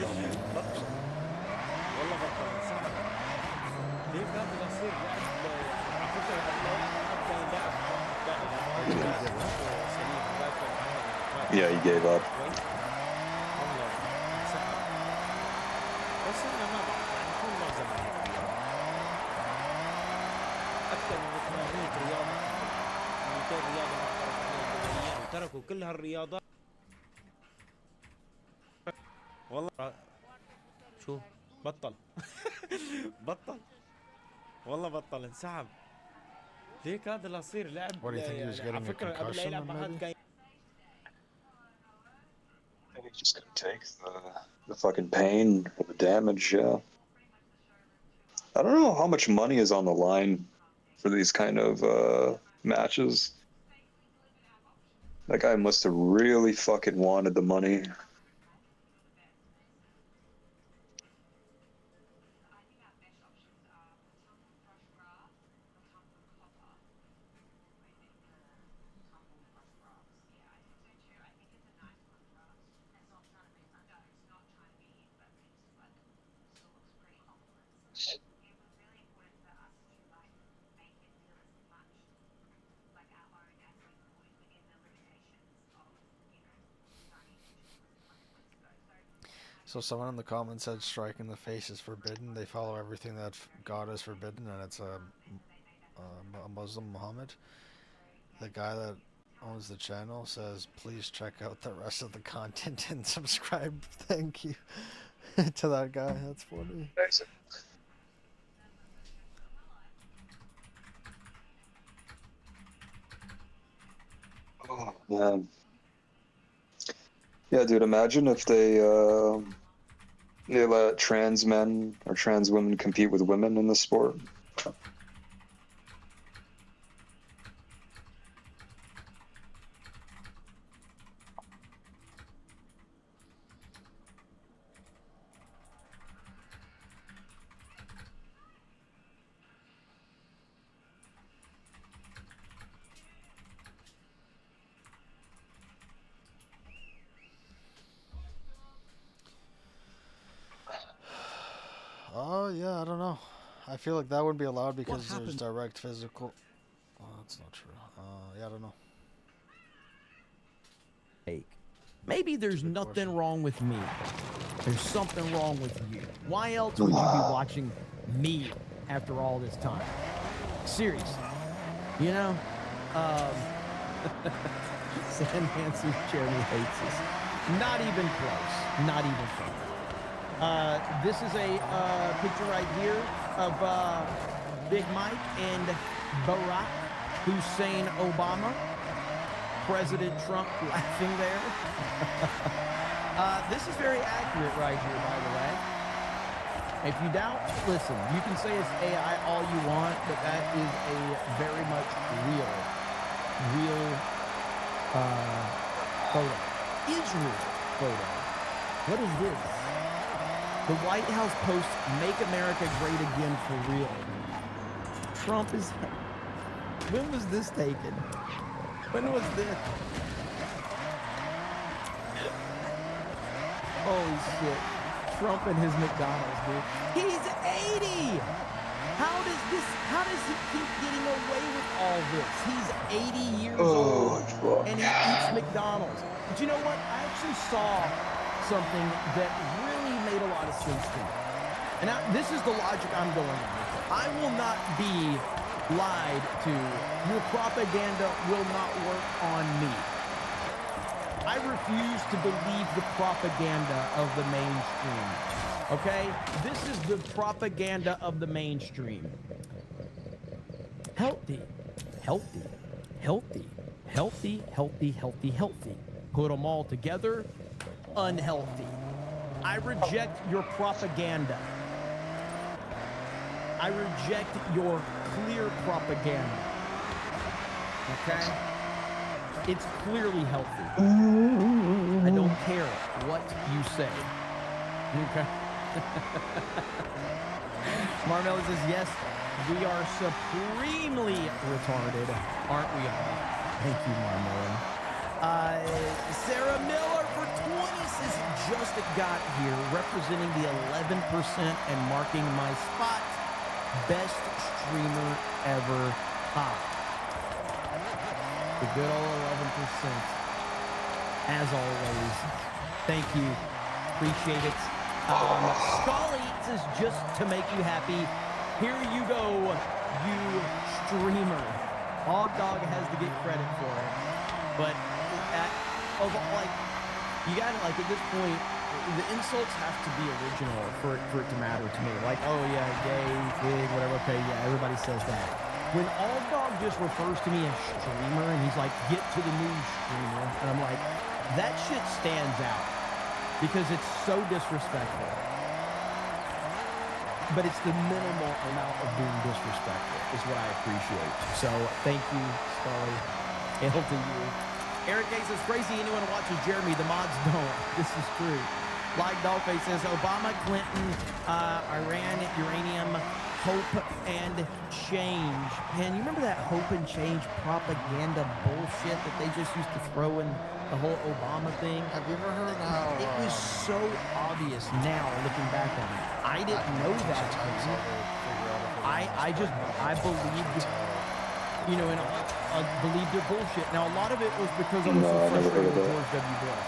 Yeah, he gave up. بس احنا ما بعرف يعني كل معظم اكثر من 800 رياضه 200 رياضه محترفه فيها دوليا وتركوا كل هالرياضات. والله شو بطل بطل والله بطل انسحب. ليك هذا اللي يصير لعب. What do you think he was getting a concussion maybe? He's just gonna take the fucking pain or the damage, yeah. I don't know how much money is on the line for these kind of matches. That guy must have really fucking wanted the money. So someone in the comments said strike in the face is forbidden. They follow everything that God has forbidden, and it's a Muslim Muhammad. The guy that owns the channel says, please check out the rest of the content and subscribe. Thank you to that guy. That's funny. Oh, man. Yeah, dude, imagine if they let trans men or trans women compete with women in the sport. Oh, yeah, I don't know. I feel like that wouldn't be allowed because there's direct physical... Oh, that's not true. Yeah, I don't know. Maybe there's nothing wrong with me. There's something wrong with you. Why else would you be watching me after all this time? Seriously. You know? Sam Hansen's chairman hates us. Not even close. Not even close. This is a picture right here of Big Mike and Barack Hussein Obama. President Trump laughing there. This is very accurate right here, by the way. If you doubt, listen, you can say it's AI all you want, but that is a very much real photo. Israel photo. What is this? The White House posts, "Make America Great Again for real." Trump is... When was this taken? When was this? Holy shit. Trump and his McDonald's, dude. He's 80! How does he keep getting away with all this? He's 80 years Oh, old fuck. and he eats McDonald's. But you know what? I actually saw something that really made a lot of sense to me. And now, this is the logic I'm going on. I will not be lied to. Your propaganda will not work on me. I refuse to believe the propaganda of the mainstream. Okay? This is the propaganda of the mainstream. Healthy, healthy, healthy, healthy, healthy, healthy, healthy. Put them all together, unhealthy. I reject your propaganda. I reject your clear propaganda. Okay? It's clearly healthy. I don't care what you say. Okay? Marmelo says, yes, we are supremely retarded, aren't we all? Thank you, Marmelo. Sarah Miller for 20 says, just got here, representing the 11% and marking my spot. Best streamer ever. The good old 11%. As always. Thank you. Appreciate it. Scully says, just to make you happy, here you go, you streamer. Hog Dog has to get credit for it. But you gotta, like, at this point, the insults have to be original for it to matter to me. Like, oh yeah, gay, pig, whatever. Okay, yeah, everybody says that. When All Dog just refers to me as streamer and he's like, get to the new streamer, and I'm like, that shit stands out because it's so disrespectful. But it's the minimal amount of being disrespectful is what I appreciate. So thank you, Scully. Hail to you. Eric Gay says, crazy anyone who watches Jeremy, the mods don't. This is true. Like Dollface says, Obama, Clinton, Iran, uranium, hope and change. Man, you remember that hope and change propaganda bullshit that they just used to throw in the whole Obama thing? Have you ever heard how... It was so obvious now looking back on it. I didn't know that. I believed, you know, and I believed their bullshit. Now, a lot of it was because I was so frustrated with George W. Bush.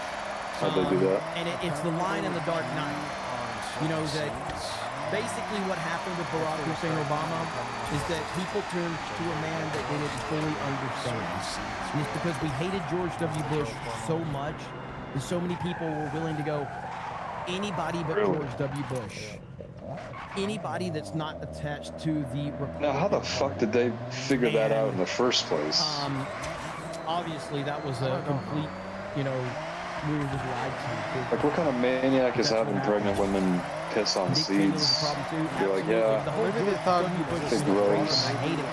How'd they do that? And it's the line in The Dark Knight. You know, that basically what happened with Barack Hussein Obama is that people turned to a man that they didn't fully understand. And it's because we hated George W. Bush so much that so many people were willing to go, anybody but George W. Bush. Anybody that's not attached to the Republican. Now, how the fuck did they figure that out in the first place? Obviously, that was a complete, you know, we were just lied to. Like, what kind of maniac is having pregnant women piss on seeds? Be like, yeah, maybe they thought big rose. I hate it.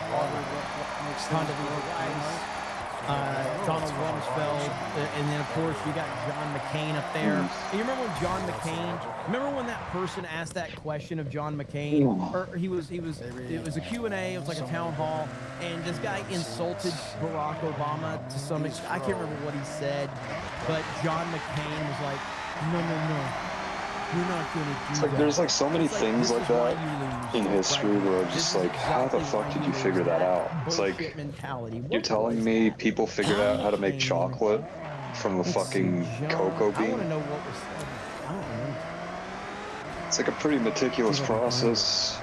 Donald Rumsfeld, and then of course you got John McCain up there. You remember when John McCain? Remember when that person asked that question of John McCain? Or it was a Q&A. It was like a town hall, and this guy insulted Barack Obama to some extent. I can't remember what he said, but John McCain was like, no. We're not gonna do it's like that. there's like so many things like that in history where I'm just like, how the fuck did you figure that out? It's like, you're telling me people figured out how to make chocolate from a fucking cocoa bean? I want to know what was said. I don't remember. It's like a pretty meticulous process.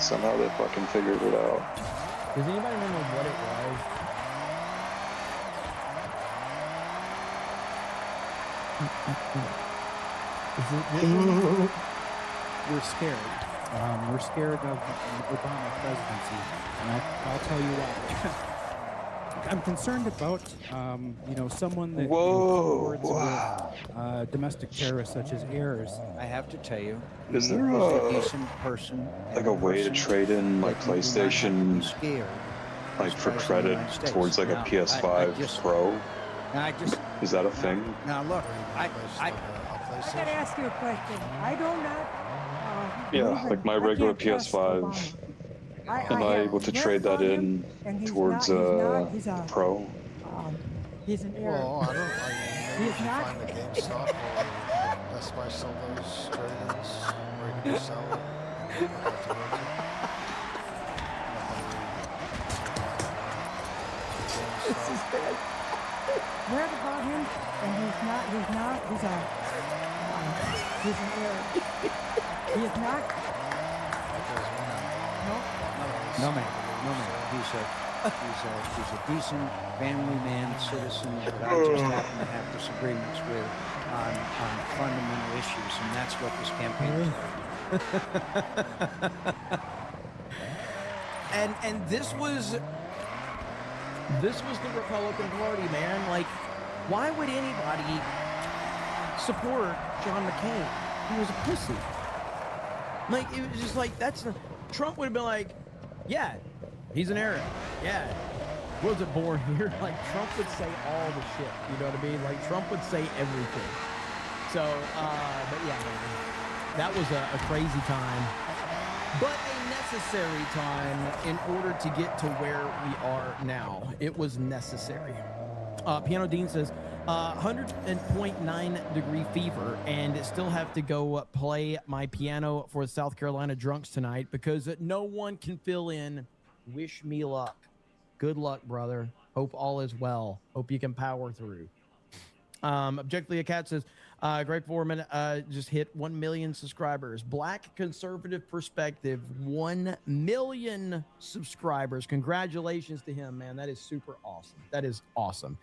Somehow they fucking figured it out. Does anybody remember what it was? We're scared. We're scared of the Obama presidency, and I'll tell you why. I'm concerned about, you know, someone that forwards with domestic terrorists such as heirs. I have to tell you, is there a decent person, like a way to trade in my PlayStation, like for credit towards like a PS5 Pro? Is that a thing? Now look, I gotta ask you a question. I do not. Yeah, like my regular PS5. Am I able to trade that in towards Pro? He's an heir. Well, I don't. I mean, maybe He's if you not. find the GameStop or Best Buy sell those trade-ins, or could just sell it. And look up to go to. This is bad. Read about him, and he's an Arab. He is not. No, man. He's a decent family man, citizen that I just happen to have disagreements with on fundamental issues, and that's what this campaign is about. And this was the Republican Party, man. Like, why would anybody support John McCain? He was a pussy. Like, it was just like, Trump would have been like, yeah, he's an Arab. Yeah, wasn't born here. Like, Trump would say all the shit. You know what I mean? Like, Trump would say everything. So, but yeah, man, that was a crazy time. But a necessary time in order to get to where we are now. It was necessary. Piano Dean says, 100.9 degree fever, and still have to go play my piano for the South Carolina Drunks tonight because no one can fill in. Wish me luck. Good luck, brother. Hope all is well. Hope you can power through. Objectively, a cat says, Greg Foreman just hit 1 million subscribers. Black Conservative Perspective, 1 million subscribers. Congratulations to him, man. That is super awesome. That is awesome.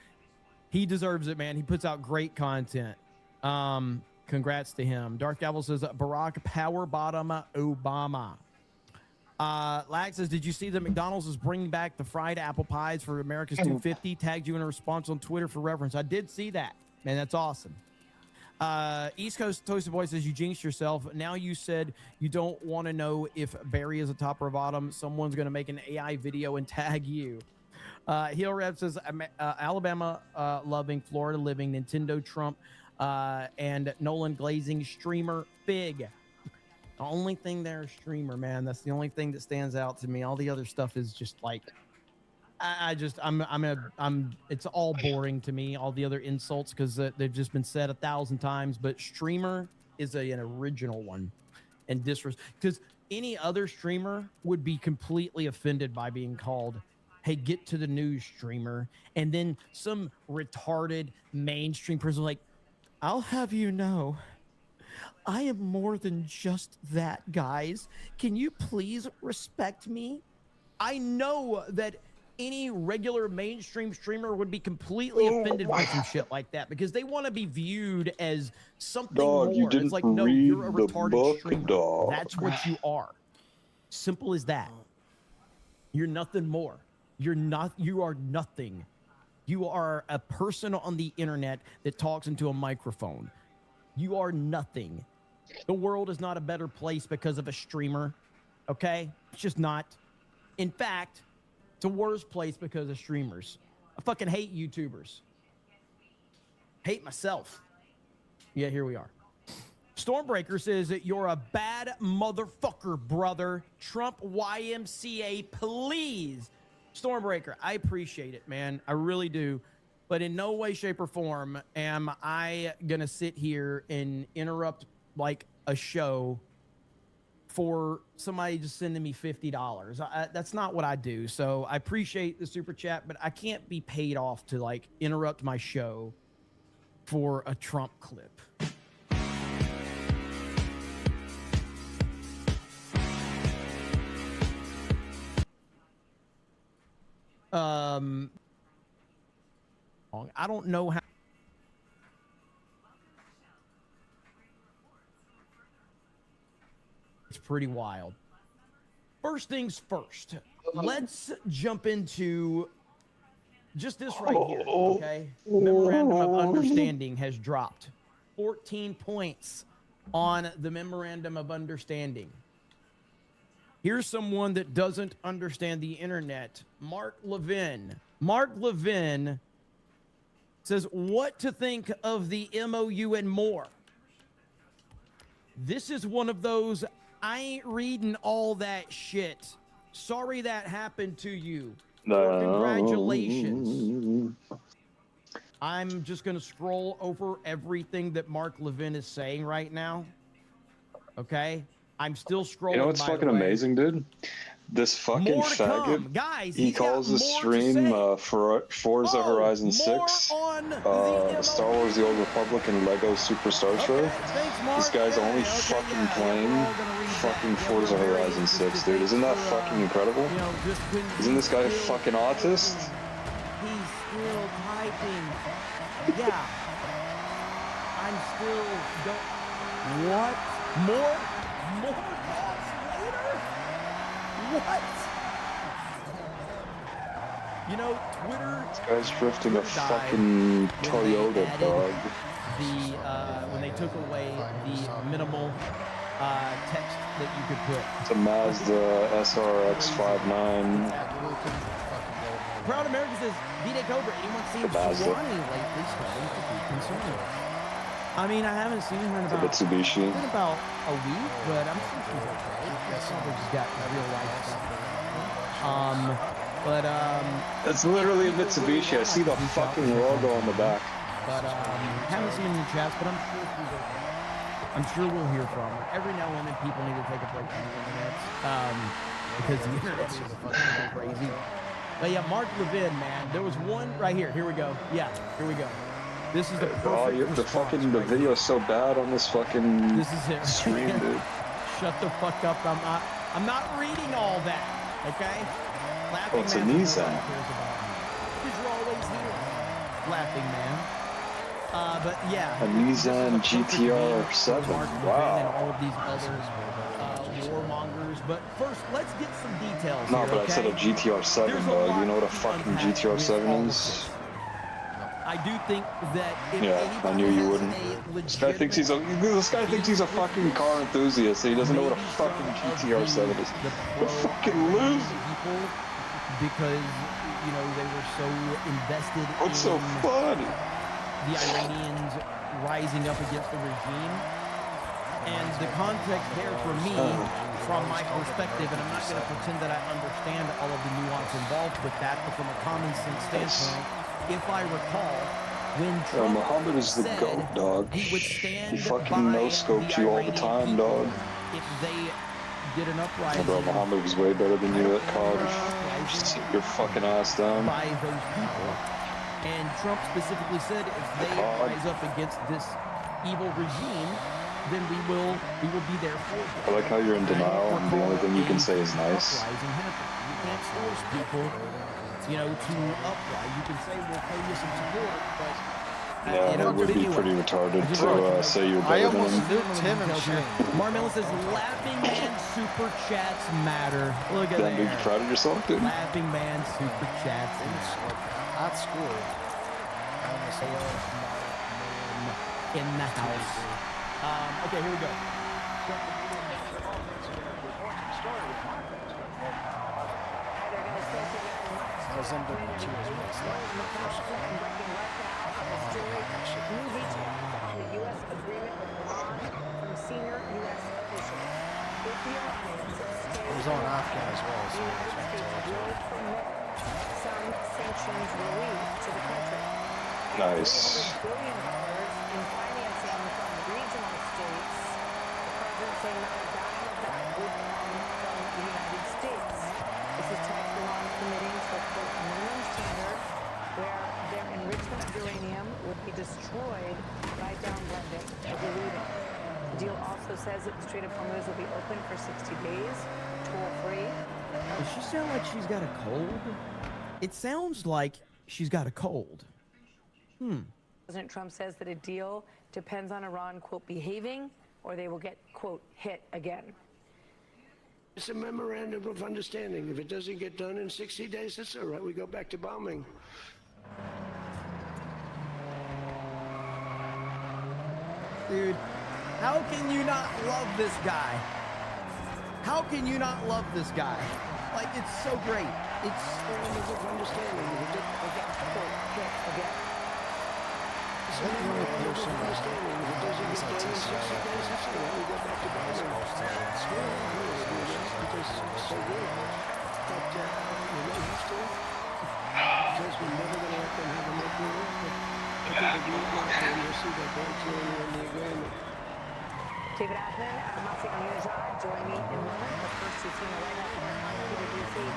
He deserves it, man. He puts out great content. Congrats to him. Darth Gavel says, Barack Power Bottom Obama. Lag says, did you see that McDonald's is bringing back the fried apple pies for America's 250? Tagged you in a response on Twitter for reference. I did see that. Man, that's awesome. East Coast Toasted Boy says, you jinxed yourself. Now you said you don't want to know if Barry is a top or bottom. Someone's going to make an AI video and tag you. Heel Rep says, Alabama loving, Florida living, Nintendo Trump, and Nolan Glazing streamer Fig. The only thing there is streamer, man. That's the only thing that stands out to me. All the other stuff is just like, it's all boring to me. All the other insults, because they've just been said 1,000 times. But streamer is an original one, and because any other streamer would be completely offended by being called, hey, get to the news, streamer. And then some retarded mainstream person like, I'll have you know, I am more than just that, guys. Can you please respect me? I know that any regular mainstream streamer would be completely offended by some shit like that because they want to be viewed as something more. It's like, no, you're a retarded streamer. That's what you are. Simple as that. You're nothing more. You are nothing. You are a person on the internet that talks into a microphone. You are nothing. The world is not a better place because of a streamer. Okay? It's just not. In fact, it's a worse place because of streamers. I fucking hate YouTubers. Hate myself. Yeah, here we are. Stormbreaker says that you're a bad motherfucker, brother. Trump YMCA, please. Stormbreaker, I appreciate it, man. I really do. But in no way, shape, or form am I going to sit here and interrupt like a show for somebody just sending me $50. That's not what I do. So I appreciate the super chat, but I can't be paid off to like interrupt my show for a Trump clip. I don't know how. It's pretty wild. First things first, let's jump into just this right here, okay? Memorandum of Understanding has dropped 14 points on the Memorandum of Understanding. Here's someone that doesn't understand the internet. Mark Levin. Mark Levin says what to think of the MOU and more. This is one of those, I ain't reading all that shit. Sorry that happened to you. No. Congratulations. I'm just going to scroll over everything that Mark Levin is saying right now. Okay? I'm still scrolling. You know what's by the fucking way. amazing, dude? This fucking More to faggot. come. Guys, he he's got calls the more to stream say. for Forza Horizon 6, on Star Wars: The Old Republic, and Lego Superstar Show. Thanks, Mark. This guy's only Okay, fucking yeah, playing we're all gonna read fucking that. Yeah, Forza we're very Horizon 6, dude. Isn't that fucking incredible? You know, just when Isn't this guy a he's fucking autist? He's still typing. Yeah. I'm still What? More thoughts later? What? You know, Twitter. This guy's drifting a fucking Toyota, dog. When they took away the minimal text that you could put. It's a Mazda SRX 59. Proud America says, D-Day Cobra, anyone seen Swanee lately starting to be concerned? I mean, I haven't seen her in about, Mitsubishi. It's been about a week, but I'm sure she's okay. She's probably just got real life stuff. It's literally a Mitsubishi. I see the fucking logo on the back. But haven't seen her in the chats, but I'm sure she's okay. I'm sure we'll hear from her. Every now and then people need to take a break from the internet. Because the internet is fucking crazy. But yeah, Mark Levin, man. There was one right here. Here we go. Yeah, here we go. This is the perfect the video is so bad on this fucking stream, dude. Shut the fuck up. I'm not reading all that. Okay? Laughing it's a Man. Nissan. Because you're always here. Laughing Man. But yeah. A Nissan GTR 7. Wow. And all of these other warmongers. But first, let's get some details. No, here, but okay? I said a GTR 7, dog. You know what a fucking GTR 7 is? I do think that if I knew you wouldn't. This guy thinks he's a fucking car enthusiast. So he doesn't know what a fucking GTR 7 is. The fucking loser. Because they were so invested What's so funny? The Iranians rising up against the regime. And the context there for me, from my perspective, and I'm not going to pretend that I understand all of the nuance involved with that, but from a common sense standpoint, if I recall, when Trump Muhammad is the GOAT, dog. he would stand He fucking no-scopes you all the time, dog. if they did an uprising Bro, Muhammad was way better than you at COD. Just sit your fucking ass down. by those people. And Trump specifically said if they rise up against this evil regime, then we will be there for them. I like how you're in denial and the only thing you can say is nice. Uprising happen. You can't force people, to uprise. You can say we'll pay you some support, but Yeah, it would be pretty retarded to say you're better than him. Marmella says, Laughing Man super chats matter. Look at Damn, dude, you that. proud of yourself, dude? Laughing Man super chats. At school. In the house. Okay, here we go. I was MW2 as well. It was on Afghan as well, so some sanctions relief to the country. Nice. $1 billion in financing from regional states. The president saying not a dime of that would come from the United States. This is tied to Iran committing to a quote minimum standard where their enrichment of uranium would be destroyed by downblending or diluting. The deal also says that the Strait of Hormuz will be open for 60 days, toll-free. Does she sound like she's got a cold? It sounds like she's got a cold. President Trump says that a deal depends on Iran, quote, behaving, or they will get, quote, hit again. It's a memorandum of understanding. If it doesn't get done in 60 days, that's all right. We go back to bombing. Dude, how can you not love this guy? How can you not love this guy? Like, it's so great. It's memorandum of understanding. If it doesn't, quote, hit again. It's a memorandum of understanding. If it doesn't get done in 60 days, that's all right. We go back to bombing. Because it's so good. But, Houston, says we're never going to let them have a nuclear weapon. I think the agreement, and you'll see that very clearly in the agreement. David Atman, Masih Al-Nujad join me in a moment, but first you've seen the White House correspondent, Peter Ducey,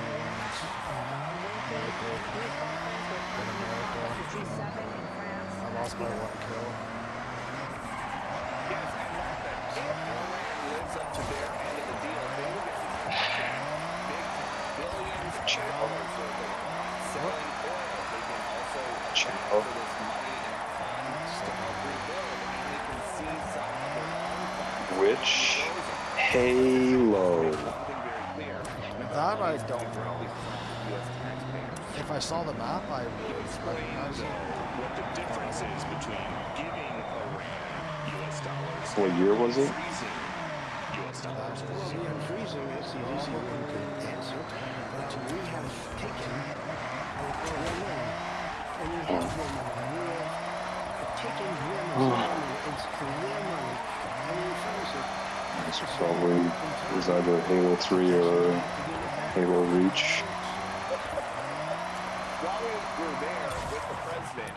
the G7 in France. I lost by 1 kill. Yes, and Mark, if Iran lives up to their end of the deal, they will get big billions of dollars worth of selling oil. They can also tap for this money and funds to help rebuild, and they can see some of their own funds. Which Halo? That I don't know. If I saw the map, I would recognize it. What the difference is between giving Iran US dollars. What year was it? US dollars. See, on freezing is the easy one to answer. We have taken our real money, and we have real money. We are taking real money. It's real money. And we refuse it. This probably was either Halo 3 or Halo Reach. While we were there with the president,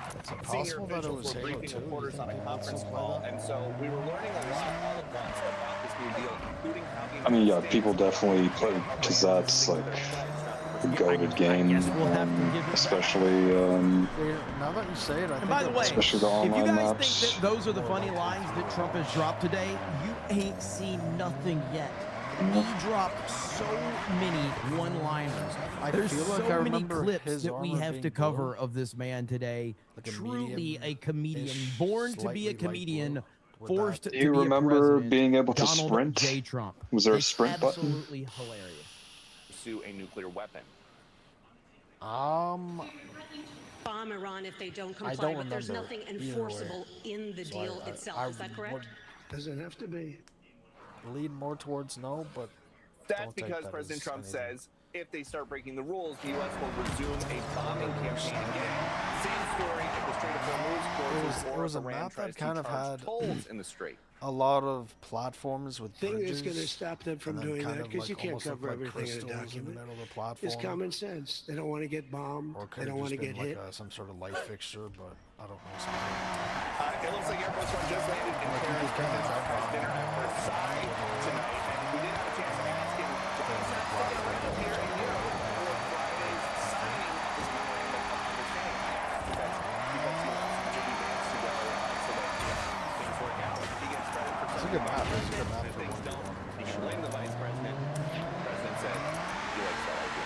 senior possible that it was officials were Halo briefing 2? reporters on a conference call, and so we were learning a lot all at once about this new deal, including how the I mean, yeah, people definitely play, because that's like a goated game, especially Now that you say it, I And think by the way, especially the if you online guys maps. think that those are the funny lines that Trump has dropped today, you ain't seen nothing yet. He dropped so many one-liners. I There's feel like so I many remember clips his that we armor have being to cover blue. of this man today. Like a Truly a comedian, medium-ish, born to be slightly a light comedian, blue with forced Do to you be a remember president. being able to Donald sprint? J. Trump. Was there a It's sprint button? absolutely hilarious. pursue a nuclear weapon. Bomb Iran if they don't comply, don't but there's remember nothing either way. enforceable in the deal itself. Is that correct? Doesn't have to be. Lean more towards no, but That's don't take because that President as Trump anything. says if they start breaking the rules, the U.S. will resume a bombing campaign again. Same story if the Strait of Hormuz closes It or was if a Iran map tries that to kind of charge had tolls in the strait. a lot of platforms with Thing bridges. that's going to stop them from and then doing kind that, of because you like can't almost look cover like everything in a crystals in the document, middle of the platform. is common sense. They don't want to get bombed. Or They don't want to get hit. like some sort of light fixture, but I don't know. It looks like Air Force One just landed in Paris. President Trump has dinner at Versailles tonight, and we did have a chance to ask him, why is that still around here in Europe for Friday's signing of this memorandum of understanding? Because he wants Jimmy Vance to go so that things work out. He gets credit for It's a good map. It's a good map if for things one don't, v1. he can blame the vice president. The president said, he likes that idea.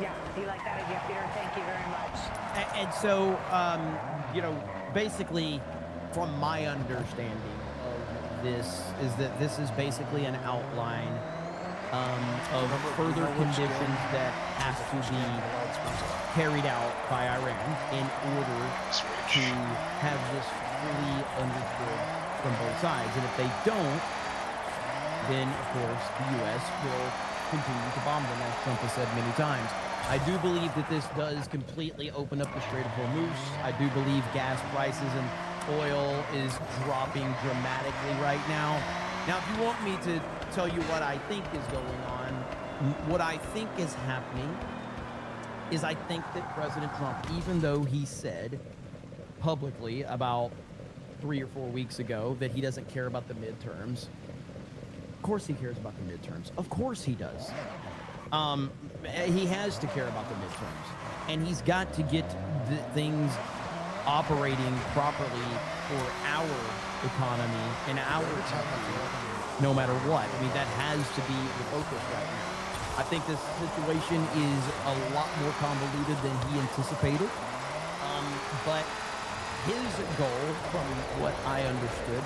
Yeah, do you like that idea, Peter? Thank you very much. And so, you know, basically, from my understanding of this, is that this is basically an outline of further conditions that have to be carried out by Iran in order to have this fully understood from both sides. And if they don't, then, of course, the U.S. will continue to bomb them, as Trump has said many times. I do believe that this does completely open up the Strait of Hormuz. I do believe gas prices and oil is dropping dramatically right now. Now, if you want me to tell you what I think is going on, what I think is happening is I think that President Trump, even though he said publicly about 3 or 4 weeks ago that he doesn't care about the midterms, of course he cares about the midterms. Of course he does. He has to care about the midterms, and he's got to get things operating properly for our economy and our country, no matter what. I mean, that has to be the focus right now. I think this situation is a lot more convoluted than he anticipated, but his goal, from what I understood,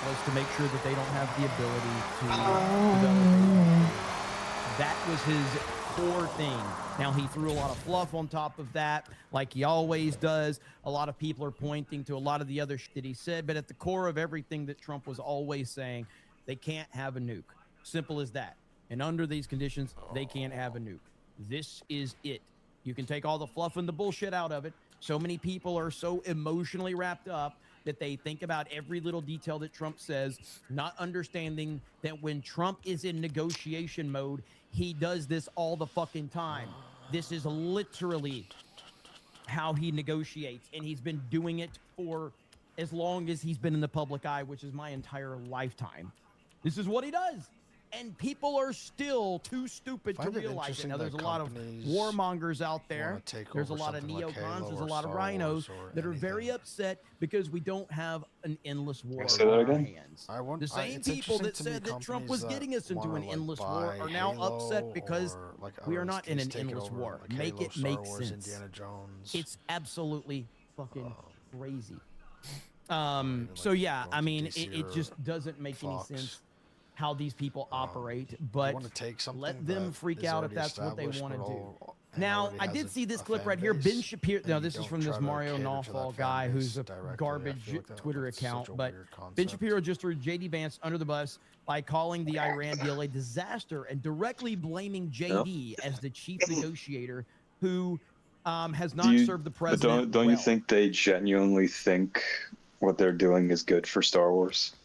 was to make sure that they don't have the ability to develop. That was his core thing. Now, he threw a lot of fluff on top of that, like he always does. A lot of people are pointing to a lot of the other shit that he said, but at the core of everything that Trump was always saying, they can't have a nuke. Simple as that. And under these conditions, they can't have a nuke. This is it. You can take all the fluff and the bullshit out of it. So many people are so emotionally wrapped up that they think about every little detail that Trump says, not understanding that when Trump is in negotiation mode, he does this all the fucking time. This is literally how he negotiates, and he's been doing it for as long as he's been in the public eye, which is my entire lifetime. This is what he does. And people are still too stupid to realize it. Now, there's a lot of warmongers out there. There's a lot of neocons. There's a lot of rhinos that are very upset because we don't have an endless war on our hands. The same people that said that Trump was getting us into an endless war are now upset because we are not in an endless war. Make it make sense. It's absolutely fucking crazy. So yeah, I mean, it just doesn't make any sense how these people operate, but let them freak out if that's what they want to do. Now, I did see this clip right here. Ben Shapiro, no, this is from this Mario Nawfal guy who's a garbage Twitter account, but Ben Shapiro just threw JD Vance under the bus by calling the Iran deal a disaster and directly blaming JD as the chief negotiator who has not served the president. Don't you think they genuinely think what they're doing is good for Star Wars?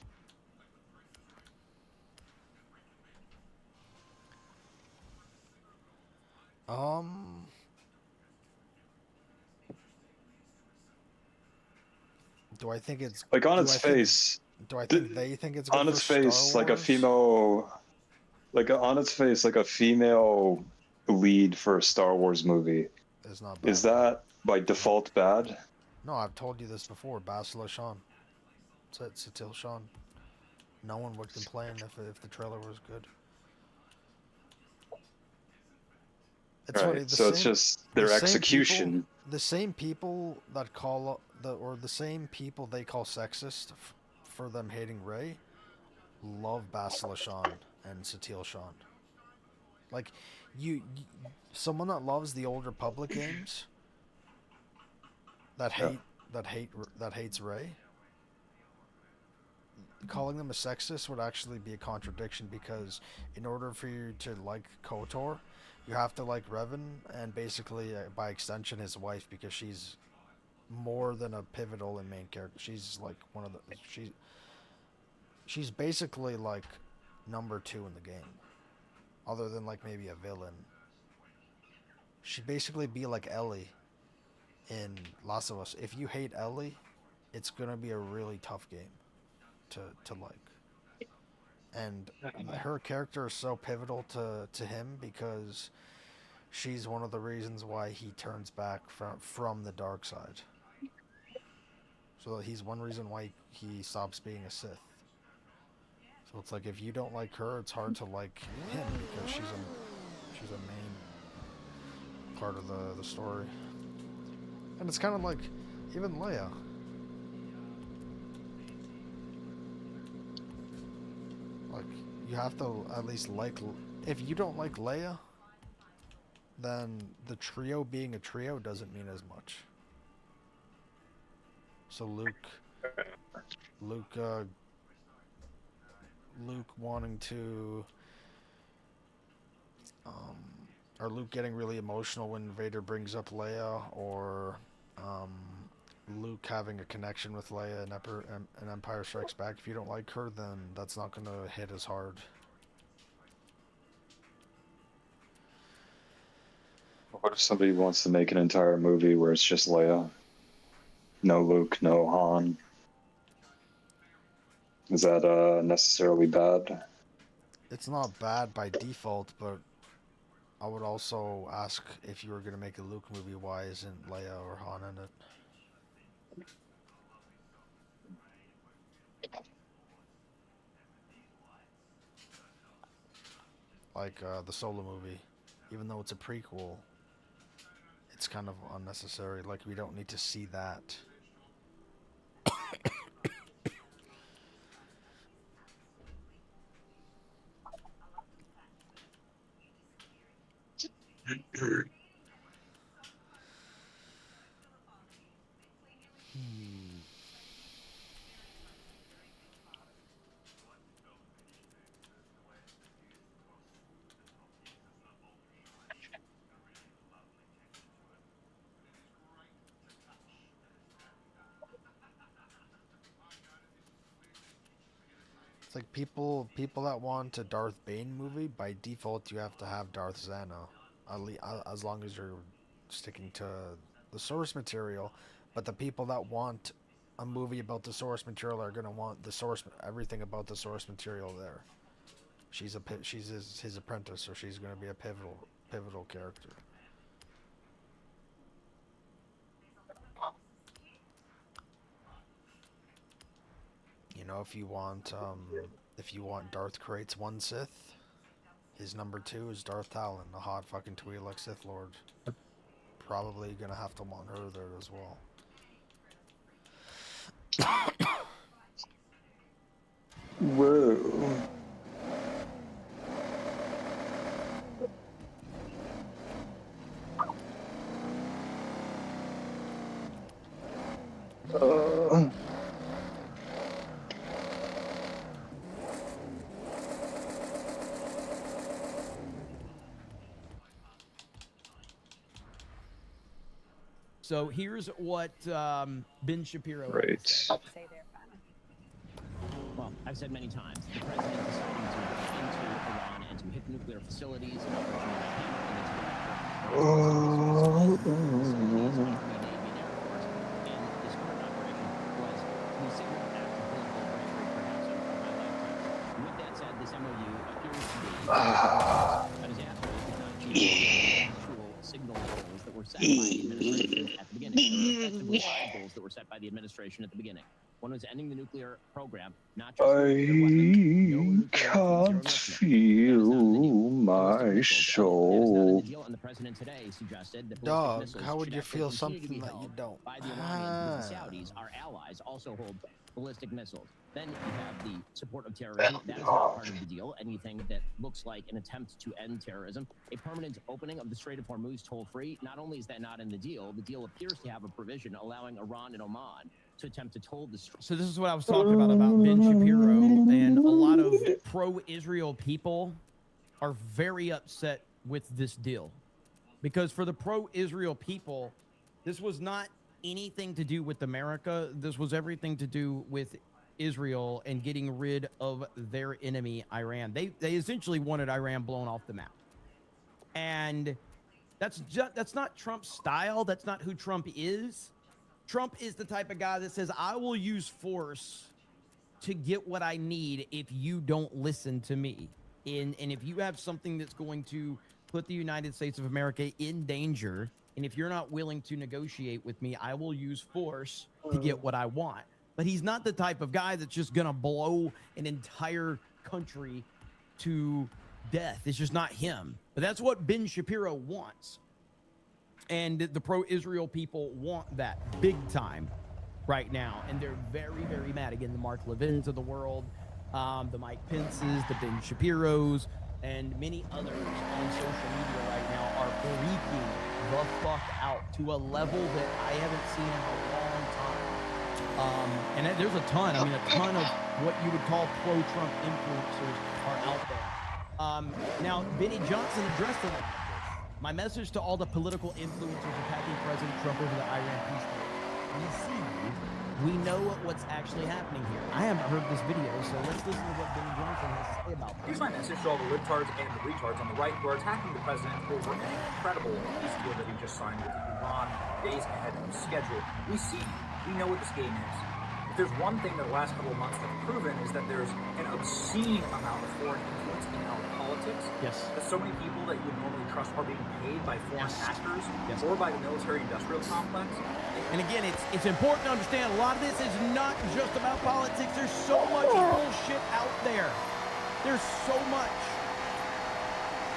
Do I think it's like on its face? Do I think they think it's good on its for face Star like a Wars? female, like on its face like a female lead for a Star Wars movie? Is not bad. Is that by default bad? No, I've told you this before. Bastila Shan. It's Satil Shan. No one would complain if the trailer was good. It's funny, Right. So it's just their execution. The same people that call the same people they call sexist for them hating Rey love Bastila Shan and Satil Shan. Like someone that loves the old Republic games that hates Rey, calling them a sexist would actually be a contradiction, because in order for you to like KOTOR, you have to like Revan and basically by extension his wife, because she's more than a pivotal and main character. She's like one of the she's basically like number 2 in the game, other than like maybe a villain. She'd basically be like Ellie in Last of Us. If you hate Ellie, it's gonna be a really tough game to like. And her character is so pivotal to him because she's one of the reasons why he turns back from the dark side. So he's one reason why he stops being a Sith. So it's like if you don't like her, it's hard to like him, because she's a main part of the story. And it's kind of like even Leia. Like, you have to at least like... If you don't like Leia, then the trio being a trio doesn't mean as much. So Luke wanting to... or Luke getting really emotional when Vader brings up Leia, or Luke having a connection with Leia in Empire Strikes Back. If you don't like her, then that's not going to hit as hard. What if somebody wants to make an entire movie where it's just Leia? No Luke, no Han. Is that necessarily bad? It's not bad by default, but I would also ask, if you were going to make a Luke movie, why isn't Leia or Han in it? Like the Solo movie, even though it's a prequel, it's kind of unnecessary. Like, we don't need to see that. It's like people that want a Darth Bane movie, by default you have to have Darth Zana, as long as you're sticking to the source material. But the people that want a movie about the source material are gonna want the source, everything about the source material there. She's his apprentice, so she's gonna be a pivotal character. You know, if you want Darth creates one Sith, his number 2 is Darth Talon, the hot fucking Twi'lek Sith Lord. Probably gonna have to want her there as well. Whoa. So here's what Ben Shapiro Right. Well, I've said many times, the president deciding to go into Iran and to hit nuclear facilities and goals that were set by the administration at the beginning. One was ending the nuclear program, not just I can't feel my soul. And the president today suggested that Dog, how would you feel something that you don't? by the Iranians, because the Saudis, our allies, also hold ballistic missiles. Then you have the support of terrorism. That is not part of the deal. Anything that looks like an attempt to end terrorism. A permanent opening of the Strait of Hormuz toll-free. Not only is that not in the deal appears to have a provision allowing Iran and Oman to attempt to toll the strait. So this is what I was talking about Ben Shapiro, and a lot of pro-Israel people are very upset with this deal. Because for the pro-Israel people, this was not anything to do with America. This was everything to do with Israel and getting rid of their enemy, Iran. They essentially wanted Iran blown off the map. And that's not Trump's style. That's not who Trump is. Trump is the type of guy that says, I will use force to get what I need if you don't listen to me. And if you have something that's going to put the United States of America in danger, and if you're not willing to negotiate with me, I will use force to get what I want. But he's not the type of guy that's just going to blow an entire country to death. It's just not him. But that's what Ben Shapiro wants. And the pro-Israel people want that big time right now. And they're very, very mad. Again, the Mark Levins of the world, the Mike Pences, the Ben Shapiros, and many others on social media right now are freaking the fuck out to a level that I haven't seen in a long time. And there's a ton. I mean, a ton of what you would call pro-Trump influencers are out there. Now, Benny Johnson addressed it. My message to all the political influencers attacking President Trump over the Iran peace deal. We know what's actually happening here. I haven't heard this video, so let's listen to what Benny Johnson has to say about this. Here's my message to all the libtards and the retards on the right who are attacking the president over an incredible peace deal that he just signed with Iran days ahead of schedule. We know what this game is. If there's one thing that the last couple of months have proven is that there's an obscene amount of foreign influence in our politics. Yes. That so many people that you would normally trust are being paid by foreign actors or by the military-industrial complex. And again, it's important to understand a lot of this is not just about politics. There's so much bullshit out there. There's so much.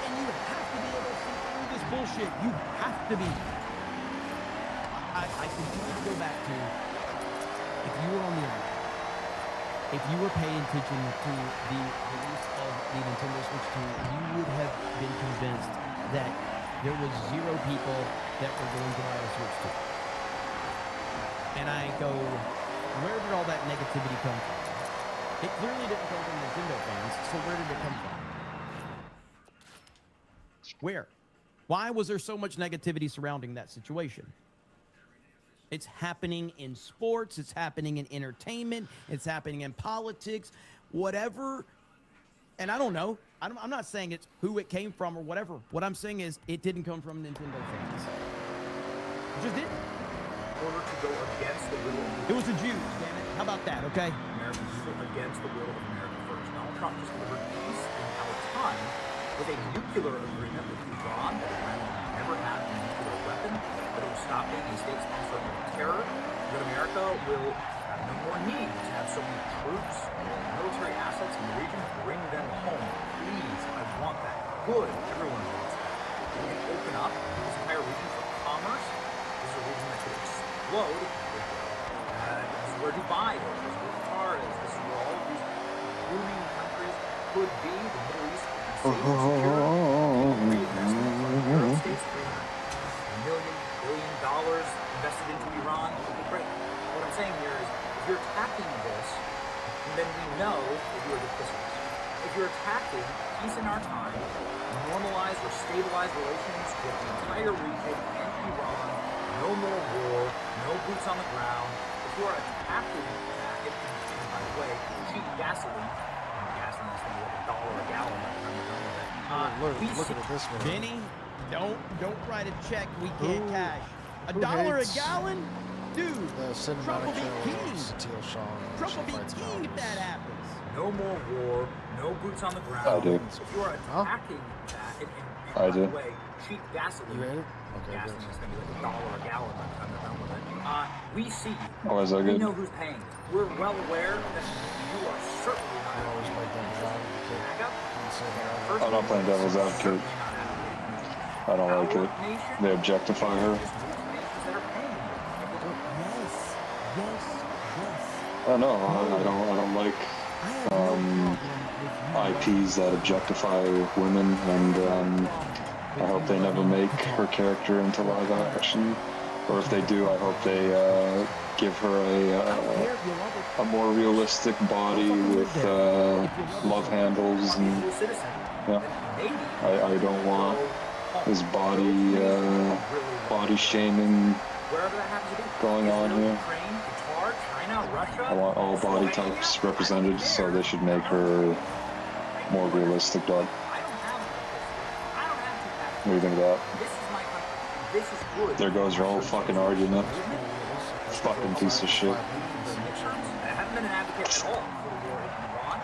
And you have to be able to see through this bullshit. You have to be. I continue to go back to, if you were on the internet, if you were paying attention to the release of the Nintendo Switch 2, you would have been convinced that there was 0 people that were going to buy a Switch 2. And I go, where did all that negativity come from? It clearly didn't come from Nintendo fans, so where did it come from? Where? Why was there so much negativity surrounding that situation? It's happening in sports, it's happening in entertainment, it's happening in politics, whatever. And I don't know. I'm not saying it's who it came from or whatever. What I'm saying is it didn't come from Nintendo fans. It just didn't. order to go against the will of It was the Jews, damn it. How about that, okay? Americans against the will of America first. Donald Trump just delivered peace in our time with a nuclear agreement with Iran that Iran will never have a nuclear weapon, that it will stop being a state sponsor of terror, that America will have no more need to have so many troops and military assets in the region. Bring them home, please. I want that. Good. Everyone wants that. We can open up this entire region for commerce. This is a region that could explode. This is where Dubai is. This is where Qatar is. This is where all of these booming countries could be. The Middle East could be safe and secure. Reinvestment from the Arab states, $300 billion invested into Iran. Okay, great. What I'm saying here is, if you're attacking this, then we know that you are duplicitous. If you're attacking peace in our time, normalize or stabilize relations with the entire region and Iran, no more war, no boots on the ground. If you are attacking that, and by the way, cheap gasoline is going to be like $1 a gallon by the time you're done with it. Look at it this way. Vinny, don't write a check we can't cash. $1 a gallon? Dude, Trump will be king. Trump will be king if that happens. No more war, no boots on the ground. I do. If you are attacking that, and I by do. the way, cheap gasoline. You ate it? Okay, gasoline is going to be like $1 a gallon by the time they're done with it. We see. Oh, is that we good? know who's paying. We're well aware that you are certainly not. I'm not playing devil's advocate. I don't like it. They objectify her. I know. I don't like IPs that objectify women, and I hope they never make her character into live action. Or if they do, I hope they give her a more realistic body with love handles, and yeah. I don't want this body shaming going on here. I want all body types represented, so they should make her more realistic, dog. What do you think of that? There goes your whole fucking argument. Fucking piece of shit. I haven't been an advocate at all for the war in Iran.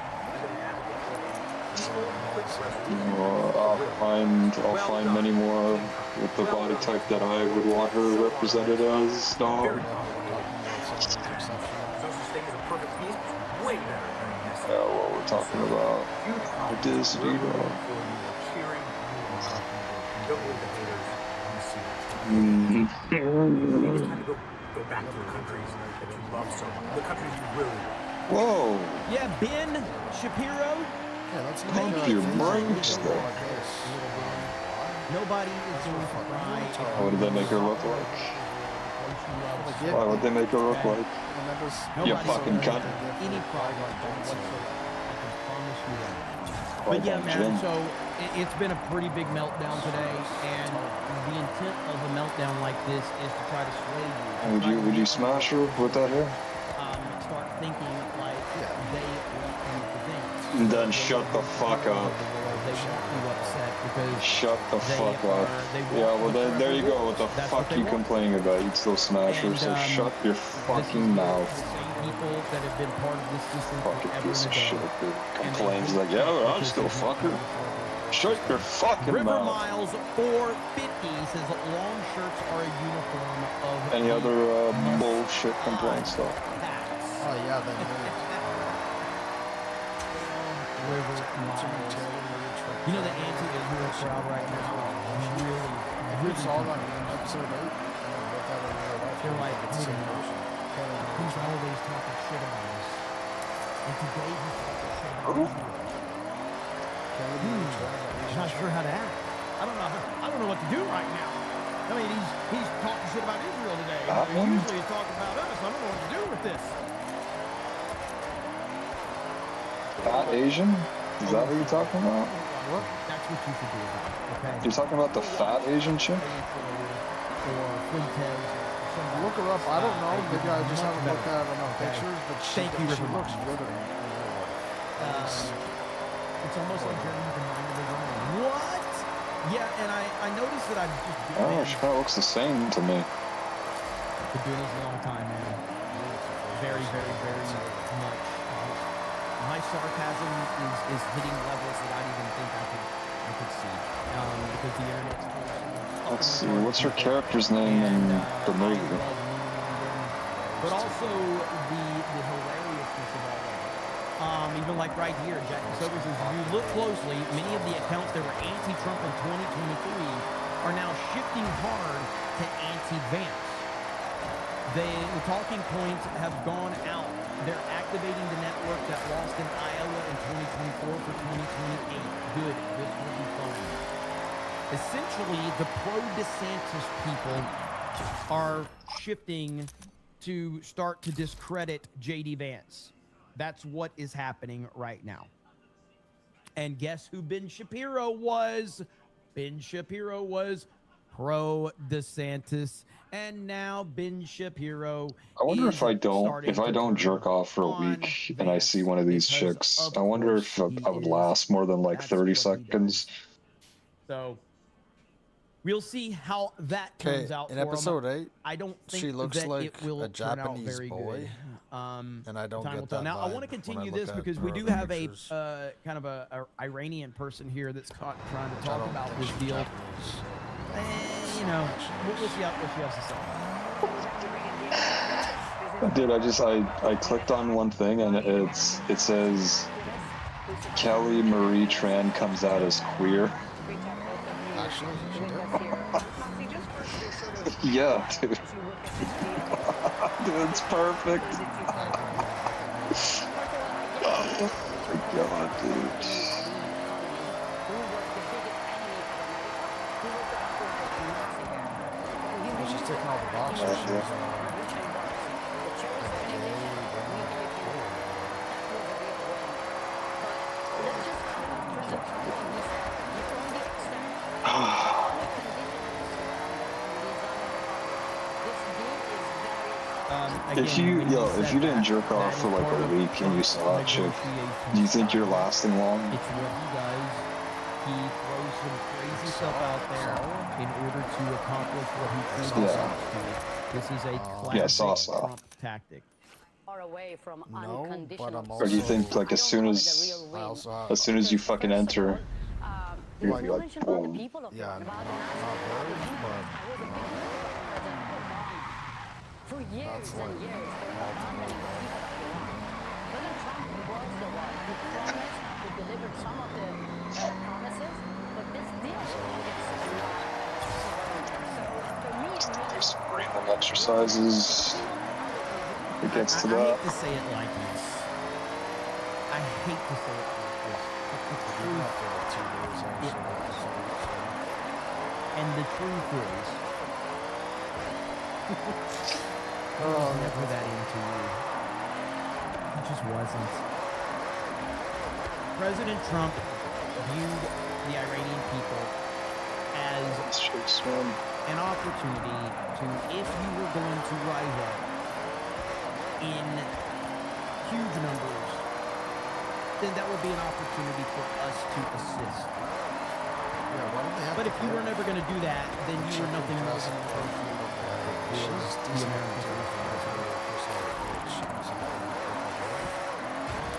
I'll find many more with the body type that I would want her represented as, dog. Yeah, what we're talking about. Disney, dog. Go back to the countries that you love so much. The countries you really love. Whoa! Yeah, Ben Shapiro. Yeah, let's pump your brakes, though. Nobody is going to cry. What did they make her look like? Why would they make her look like? You fucking cunt. Any problem whatsoever. I can promise you that. But yeah, man, so it's been a pretty big meltdown today, and the intent of a meltdown like this is to try to sway you. Would you smash her with that hair? Start thinking like they want you to think. Then shut the fuck up. They want you upset because shut the fuck up. Yeah, well there you go. What the fuck you complaining about? You'd still smash her, so shut your fucking mouth. People that have been part of this system fucking piece of shit that complains like, yeah, well, I'll still fuck her. Shut your fucking River mouth. Miles 450 says that long shirts are a uniform of any other bullshit complaints though? Oh yeah, they River Miles. You know the anti-Israel crowd right now really saw that in episode 8. They're like, he's always talking shit about us. And today he's talking shit about Israel. He's not sure how to act. I don't know what to do right now. I mean, he's talking shit about Israel today. Usually he's talking about us. I don't know what to do with this. Fat Asian? Is that what you're talking about? What? That's what you should do about it, okay? You're talking about the fat Asian chick? Or look her up. I don't know. Maybe I just haven't looked at enough pictures, but she looks good. It's almost like Jeremy can What? Yeah, and I noticed that I've just Oh, she kind of looks the same to me. Been doing this a long time, man. Very, very, very much. My sarcasm is hitting levels that I didn't even think I could see. Because the internet's full of Let's see, what's her character's name in the movie? but also the hilariousness of all of it. Even like right here, Jack Sober says, if you look closely, many of the accounts that were anti-Trump in 2023 are now shifting hard to anti-Vance. The talking points have gone out. They're activating the network that lost in Iowa in 2024 for 2028. Good. This will be fun. Essentially, the pro-DeSantis people are shifting to start to discredit J.D. Vance. That's what is happening right now. And guess who Ben Shapiro was? Ben Shapiro was pro-DeSantis, and now Ben Shapiro. I wonder if I don't jerk off for a week and I see one of these chicks, I wonder if I would last more than like 30 seconds. So we'll see how that turns out. In episode 8, I don't think she looks that like it will a turn out Japanese very boy, good. and I don't Time will get tell. that Now, I vibe want to when continue look this at because her we do other have pictures. a kind of a Iranian person here that's trying to I talk don't about think this she's deal. Japanese. You know, we'll see what she has to say. Dude, I clicked on one thing and it says Kelly Marie Tran comes out as queer. Actually, she did. Yeah, dude. Dude, it's perfect. Oh my god, dude. She's taking all the boxes. If you didn't jerk off for like a week and you saw a chick, do you think you're lasting long? It's what he does. He throws some crazy stuff out there in order to accomplish what he truly wants to. This is a classic Trump tactic. Away from Or do you think like as soon as you fucking enter, you're gonna be like, boom. Yeah, for years and years, President Trump was the one who promised to deliver some of the promises, but this deal Do some breathing exercises. It gets to that. I hate to say it like this. I hate to say it like this. And the truth is, never that into you. He just wasn't. President Trump viewed the Iranian people as an opportunity to, if you were going to rise up in huge numbers, then that would be an opportunity for us to assist. But if you were never going to do that, then you were nothing more than a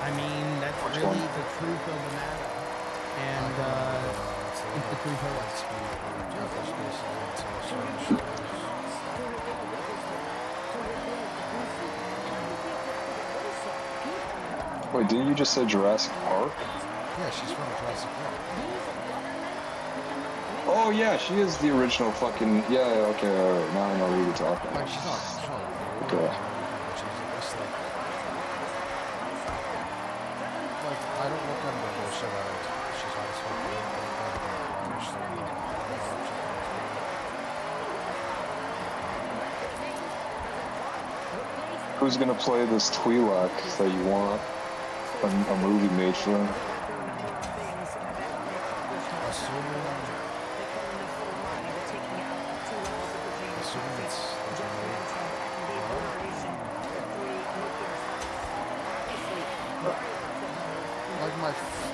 I mean, that's really the truth of the matter. And it's the truth of us. Wait, didn't you just say Jurassic Park? Yeah, she's from Jurassic Park. Oh yeah, she is the original fucking okay, alright, now I know who you're talking about. She's not okay. Like, I don't look at the bullshit out of it. She's hot as fuck. Who's gonna play this Twi'lek that you want a movie made for him?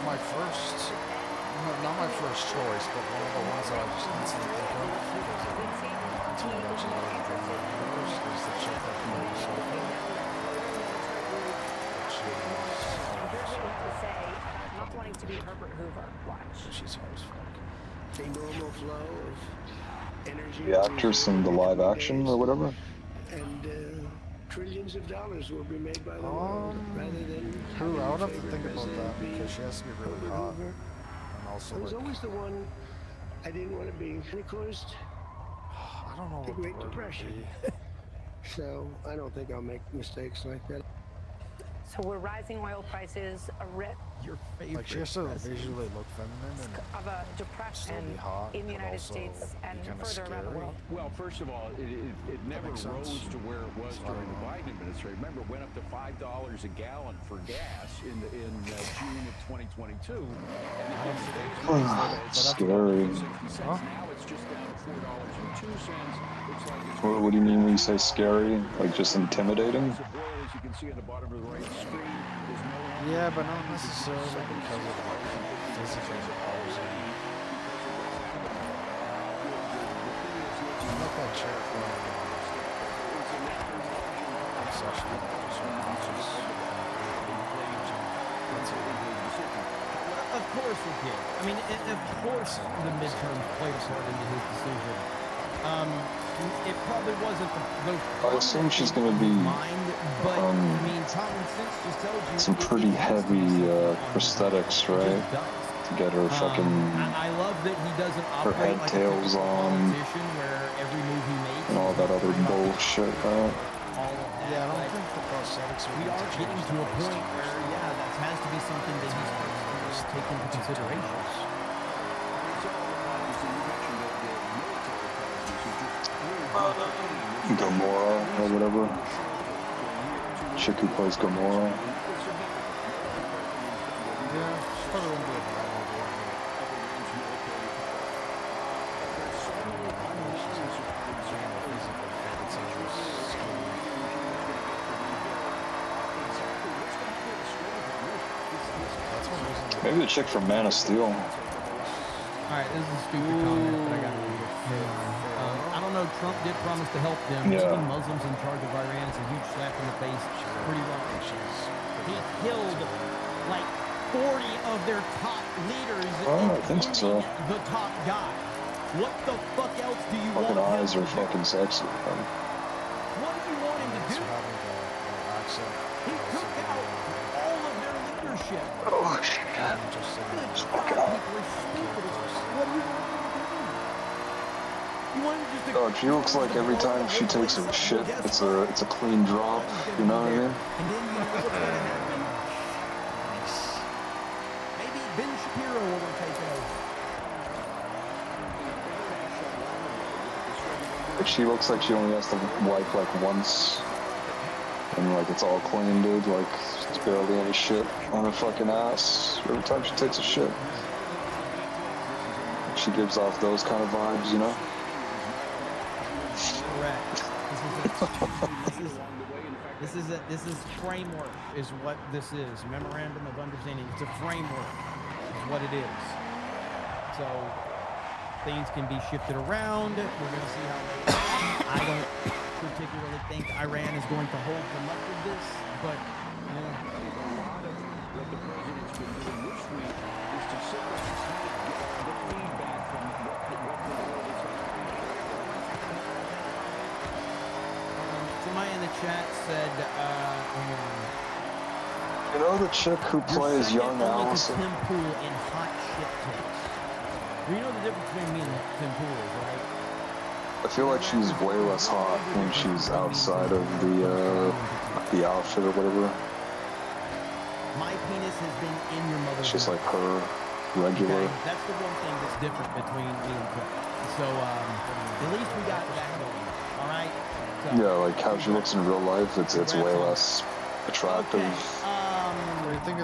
My first, not my first choice, but one of the ones that I just instantly think of. he is more interested in to say, not wanting to be Herbert Hoover. Watch. She's hard as fuck. A normal flow of energy. The actress in the live action or whatever. And trillions of dollars will be made by the world rather than Who? I would have to favorite think about president that because she has to be really Herbert hot. Hoover. And also, I was like, always the one I didn't want to be. And it caused I don't know the what Great the word would Depression. be. So I don't think I'll make mistakes like that. So we're rising oil prices, a risk Your favorite. Like she has to visually look feminine and of a depression still be hot, in the but United also States and be kinda further around the scary. world. Well, first of all, it never makes rose sense. to where it was during the Biden administration. Remember, it went up to $5 a gallon for gas in June of 2022. And Scary. Now it's just down to $4.02. Looks like it's What do you mean when you say scary? Like just intimidating? as you can see on the bottom of the right screen. There's no Yeah, but not necessarily because of like physical opposing. I like that chair for obsession. Of course it did. I mean, of course the midterms played a part into his decision. It probably wasn't those. I assume she's going to be but I mean, common sense just tells you some pretty heavy prosthetics, right? To get her fucking I love that he doesn't her operate head like tails a on politician where every move he makes and all that other bullshit, right? all of that. Yeah, I don't but think the prosthetics we are getting to a point where, yeah, that has to be something that he starts to take into consideration. Gamora or whatever. Chick who plays Gamora. Yeah, she's probably won't be a bad idea. Maybe the chick from Man of Steel. Alright, this is a stupid comment, but I gotta read it. I don't know, Trump did promise to help them. Yeah. Keeping Muslims in charge of Iran is a huge slap in the face. Pretty wrong. He killed like 40 of their top leaders, Oh, I think so. the top guy. What the fuck else do you Fucking want eyes him are to do? fucking sexy. What do you want him to do? He took out all of their leadership. Oh, shit. Just fuck it up. People are stupid. What do you want him to do? You want him just to... God, she looks like every time she takes a shit, it's a clean drop. You know what I mean? And then you know what's going to happen? Maybe Ben Shapiro will take over. Like she looks like she only has to wipe like once, and like it's all clean, dude. Like it's barely any shit on her fucking ass every time she takes a shit. She gives off those kind of vibes, you know. Correct. This is framework is what this is. Memorandum of understanding. It's a framework is what it is. So things can be shifted around. We're going to see how they I don't particularly think Iran is going to hold for much of this, but you know. What the president's been doing this week is to sit back and get the feedback from what the world is like. Somebody in the chat said, You know the chick who plays young Allison? Tim Pool in hot shit takes. You know the difference between me and Tim Pool is, right? I feel like she's way less hot when she's outside of the outfit or whatever. My penis has been in your mother's It's just womb. like her regular. Okay, that's the one thing that's different between me and Cliff. So, at least we got that going. All right. So, Yeah, like how she looks in real life, it's way less attractive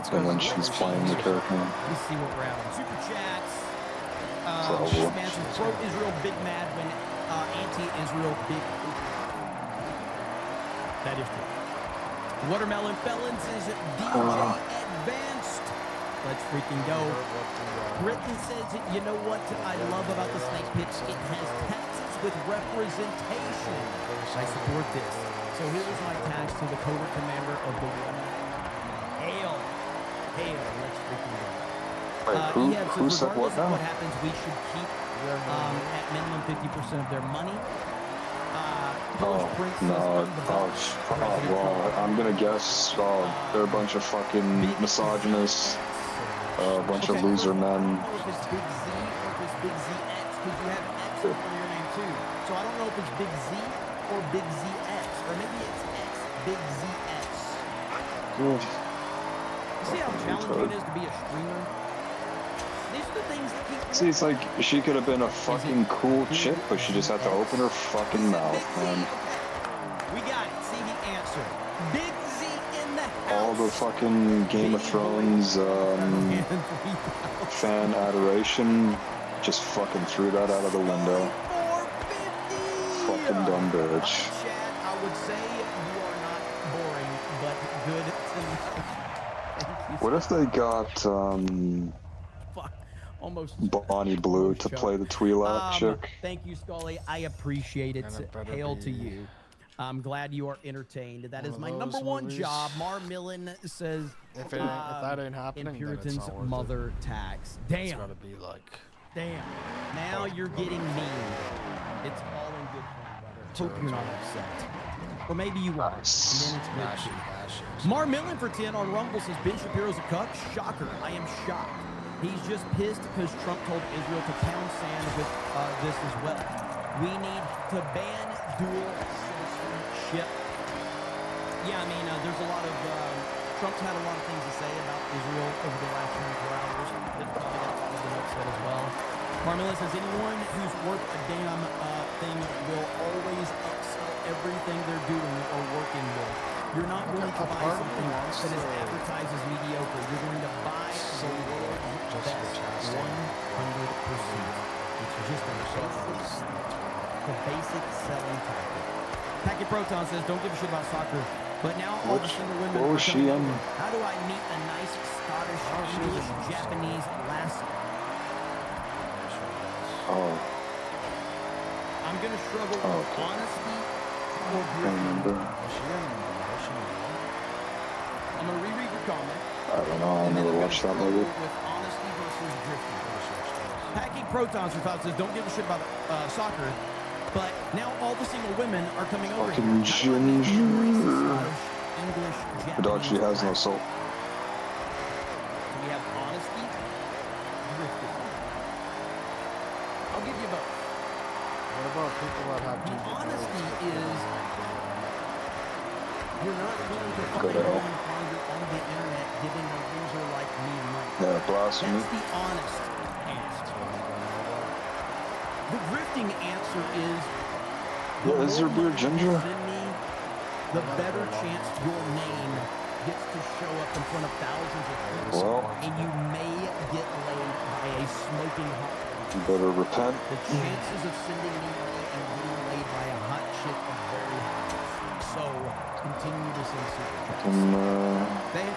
than when she's playing the character. Let's see what we're at on Super Chats. Probably. Man says, pro-Israel big mad when anti-Israel big. That is true. Watermelon Felon says DJ Advanced. Let's freaking go. Britain says, you know what I love about the Snake Pits? It has Texas with representation. I support this. So here's my tax to the covert commander of the woman. Hail. Hail. Let's freaking go. Wait, who said what now? What happens, we should keep at minimum 50% of their money. Oh, no. Well, I'm gonna guess they're a bunch of fucking misogynists, a bunch of loser men. I don't know if it's Big Z or if it's Big ZX, because you have X in your name too. So I don't know if it's Big Z or Big ZX, or maybe it's X, Big ZX. You see how challenging it is to be a streamer? These are the things that keep... See, it's like she could have been a fucking cool chick, but she just had to open her fucking mouth, man. We got it. See the answer. Big Z in the house. All the fucking Game of Thrones fan adoration, just fucking threw that out of the window. Fucking dumb bitch. Chad, I would say you are not boring, but good to know. Thank you. What if they got Fuck. Almost Bonnie Blue to play the Twi'lek chick? Thank you, Scully. I appreciate it. Hail to you. I'm glad you are entertained. That is my number one job. Mar Millen says, if that ain't happening, in Puritan's then it's not worth mother it. tax. It's Damn. gotta be like... Damn. Now you're getting mean. It's all in good fun, brother. Hope you're not upset. Or maybe you are. And then it's good too. Mar Millen for 10 on Rumble says, Ben Shapiro's a cuck. Shocker. I am shocked. He's just pissed because Trump told Israel to pound sand with this as well. We need to ban dual citizenship. Yeah, I mean, there's a lot of... Trump's had a lot of things to say about Israel over the last 24 hours. That's probably got a lot of them upset as well. Marmilla says, anyone who's worth a damn thing will always upsell everything they're doing or working with. You're not going to buy something that is advertised as mediocre. You're going to buy the world's best 100%. It's just a basic selling tactic. Packet Proton says, don't give a shit about soccer. But now all the single women are coming over. How do I meet a nice Scottish, English, Japanese lassie? I'm going to struggle with honesty or drifting. I'm going to reread your comment. I don't know, I never watched that movie. With honesty versus drifting. Packing Protons for thought says, don't give a shit about soccer. But now all the single women are coming over here. Fucking ginger. The dog, she has no soul. So we have honesty, drifting. I'll give you both. What about people that have the honesty is you're not going to find Good a woman on the internet giving a loser like me money. Yeah, blasphemy. That's the honest answer. The drifting answer is yeah, is there beer ginger? The better chance your name gets to show up in front of thousands of people, and you may get laid by a smoking hot. You better repent. The chances of sending me money and getting laid by a hot chick are very high. So continue to send super chats.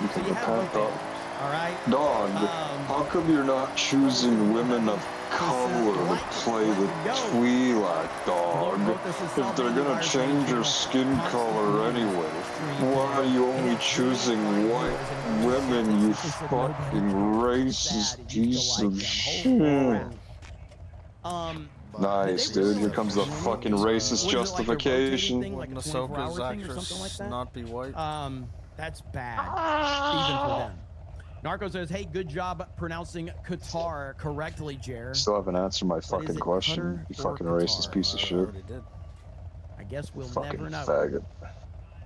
You can repent, dog. All right. Dog, how come you're not choosing women of color to play the Twi'lek, dog? If they're gonna change your skin color anyway, why are you only choosing white women, you fucking racist piece of shit? Nice, dude. Here comes the fucking racist justification. Wouldn't Ahsoka's actress not be white? That's bad, even for them. Narco says, hey, good job pronouncing Qatar correctly, Jer. Still haven't answered my fucking question, you fucking racist piece of shit. I guess we'll fucking never know. Faggot.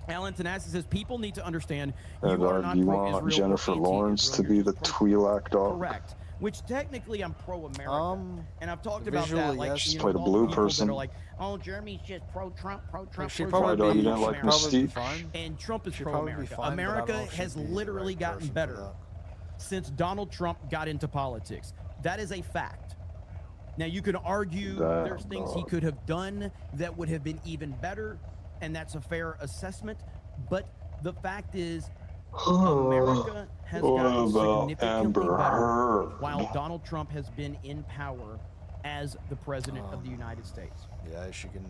Alan Tanasi says, people need to understand Yeah, you are dog, not you pro-Israel want or Jennifer Lawrence to be the Twi'lek, dog? Correct. Which technically I'm pro-America, and I've talked about visually, that. Like, yes. you know, Played a all the blue people person. that are like, oh, Jeremy's just pro-Trump, pro-Trump, She pro-Trump. probably you didn't like Mystique? And Trump is She'd probably be pro-America. fine, but I don't know America if has she'd be the literally right gotten person for better that. since Donald Trump got into politics. That is a fact. Now, you can argue there's things he could have done that would have been even better, and that's a fair assessment. But the fact is, America has gotten significantly better while Donald Trump has been in power as the president of the United States. Yeah, she can.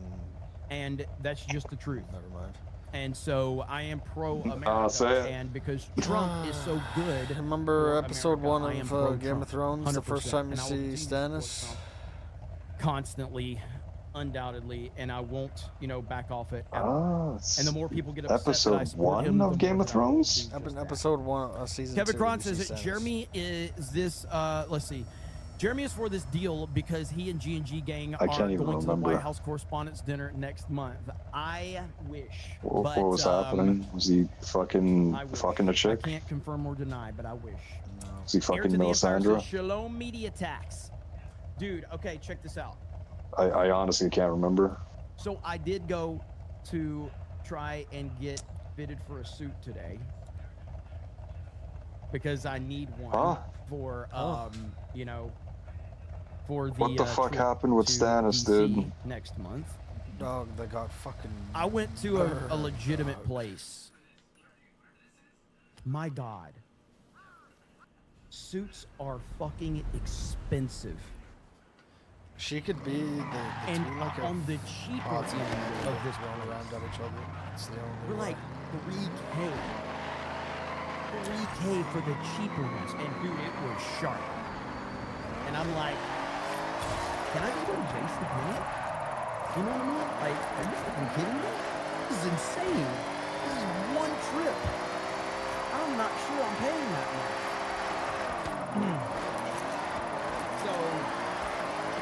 And that's just the truth. Never mind. And so I am pro-America, say it. and because Trump is so good. Remember for episode America, 1 I am of pro-Trump, Game of Thrones, the first 100%, time you and I will see continue to support Stannis? Trump constantly, undoubtedly, and I won't, back off it. At all. And the more people get upset that I Episode support him, 1 the of more Game of that I will Thrones? do just that. Episode 1, season 2. Kevin Cron you see says that Stannis. Jeremy is this. Let's see. Jeremy is for this deal because he and G&G Gang I are can't even going to the remember. White House Correspondents' Dinner next month. I wish. What but, was happening? Was he fucking I wish. fucking a chick? I can't confirm or deny, but I wish. Was he Heir fucking to the Empire Melisandre? says, Shalom Media Tax. Dude, okay, check this out. I honestly can't remember. So I did go to try and get fitted for a suit today because I need one for for the What the fuck trip happened with to Stannis, DC dude? next month. Dog, they got fucking. I went to a legitimate place. My God. Suits are fucking expensive. She could be the And like a on the cheaper party end of this run place, around at each other. It's the only we're way. like 3K. 3K for the cheaper ones. And dude, it was sharp. And I'm like, can I just go to Jason Penney? You know what I mean? Like, are you fucking kidding me? This is insane. This is one trip. I'm not sure I'm paying that much. So,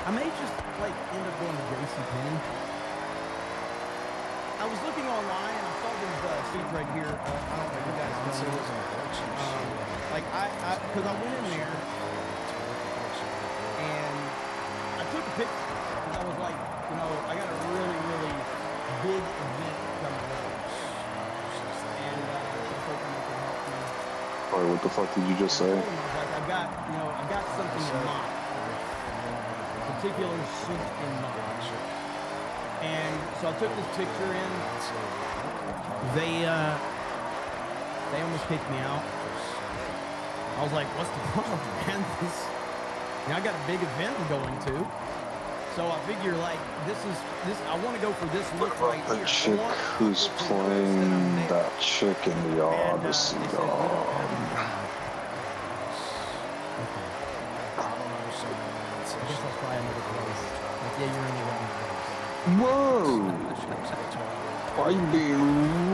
I may just, end up going to Jason Penney. I was looking online and I saw these suits right here. I don't know if you guys know. Because I went in there and I took a picture because I was like, I got a really, really big event coming up. And I was hoping they could help me. Sorry, what the fuck did you just say? I was like, I've got something in mind. A particular suit in mind. And so I took this picture in. They almost kicked me out. I was like, what's the problem, man? I got a big event I'm going to. So I figure this. I want to go for this look right The here. chick who's playing that chick in the Odyssey, dog. I guess that's probably another place. Yeah, you're in the wrong place. Whoa! Why you being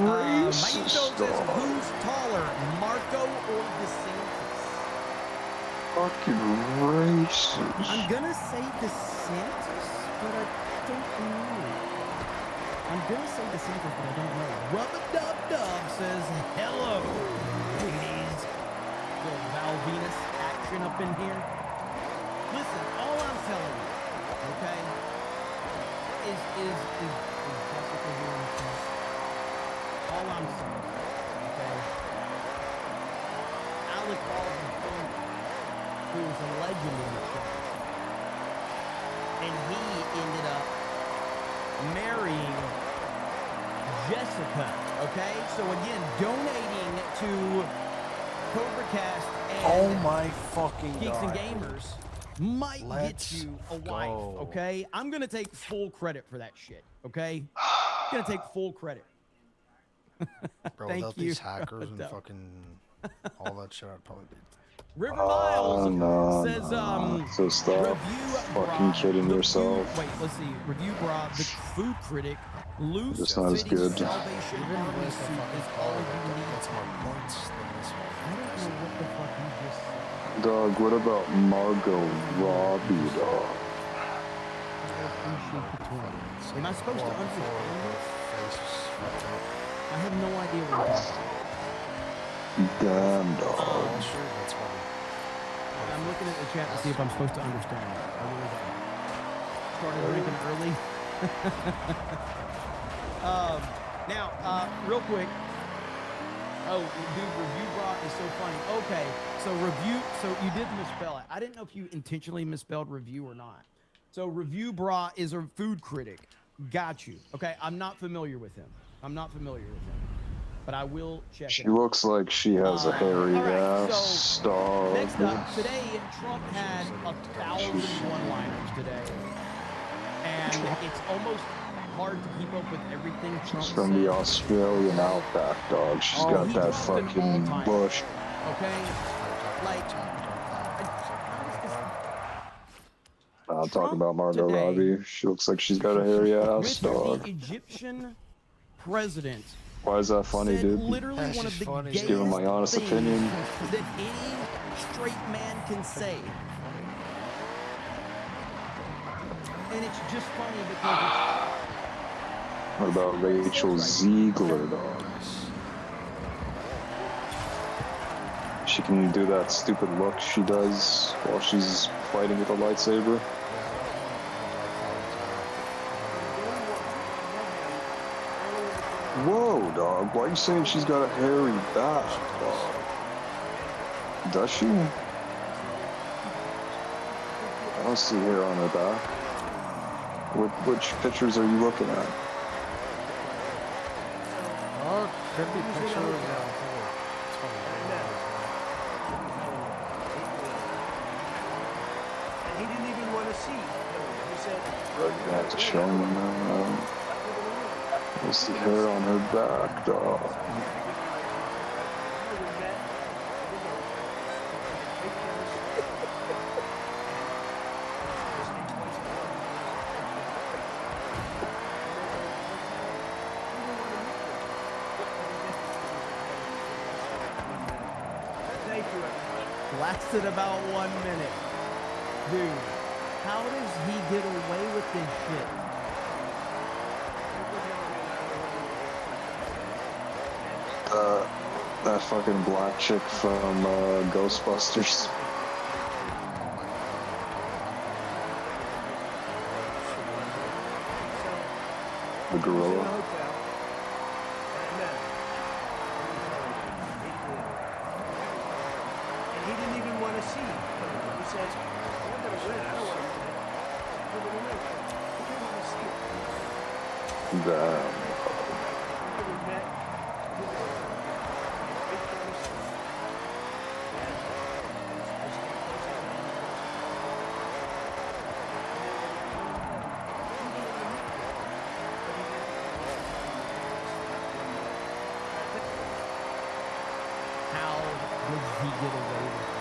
Maito racist, says, dog? who's taller, Marco or DeSantis? Fucking racist. I'm gonna say DeSantis, but I don't know. I'm gonna say DeSantis, but I don't know. Rubber Dub Dub says, hello, ladies. Little Val Venus action up in here. Listen, all I'm telling you, okay, is Jessica here in the front? All I'm saying, okay, Alec Baldwin, who was a legend in the show, and he ended up marrying Jessica, okay? So again, donating to Cobra Cast and Oh my fucking Geeks god. and Gamers might Let's get you a wife, go. okay? I'm gonna take full credit for that shit, okay? I'm gonna take full credit. Bro, Thank without you. these hackers and Dub. fucking all that shit, I'd probably be. River Miles no, says, So stop fucking kidding yourself. Wait, let's see. Review bra, the food critic, loose It's not as fitting good. Salvation Army suit is all you need. That's more points than this one. I don't know what the fuck you just said. Dog, what about Margot Robbie, dog? Am I supposed to understand this? I have no idea what you're talking about. Damn, dog. I'm looking at the chat to see if I'm supposed to understand it. I really don't. Started drinking early. Now, real quick. Oh, dude, review bra is so funny. Okay, so you did misspell it. I didn't know if you intentionally misspelled review or not. So review bra is a food critic. Got you. Okay, I'm not familiar with him. but I will check She it out. looks like she has a hairy ass dog. Next up, today Trump had 1,000 one-liners today, and it's almost hard to keep up with everything Trump She's from said. the Australian Outback, dog. She's got he that dropped an fucking all-timer. bush. Okay, like I'm talking about Margot Robbie. She looks like she's got a hairy ass with dog. the Egyptian president. Why is that funny, dude? Literally one of the Just giving my honest opinion. that any straight man can say. And it's just funny because What about Rachel Ziegler, dog? She can do that stupid look she does while she's fighting with a lightsaber. Whoa, dog. Why are you saying she's got a hairy back, dog? Does she? I don't see hair on her back. Which pictures are you looking at? Oh, could be pictures. And he didn't even want to see. He said, You're gonna have to show me now. I see hair on her back, dog. thank you, everybody. lasted about 1 minute. Dude, how does he get away with this shit? That fucking black chick from Ghostbusters. The gorilla. And he didn't even want to see. He said, I'm going to win. I don't want to win. I'm going to win. He didn't want to see it. Damn. We met. How does he get away with it?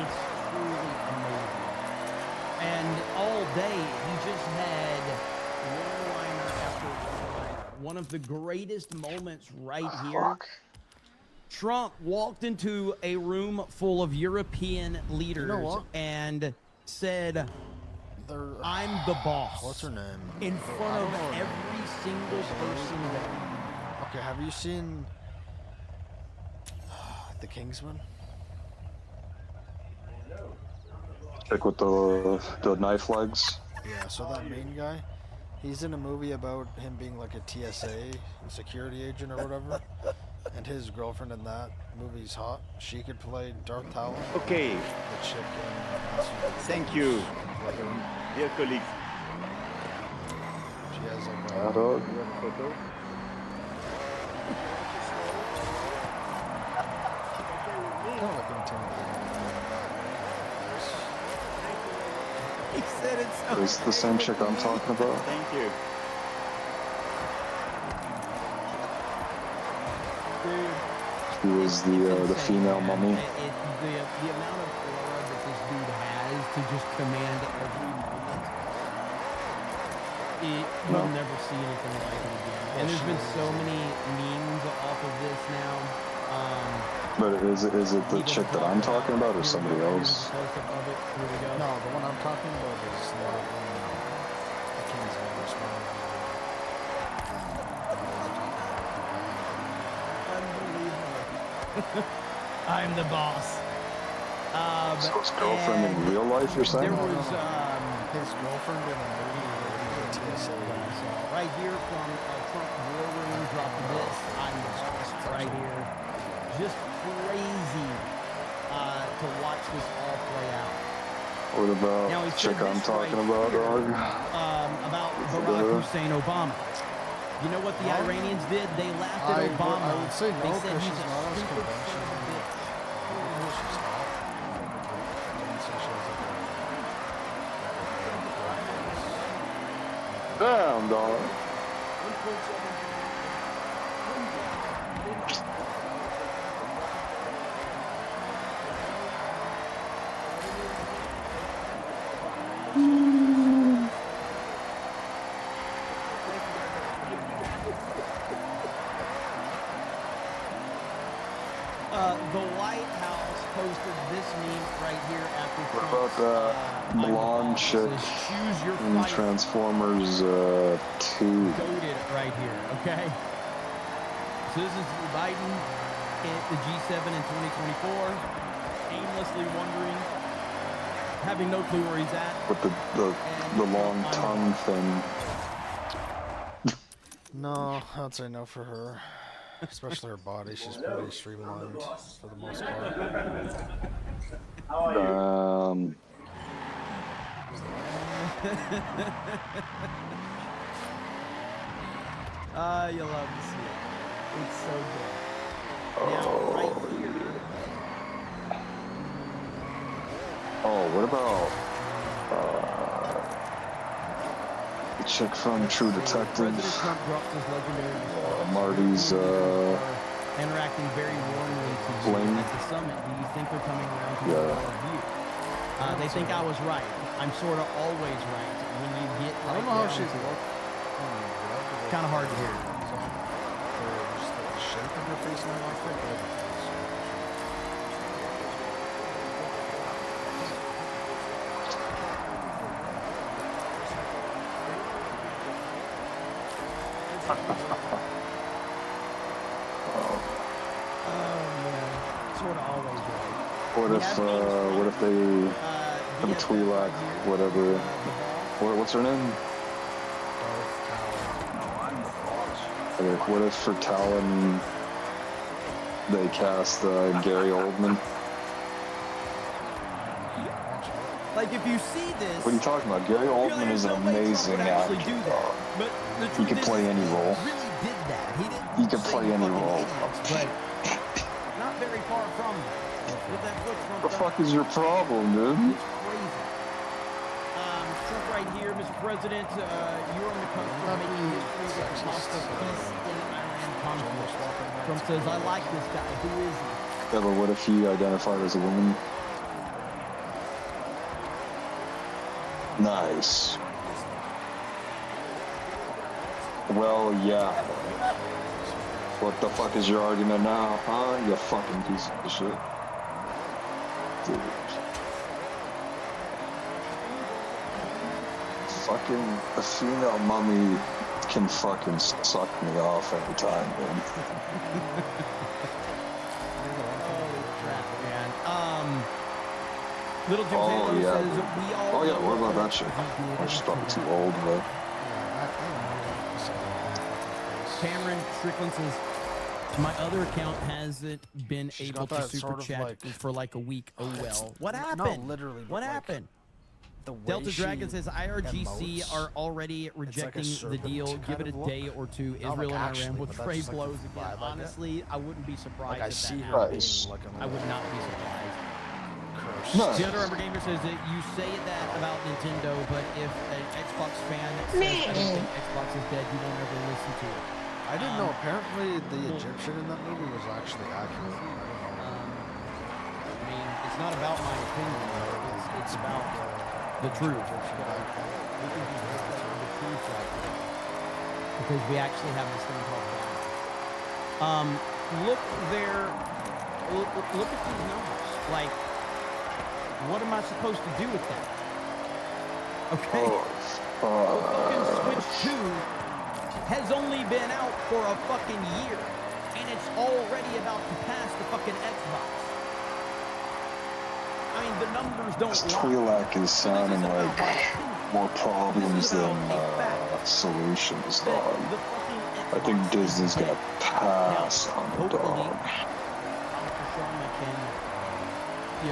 It's truly amazing. And all day, he just had one-liner after one-liner. One of the greatest moments right here. Trump walked into a room full of European leaders and said, I'm the boss. What's her name? In front of every single person there. Okay, have you seen The Kingsman? Chick with the knife legs. Yeah, so that main guy, he's in a movie about him being like a TSA security agent or whatever, and his girlfriend in that movie's hot. She could play Darth Talon. Okay. The chick in Thank you, dear colleagues. She has like a dog. Photo. Don't look intimidating. He said it's Is the same chick I'm talking about? Thank you. She was the female mummy. The amount of aura that this dude has to just command every moment, you'll never see anything like it again. And there's been so many memes off of this now. But is it the chick that I'm talking about or somebody else? Close up of it. Here we go. No, the one I'm talking about is The Kingsman. This one. Unbelievable. I'm the boss. So his girlfriend in real life, you're saying? There was his girlfriend in a movie with TSA. Right here from Trump War Room, dropped this. I'm the boss right here. Just crazy to watch this all play out. What about Now, he the chick said I'm this talking right about, here, dog? about Barack Hussein Obama. You know what the Iranians did? They laughed at Obama. I would say no, They said because he's she's a not as stupid son of a conventional. bitch. She's not. I wouldn't say she has like a Damn, dog. The White House posted this meme right here after What Trump's, about that blonde chick choose your in fight. Transformers 2? Goated right here, okay? So this is Biden at the G7 in 2024, aimlessly wandering, having no clue where he's at. With the long tongue thing. No, I'd say no for her. Especially her body, she's pretty streamlined for the most part. You love to see it. It's so good. Now, right here. Oh, what about the chick from True Detective? President Trump drops his legendary Marty's interacting very warmly to you Bling. at the summit. Do you think they're coming around to Yeah. your view? They think I was right. I'm sort of always right when you get. I don't know how she's kind of hard to hear. The shape of her face might not fit, but Sort of always right. What if they have a Twi'lek, whatever? What's her name? What if for Talon they cast Gary Oldman? Like if you see this, What are you talking about? Gary Oldman is an amazing actor. but the He can play any role. really did that. He didn't. He can play any role. But not very far from that. With that foot What Trump the fuck is your problem, dude? It's crazy. Trump right here, Mr. President, you're on the cusp of making history with the loss of peace in Iran conflict. Trump says, I like this guy. Who is he? Yeah, but what if he identified as a woman? Nice. Well, yeah. What the fuck is your argument now, huh? You fucking piece of shit. Dude. Fucking a female mummy can fucking suck me off every time, man. Holy crap, man. Little Jim Oh, Taylor yeah. says, we all Oh, yeah, know what about that shit? I'm just probably too old, but... Cameron Strickland says, my other account hasn't been able to got that super sort of chat like- for like a week. Oh well. What No, happened? literally, What but, like, happened? the way Delta she Dragon says IRGC emotes, are already like a rejecting the serpent deal. kind Give it a of look. day or two. Not Israel like and actually, Iran will but that's trade just like blows the again. vibe I get. Honestly, I wouldn't be surprised Like I if see that her happened. being like I would not be surprised. cursed. No. The other Umber Gamer says that you say that about Nintendo, but if an Xbox fan says I don't think Xbox is dead, you won't ever listen to it. I didn't know. Apparently, the Egyptian in that movie was actually accurate. I don't know. I mean, it's not about my opinion, though. It's about the truth. We can be the truth right now. Because we actually have this thing called God. Look there. Look at these numbers. Like, what am I supposed to do with that? Okay. Fucking Switch 2 has only been out for a fucking year, and it's already about to pass the fucking Xbox. I mean, the numbers don't This lie. Twi'lek is sounding like more problems than solutions, dog. I think Disney's gonna pass on the dog. Dr. Sharma can, do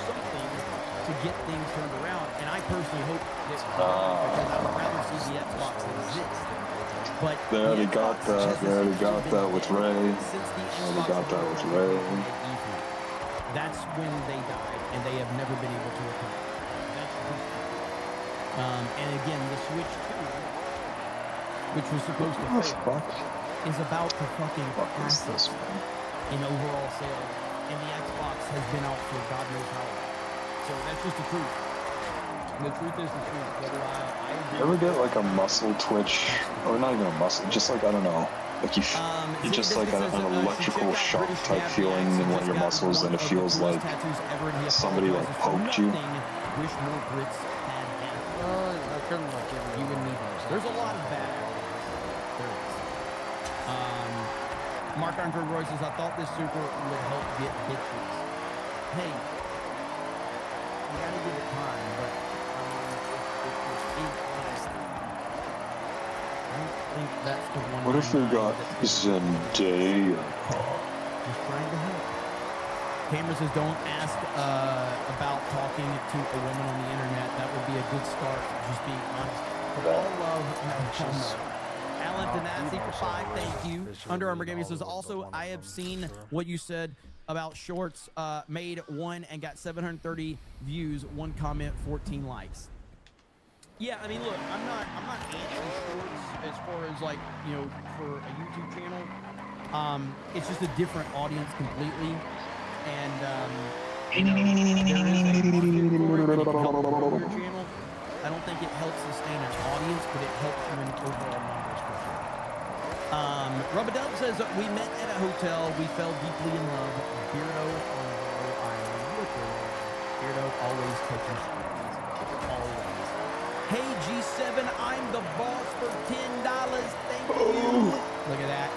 something to get things turned around. And I personally hope that because I would rather see the Xbox exist. But they already got that. They already got that with Ray. Already got that with Ray. That's when they died, and they have never been able to recover. That's and again, the Switch 2, which was supposed to fail, is about to fucking crash in overall sales, and the Xbox has been out for God knows how long. So that's just the truth. The truth is the truth. Whether I agree. You ever get like a muscle twitch, or not even a muscle, just like I don't know, like you just like an electrical shock type feeling in one of your muscles, and it feels like somebody like poked you. Wish more Brits had I couldn't like give you and me. There's a lot of bad actors. There is. Mark Andre Roy says, I thought this super would help get bitches. Hey, you gotta give it time, but I don't think that's the one. What if we got Zendaya? Just trying to help. Cameron says, don't ask about talking to a woman on the internet. That would be a good start. Just being honest. For all love, no. Alan Danazzi for 5, thank you. Under Armour Gaming says, also, I have seen what you said about shorts. Made one and got 730 views, 1 comment, 14 likes. Yeah, I mean, look, I'm not anti-shorts as far as like, you know, for a YouTube channel. It's just a different audience completely. And you know, there is a market for it, and it can help grow your channel. I don't think it helps sustain an audience, but it helps you in overall numbers for sure. Rub-a-Dub says that we met at a hotel. We fell deeply in love. Beardo on Rhode Island. Look at that. Beardo always touching strings. Always. Hey G7, I'm the boss for $10. Thank you. Look at that.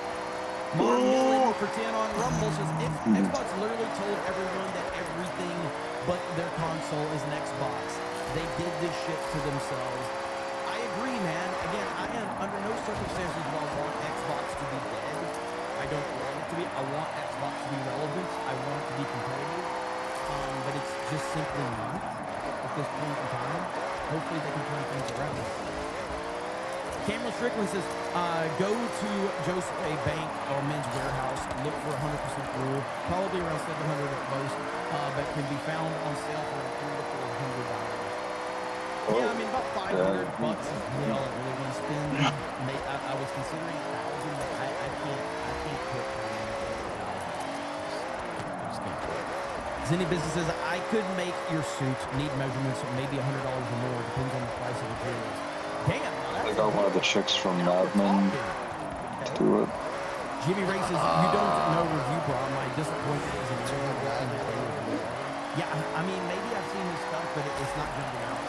Mark Millen for 10 on Rumble says Xbox literally told everyone that everything but their console is an Xbox. They did this shit to themselves. I agree, man. Again, I am under no circumstances do I want Xbox to be dead. I don't want it to be. I want Xbox to be relevant. I want it to be competitive. But it's just simply not at this point in time. Hopefully they can turn things around. Cameron Strickland says, go to Joseph Bank or Men's Warehouse, look for 100% rule, probably around $700 at most, but can be found on sale for $300 to $400. Yeah, I mean, about $500 is really all I really want to spend. I was considering 1,000, but I can't put I just can't put it. Zenny Business says, I could make your suits, need measurements, maybe $100 or more, depends on the price of materials. Damn, I got one of the chicks from Mad Men to do it. Jimmy Ray says, you don't know review, bro. My disappointment is in review. Yeah, I mean, maybe I've seen his stuff, but it's not jumping out.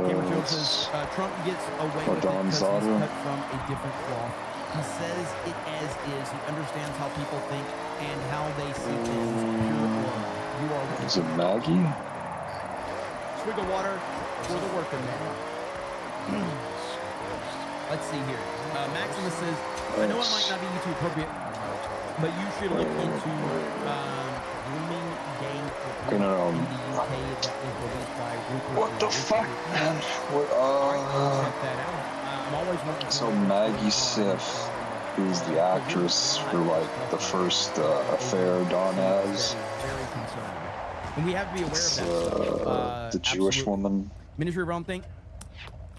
Cameron Jones says, Trump gets away with it because he's cut from a different cloth. He says it as is. He understands how people think and how they see things. Pure blood. You are one. Is it Maggie? Swig of water for the working man. Let's see here. Maximus says, I know it might not be YouTube appropriate, but you should look into grooming gang in the UK that was released by Rupert. What the fuck, man? What? Check that out. I'm always wanting So Maggie Siff, who's the actress for like the first affair Don has. Very concerned. And we have to be aware of that. The Jewish woman. Ministry of Realm thing.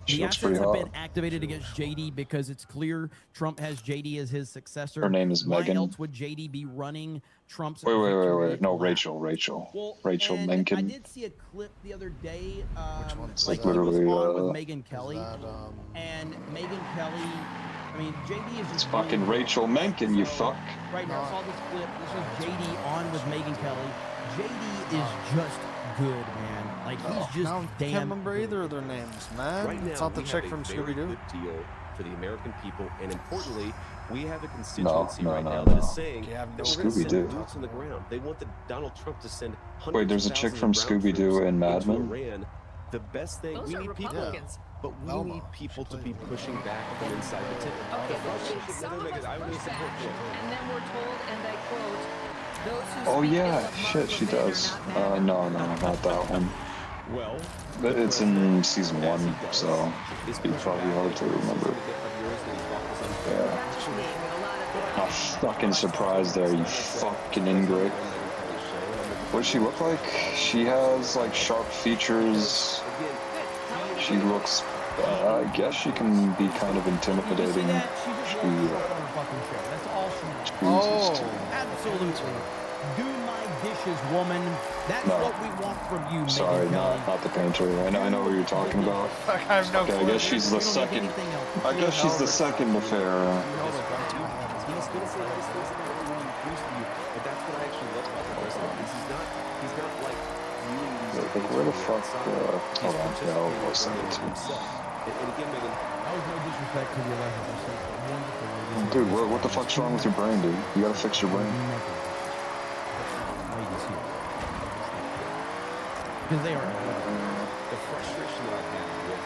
The assets have been activated against JD because it's clear Trump has JD as his successor. Her name is Megan. Why else would JD be running Trump's? Wait. No, Rachel Mencken. I did see a clip the other day. Which one's like like literally he was on with Megyn Kelly, and Megyn Kelly. I mean, JD is just. It's fucking Rachel Mencken, you fuck. Right now, I saw this clip. This was JD on with Megyn Kelly. JD is just good, man. Like he's just damn. I can't remember either of their names, man. Right now, it's not the we chick have a from very Scooby Doo. good deal for the American people, and importantly, we have a constituency right now that is saying that we're going to send boots on the ground. They want Donald Trump to send hundreds. Wait, there's a chick from Scooby Doo and Mad Men. Iran. The best thing we need people, but we need people to be pushing back from inside the tent. Okay, some of us voted, and then we're told, and I quote, Oh yeah, shit, she does. No, not that one. Well, But it's in season 1, so it's probably hard to remember. Yeah. I'm fucking surprised there, you fucking ingrate. What does she look like? She has like sharp features. She looks, I guess she can be kind of intimidating. That's all she absolutely. Do my dishes, woman. That's what we want from you, sorry, not the painter. I know what you're talking about. I have no Okay, I guess she's the second. I guess she's the second affair. Where the fuck? Hold on, yeah, I'll send it to you. That was no disrespect to the 11%. Dude, what the fuck's wrong with your brain, dude? You gotta fix your brain. Because they are. The frustration that I have with,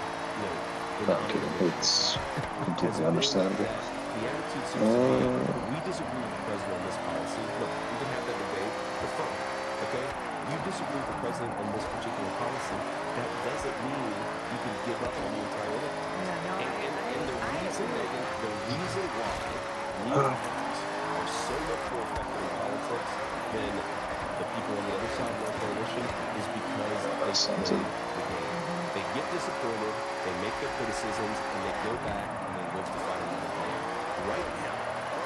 Okay, it's completely understandable. The attitude seems to be, we disagree with the president on this policy. Look, we can have that debate for fun, okay? You disagree with the president on this particular policy, that doesn't mean you can give up on the entire other. And the reason, Megan, the reason why neocons are so much more effective in politics than the people on the other side of our coalition is because they get disappointed, they make their criticisms, and they go back and they live to fight another day.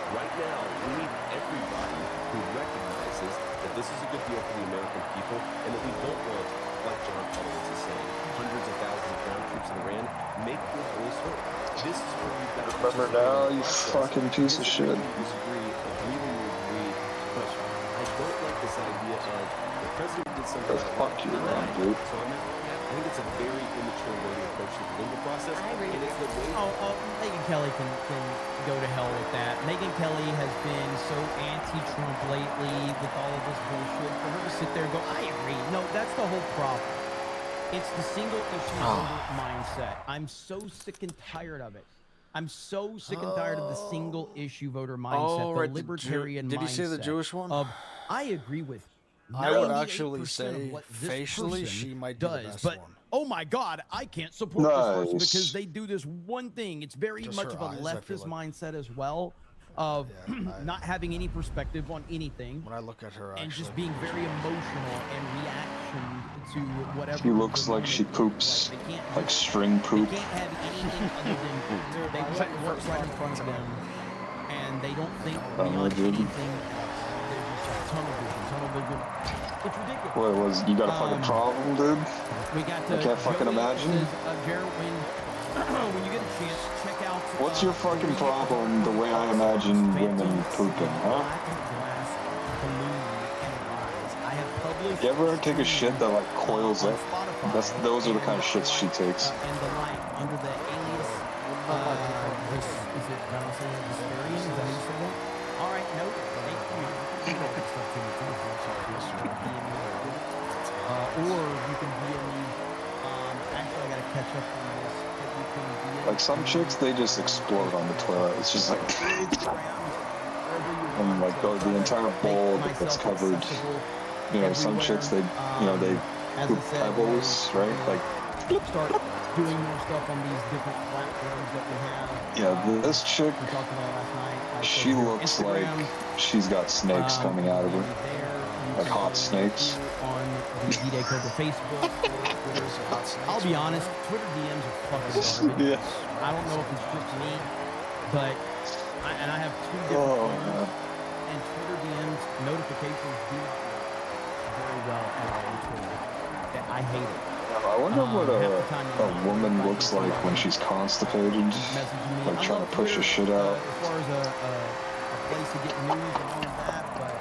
Right now, we need everybody who recognizes that this is a good deal for the American people and that we don't want, like John Podolitz is saying, hundreds of thousands of ground troops in Iran. Make your voice heard. This is where you've got to remember now, you fucking piece of shit. Disagree, agree when you agree, but I don't like this idea of the president did something like fuck you, man, dude. So I think it's a very immature way to approach the political process. And it's the way. Megyn Kelly can go to hell with that. Megyn Kelly has been so anti-Trump lately with all of this bullshit. For her to sit there and go, I agree. No, that's the whole problem. It's the single issue mindset. I'm so sick and tired of it. I'm so sick and tired of the single issue voter mindset, the libertarian mindset. Did you say the Jewish one? I agree with. I would actually say facially she might be the best one. Oh my God, I can't support this person because they do this one thing. It's very much of a leftist mindset as well, of not having any perspective on anything. When I look at her, and just being very emotional and reaction to whatever. She looks like she poops, like string poop. They can't have anything other than they put what's right in front of them, and they don't think beyond anything else. They're just tunnel vision. It's ridiculous. What you got a fucking problem, dude? We got I can't fucking imagine. Jared, when you get a chance, check out. What's your fucking problem? The way I imagine women pooping, huh? You ever take a shit that like coils up? Those are the kind of shits she takes. And the like under the alias. Is it Valentine? Is that how you say that? All right, no. Or you can be in actually I gotta catch up on this. Like some chicks, they just explode on the toilet. It's just like, and like the entire bowl that's covered. You know, some chicks they poop pebbles, right? Like start doing more stuff on these different platforms that we have. Yeah, this chick, we talked about last night. She looks like she's got snakes coming out of her, like hot snakes. On the D-Day Cobra Facebook, I'll be honest, Twitter DMs are fucking garbage. Yeah. I don't know if it's just me, but I have two different phones, and Twitter DMs notifications do very well at all on Twitter. I hate it. I wonder what a woman looks like when she's constipated, like trying to push her shit out. As far as a place to get news and all of that, but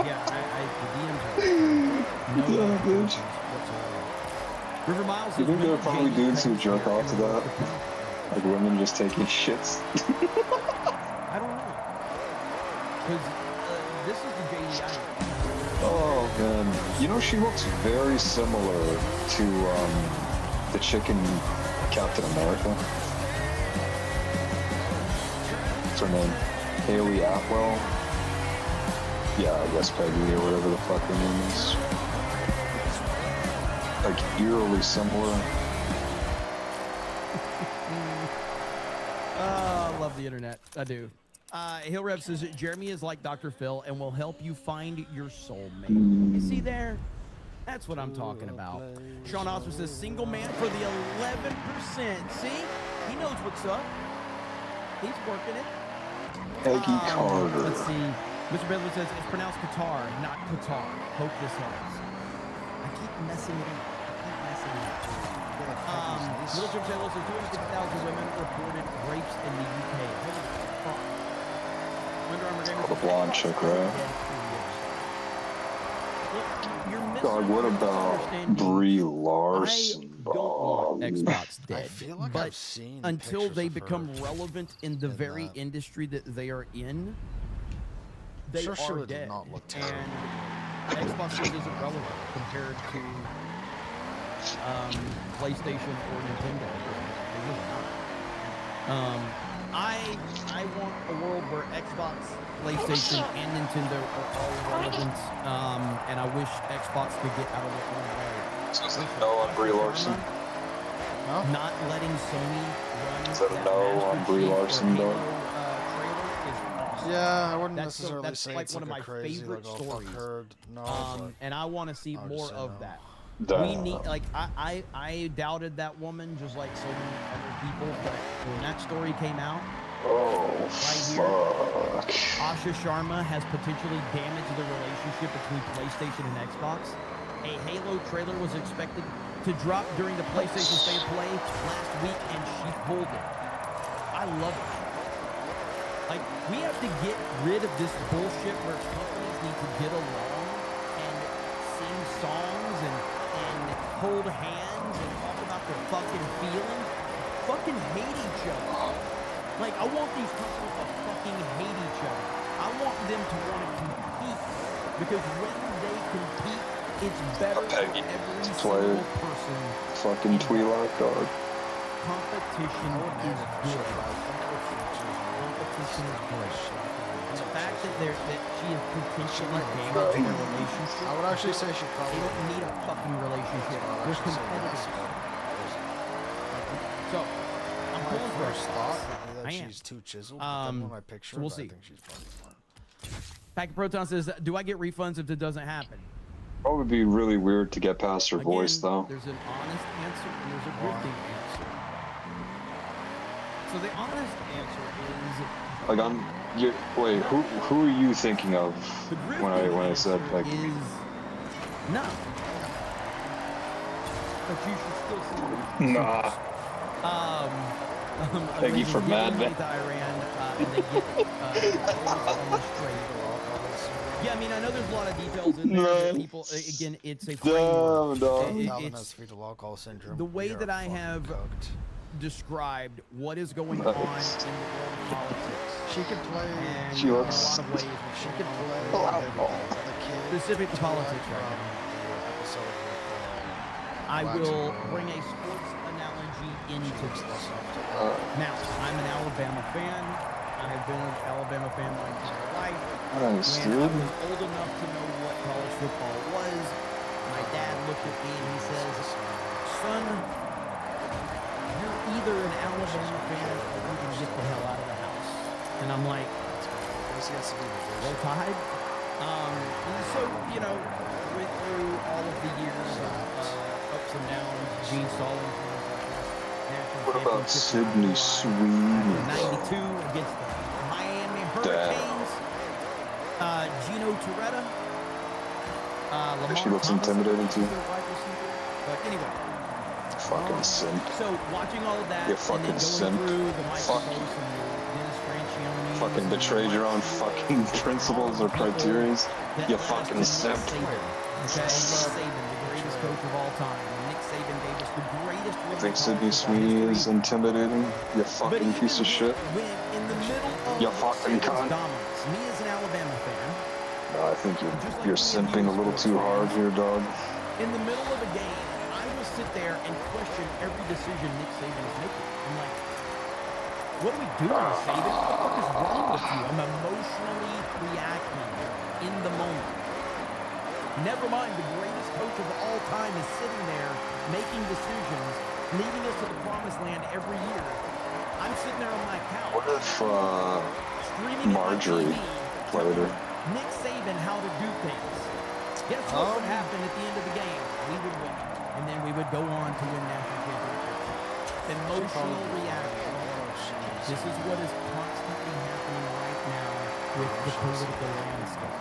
yeah, the DMs are yeah, bitch. River Miles. You think there are probably dudes who jerk off to that? Like women just taking shits? I don't know. Because this is the JDI. Oh man, you know she looks very similar to the chick in Captain America. What's her name? Haley Atwell. Yeah, I guess Peggy or whatever the fuck her name is. Like eerily similar. I love the internet. I do. Hill Rev says Jeremy is like Dr. Phil and will help you find your soulmate. You see there? That's what I'm talking about. Sean Osmer says single man for the 11%. See? He knows what's up. He's working it. Peggy Carter. Let's see. Mr. Bedler says it's pronounced Qatar, not Qatar. Hope this helps. I keep messing it up. Little Jim Taylor says 250,000 women reported rapes in the UK. Oh, the blonde chick, right? God, what about Brie Larson? Xbox dead. I feel like but I've seen until they pictures of become her relevant in the very industry that they are in, they Sure, are sure, it did dead. not look terrible. And Xbox just isn't relevant compared to PlayStation or Nintendo. They're just not. I want a world where Xbox, PlayStation, and Nintendo are all relevant. And I wish Xbox could get out of their own way. So is that a no on Brie Larson? Not letting Sony run Is that a no on Brie Larson, dog? Yeah, I wouldn't necessarily that's say like it's one like of my a crazy, favorite like, oh, fuck stories. her. No, And I want to see I would more say of no. that. Duh. We need, like, I doubted that woman just like so many other people, but when that story came out, fuck. Asha Sharma has potentially damaged the relationship between PlayStation and Xbox. A Halo trailer was expected to drop during the PlayStation State of Play last week, and she pulled it. I love it. Like, we have to get rid of this bullshit where companies need to get along and sing songs and hold hands and talk about their fucking feelings. Fucking hate each other. Like, I want these companies to fucking hate each other. I want them to want to compete, because when they compete, it's better for every single person. Fucking Twi'lek, dog. Competition is good. Competition is great. And the fact that she is potentially damaging their relationship, I would actually say she probably they don't need a fucking relationship. They're competitive. So, I'm My pulling for first thought would be that I am. she's too chiseled, but then when I picture So we'll it, see. I think she's probably fine. Pack Proton says, do I get refunds if it doesn't happen? That would be really weird to get past her voice, though. There's an honest answer and there's a grifting answer. So the honest answer is... Like, wait, who are you thinking of when I said, like... is no. But you should still see it. Nah. Peggy for Mad Men. And they get on the straight. Yeah, I mean, I know there's a lot of details in there. That people, again, it's a framework. Calvin has fetal alcohol syndrome. The way that I have described what is going on in the world of politics. She could play. And She looks. in a lot of ways. She could play. Specific to politics right now. I will bring a sports analogy into this. Now, I'm an Alabama fan. I've been an Alabama fan my entire life. Nice, When I dude. was old enough to know what college football was, my dad looked at me and he says, son, you're either an Alabama fan or you can get the hell out of the house. And I'm like, roll tide? And so, you know, went through all of the years of ups and downs, Gene Stallings. What about Sydney Sweeney? 92 against the Miami Hurricanes. Gino Torretta. Lamar She looks Thomas, intimidating too. their wide receiver. But anyway. Fucking simp. So watching all of that You and fucking then going simp. through the Michael Fuck. Bose and the Dennis Franchione. Fucking betrayed your own fucking principles or criteria. You fucking simp. Okay, Nick Saban, the greatest coach of all time. Nick Saban gave us the greatest. You think Sydney Sweeney is intimidating? You fucking piece of shit. When in the middle of You fucking cunt. dominance, me as an Alabama fan, No, I think you're simping a little too hard here, dog. in the middle of a game, I will sit there and question every decision Nick Saban is making. I'm like, What are we doing, Saban? What the fuck is wrong with you? I'm emotionally reacting in the moment. Never mind, the greatest coach of all time is sitting there making decisions, leading us to the promised land every year. I'm sitting there on my couch. What if streaming Marjorie played her? Nick Saban how to do things. Guess what would happen at the end of the game? We would win. And then we would go on to win national championships. Emotional reaction. This is what is constantly happening right now with the political landscape.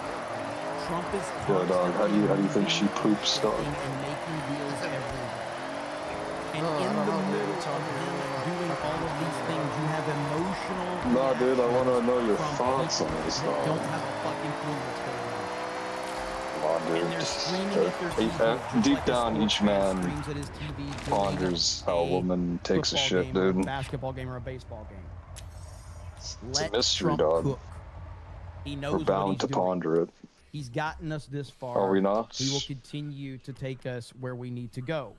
Trump is Yeah, dog. How do you think she poops, dog? and making deals everywhere. And in the middle of him doing all of these things, you have emotional. Nah, dude, I want to know your thoughts on this, Don't dog. have a fucking clue what's going on. Come on, dude. Deep down, each man ponders how a woman takes a shit, Game, or a dude. basketball game or a baseball game. It's a Let mystery, Trump dog. cook. He knows We're what bound he's to doing. ponder it. He's gotten us this far. Are we not? He will continue to take us where we need to go.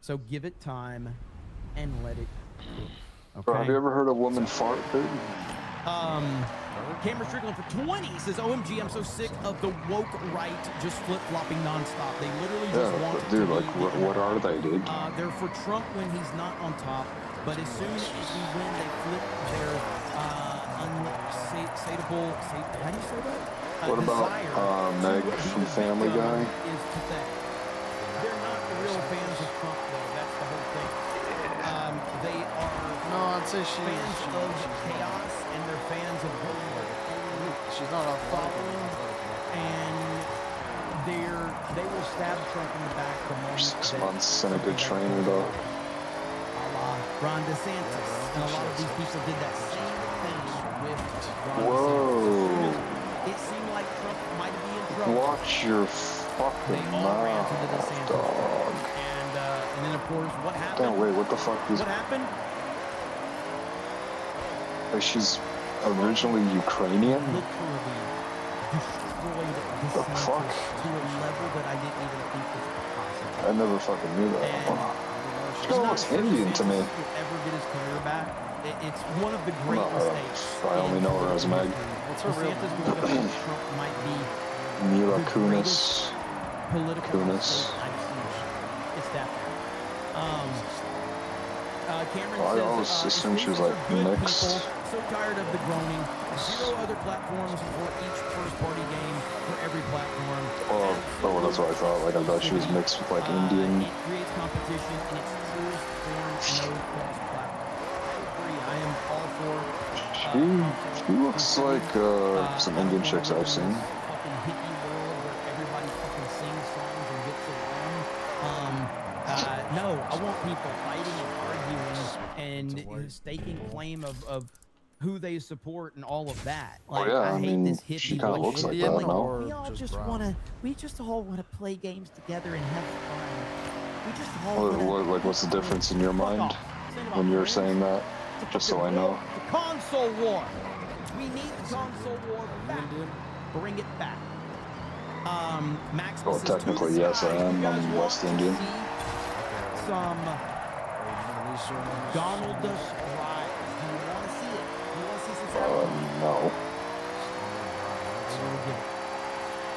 So give it time and let it cook. Bro, have you ever heard a woman fart, dude? Cameron Strickland for 20 says, OMG, I'm so sick of the woke right just flip-flopping nonstop. They literally just want but dude, to like, what are they, dude? they're for Trump when he's not on top, but as soon as we win, they flip their unsatiable, how do you say that? What about Meg from Family Guy? Is pathetic. They're not the real fans of Trump, though. That's the whole thing. They are I'd say fans of chaos, and they're fans of she's not following, and they will stab Trump in the back the moment 6 months and a good trainer, though. Ron DeSantis, and a lot of these people did that same thing with Ron Whoa. DeSantis. It seemed like Trump might be in trouble. Watch your fucking mouth, dog. And then, of course, what happened? Damn, wait, what the fuck is... What happened? Like, she's originally Ukrainian? The fuck? To a level that I didn't even think was possible. I never fucking knew that. She kind of looks Indian to me. He'll ever get his career back. It's one of the great mistakes. I only know her as Meg. What's her real name? Trump might be Mila the Kunis. political Kunis. mistake I've seen. It's that bad. Cameron I says, always assumed she was like mixed. So tired of the groaning. 0 other platforms for each first-party game for every platform. Oh, that's what I thought. Like, I thought she was mixed with like Indian. It creates competition and it's truest form, no cross-platform. I agree. I am all for. She looks like some Indian chicks I've seen. Fucking hippie world where everybody fucking sings songs and gets along. No, I want people fighting and arguing and staking claim of who they support and all of that. Like, I hate this hippie. she kind of looks like that, no? We all just all want to play games together and have fun. We just all Like, what's the difference in your mind when you're saying that? Just so I know. The console war. We need the console war back. Bring it back. Max. Well, technically, yes, I am. I'm West Indian. Some Donald Duck rise. Do you want to see it? Do you want to see some stuff? No.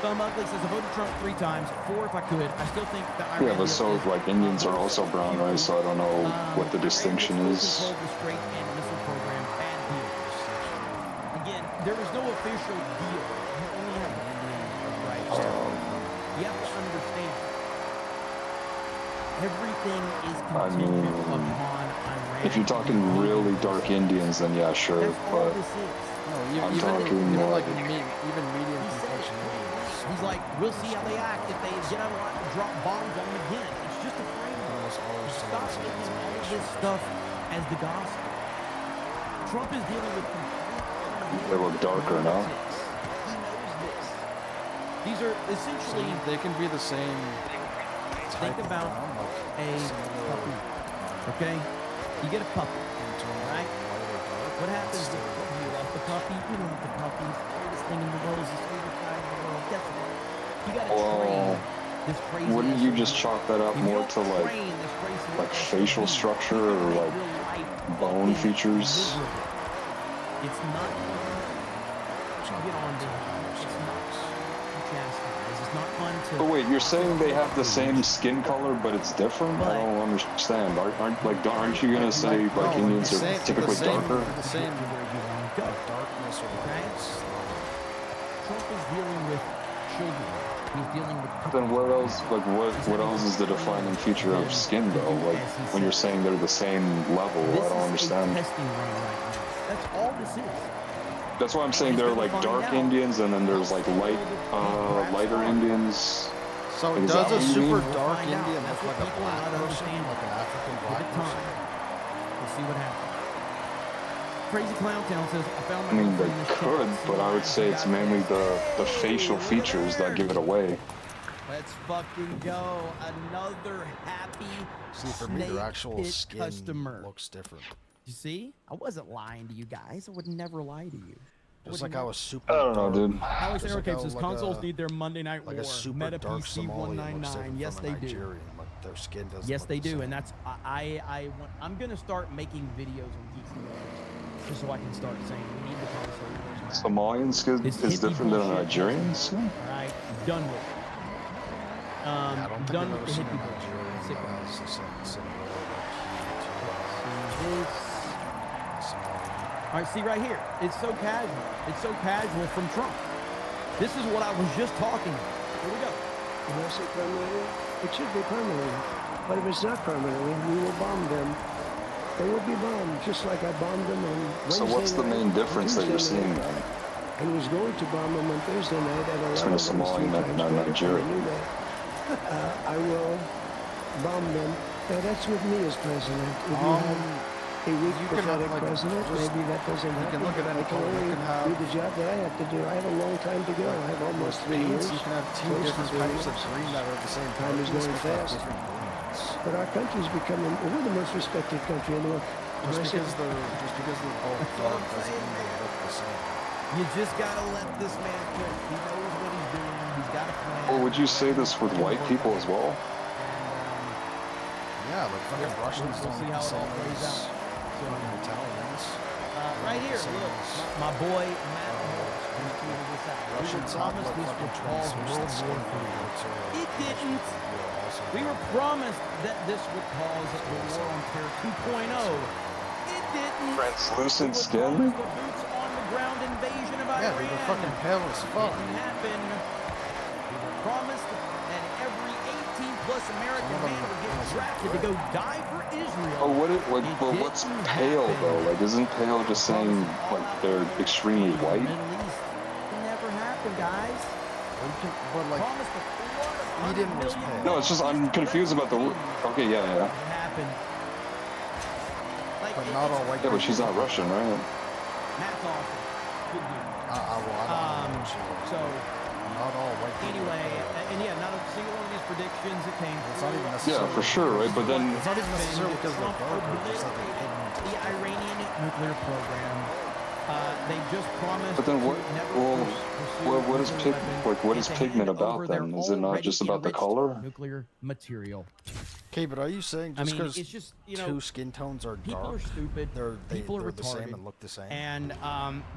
Thumb Ugly says I voted Trump 3 times, 4 if I could. I still think that Iran Yeah, but so, is, like, Indians are also brown, right? So I don't know what the distinction is. control the straight and missile program. Bad deal. Again, there is no official deal. You only have right. You have to understand. Everything is contingent upon Iran. If you're talking really dark Indians, then yeah, sure. But I'm talking like even medium complexion. He's like, we'll see how they act if they get out of line and drop bombs on them again. It's just a framework. Stop taking all of this stuff as the gospel. Trump is dealing with. They look darker now. He knows this. These are essentially. They can be the same. Think about a puppy. Okay, you get a puppy, right? What happens if you love the puppy? You don't want the puppy. It's the greatest thing in the world. It's the sweetest guy in the world. Guess what? You gotta train this crazy. Wouldn't you just chalk that up more to like facial structure or like bone features? It's not to get on the. It's not to chastise. It's not fun to. But wait, you're saying they have the same skin color, but it's different? I don't understand. Aren't you gonna say like Indians are typically darker? The same darkness or lights. Trump is dealing with children. He's dealing with. Then what else? Like what else is the defining feature of skin though? Like when you're saying they're the same level, I don't understand. That's all this is. That's why I'm saying they're like dark Indians, and then there's like lighter Indians. So like, does a super dark Indian look like a black person, like an African black person? We'll see what happens. Crazy Clown Town says, I found my I mean, they girlfriend in this could, chat. but I would say it's mainly the facial features that give it away. Let's fucking go. Another happy See, for me, their actual Snake Pit skin customer. looks different. You see? I wasn't lying to you guys. I would never lie to you. Just like I was super. I don't know, dude. Alex Just Aerocave like says a- consoles need their Monday Night like War. a super Meta dark PC Somalian looks 199. different Yes, from they a do. Nigerian. Like their skin doesn't. Yes, look they the do, same. and that's I'm gonna start making videos on Geeksy Wars, just so I can start saying we need the console wars. Somalian skin is different than a Nigerian skin? All right, done with it. I don't think done I've with ever the seen a hippie bullshit. Nigerian Sick that of has the same this. All right, see right here. It's so casual. It's so casual from Trump. This is what I was just talking about. Here we go. When I say permanently, it should be permanently. But if it's not permanently, we will bomb them. They will be bombed, just like I bombed them on Wednesday So what's the main night, difference that you're Tuesday seeing night, then? and was going to bomb them on Thursday night at 11. Between a Somalian and a Nigerian. I knew that. I will bomb them. Now that's with me as president. If you have a weak, you can have, pathetic like, president, just- maybe that doesn't you happen. can look at any I can color. You only can have- do the job that I have to do. I have a long time to go. I have almost 3 years. You can have two close to different 3 types of years. green that are the same Time is darkness, going but have fast. different greens. But our country's becoming, we're the most respected country in the world. Just because they're both dark doesn't mean they look the same. You just gotta let this man cook. He knows what he's doing. He's got a plan. Or would you say this with white people as well? Yeah, like fucking Russians We'll don't see look how the it all same plays as out. So, fucking Italians. right here, look, my boy Matt Morris tweeted this out. We were Russians have promised like this fucking would cause World translucent War skin. III. It didn't. We were promised that this would cause the War on Terror 2.0. It didn't. Translucent We were skin? promised a boots on the ground invasion of Yeah, Iran. they were fucking pale as fuck. Didn't happen. We were promised that every 18-plus American man would get drafted to go die for Israel. But what's pale though? Like, isn't pale just saying like they're extremely white? Middle East. It never happened, guys. But like, Promised the Eden was pale. No, it's just I'm confused about the. Okay, yeah. It happened. Like, But not all white Yeah, but she's not Russian, right? Matt's awesome. Good dude. I don't know. So, Not all white people. anyway, and yeah, not a single one of these predictions that came It's not even Yeah, necessarily. for sure, right? But then It's not even necessarily because they're Trump darker. It's just that they're pigmented. the Iranian nuclear program. They just promised. But then to what? never Well, what is nuclear weapons what is and to pigment hand over about their then? Is it not just about the already color? enriched nuclear material. Okay, but are you saying I just mean, because it's just, you know, two skin tones are people dark, are stupid. People are they're the same retarded. and look the same? And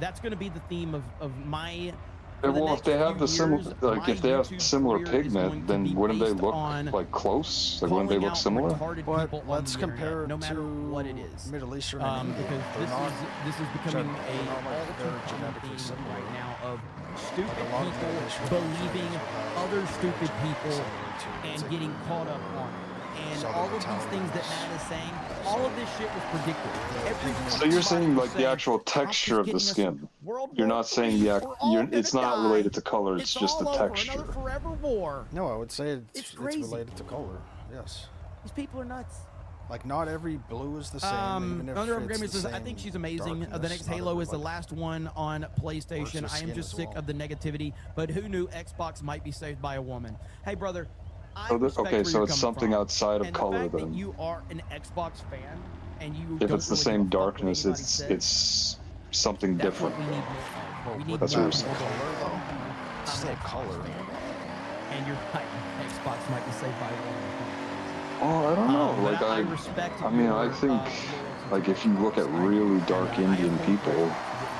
that's going to be the theme of my. Well, if they have the similar, like if they have similar pigment, then wouldn't they look like close? Like wouldn't they look similar? But let's compare it no matter to what it is. Middle Eastern and Indian. Because this is becoming they're not like they're a genetically theme similar. right now of stupid Like a lot of people Middle Eastern believing countries other stupid people similar and to getting caught up on it. And Southern all of these Italians. things that Matt is saying, all of this shit was predicted. Every So you're saying like the saying, actual texture of the getting us skin. World You're War not saying III, the we're all it's gonna not die. related to color. It's just the all over, texture. Another forever war. No, I would say It's it's crazy. related to color. Yes. These people are nuts. Like not every blue is the same. Even if Under it's Gamer the says, I same think she's amazing. The darkness, next not Halo every, is the like, last one on PlayStation. works I am with just skin sick as of the negativity, but who knew Xbox might be saved by a woman? Hey, brother. I respect Okay, where so you're it's coming something from. outside of And color the fact then. that you are an Xbox fan and you If don't it's the really same give a fuck what darkness, anybody it's says, something that's what different. we need more of. We need That's more what you're of saying. color though. It's still color. And you're right. Xbox might be saved by one. Oh, I don't know. Like I respect. I mean, I think like if you look at really dark Indian people,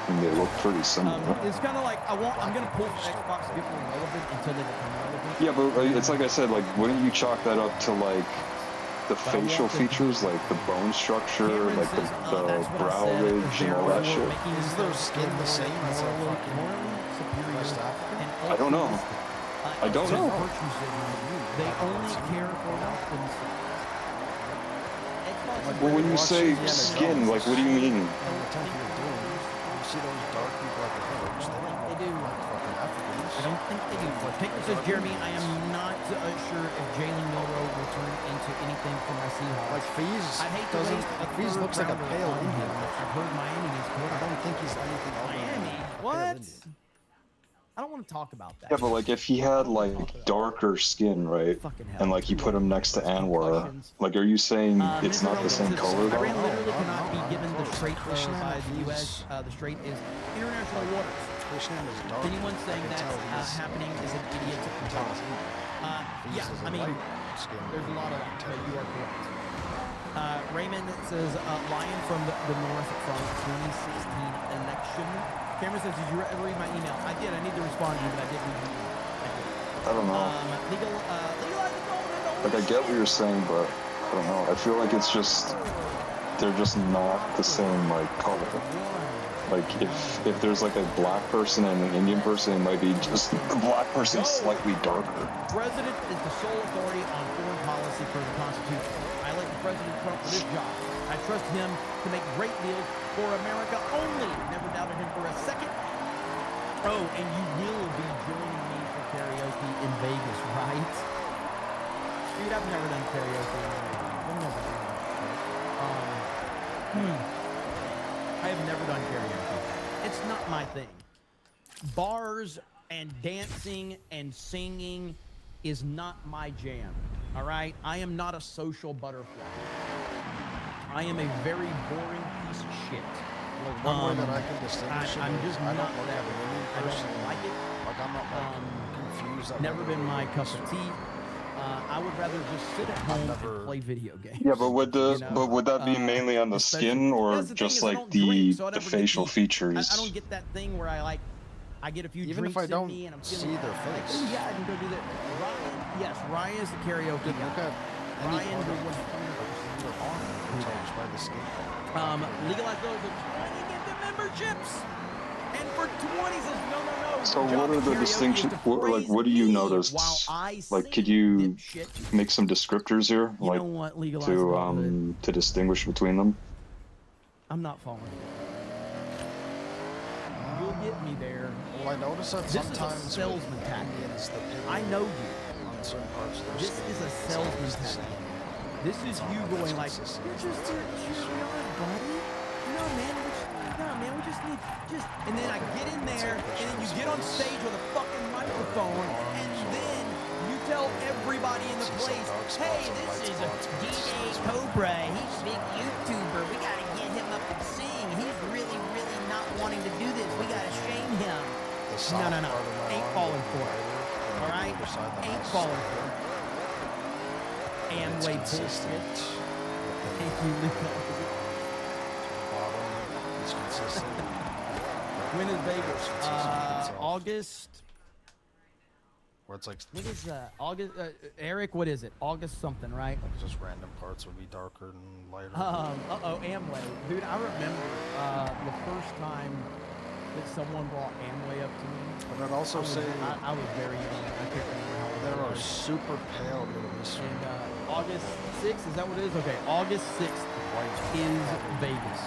and they look pretty similar. It's kind of like I'm gonna pull for Xbox to get more relevant until they become relevant. Yeah, but it's like I said, like wouldn't you chalk that up to like the facial features, like the bone structure, like the brow ridge and all that shit? Is their skin the same as a fucking West African? I don't know. I don't know. They only care for themselves. Well, when you say skin, like what do you mean? You see those dark people at the village, they don't look like fucking Africans. I don't think they do. Taker says, Jeremy, I am not sure if Jalen Milrow will turn into anything for my Seahawks. Like Fees I hate to waste a Fees looks like a pale Indian. I've heard Miami needs I don't think he's anything other than Miami? What? I don't want to talk about that. Yeah, but like if he had like darker skin, right, and like you put him next to Anwar, like are you saying it's not the same color though? Iran literally cannot be given the strait by the U.S. The strait is international waters. Anyone saying that's happening is an idiot. Yeah, I mean, there's a lot of that, but you are correct. Raymond says, Lion from the North from 2016 election. Cameron says, did you ever read my email? I did. I need to respond to you, but I did read your email. I don't know. Like I get what you're saying, but I don't know. I feel like it's just they're just not the same like color. Like if there's like a black person and an Indian person, it might be just the black person slightly darker. President is the sole authority on foreign policy per the Constitution. I elect President Trump for this job. I trust him to make great deals for America only. Never doubted him for a second. Oh, and you will be joining me for karaoke in Vegas, right? Dude, I've never done karaoke in Vegas. I've never done that. I have never done karaoke. It's not my thing. Bars and dancing and singing is not my jam. All right? I am not a social butterfly. I am a very boring piece of shit. Like one way that I can distinguish it I'm is just I not don't look that at an Indian I person. don't like it. Like I'm not like confused. I'm Never not been my really cup of tea. I would rather just sit at home and play video games. Yeah, but would that be mainly on the skin or just like the facial features? I don't get that thing where I get a few Even drinks if I don't in me and I'm see feeling their like, face. oh yeah, I can go do that. Ryan, yes, Ryan is the karaoke guy. Look at Ryan any who was their arm touched by the skin. legalized those for 20 get the memberships. And for 20 says no. So what are the distinctions? What do you notice? Like, could you make some descriptors here, like to distinguish between them? I'm not following. You'll get me there. Well, I notice that sometimes this is a salesman tactic. I know you. On certain parts of their This skin, is a salesman tactic. This is you going like, you're just a buddy. No man, we just need and then I get in there, and then you get on stage with a fucking microphone, and then you tell everybody in the place, hey, this is a DJ Cobra. He's a big YouTuber. We gotta get him up and sing. He's really not wanting to do this. We gotta shame him. No. Ain't falling for it. All right? Ain't falling for it. Amway bullshit. Thank you, Nico. It's consistent. When is Vegas? August. Where it's like What is that? August. Eric, what is it? August something, right? Like just random parts would be darker and lighter. Amway, dude. I remember the first time that someone brought Amway up to me. But I'd also say I was very young. I can't remember how old there I are was. super pale Middle Eastern. And August 6th, is that what it is? Okay, August 6th is Vegas.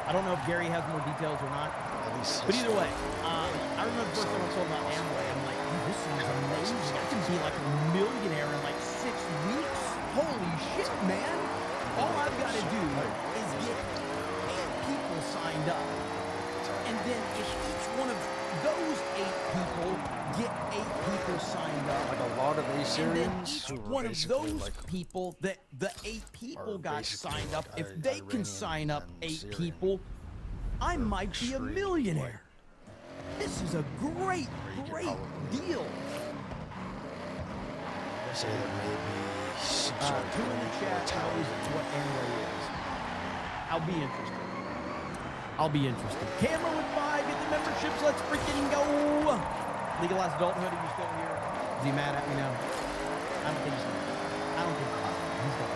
I don't know if Gary has more details or not. But either way, I remember the first time I told about Amway, I'm like, dude, this sounds amazing. I can be like a millionaire in like 6 weeks. Holy shit, man. All I've got to do is get 8 people signed up. And then if each one of those 8 people get 8 people signed up. Like a lot of Assyrians, and then each one of those people, that the 8 people got signed up, if they can sign up 8 people, I might be a millionaire. This is a great deal. say there may be some sort of Who in the chat knows what Amway is? I'll be interested. I'll be interested. Camera with 5, get the memberships, let's freaking go! Legalized adulthood, are you still here? Is he mad at me now? I don't think he's mad. I don't think he's not.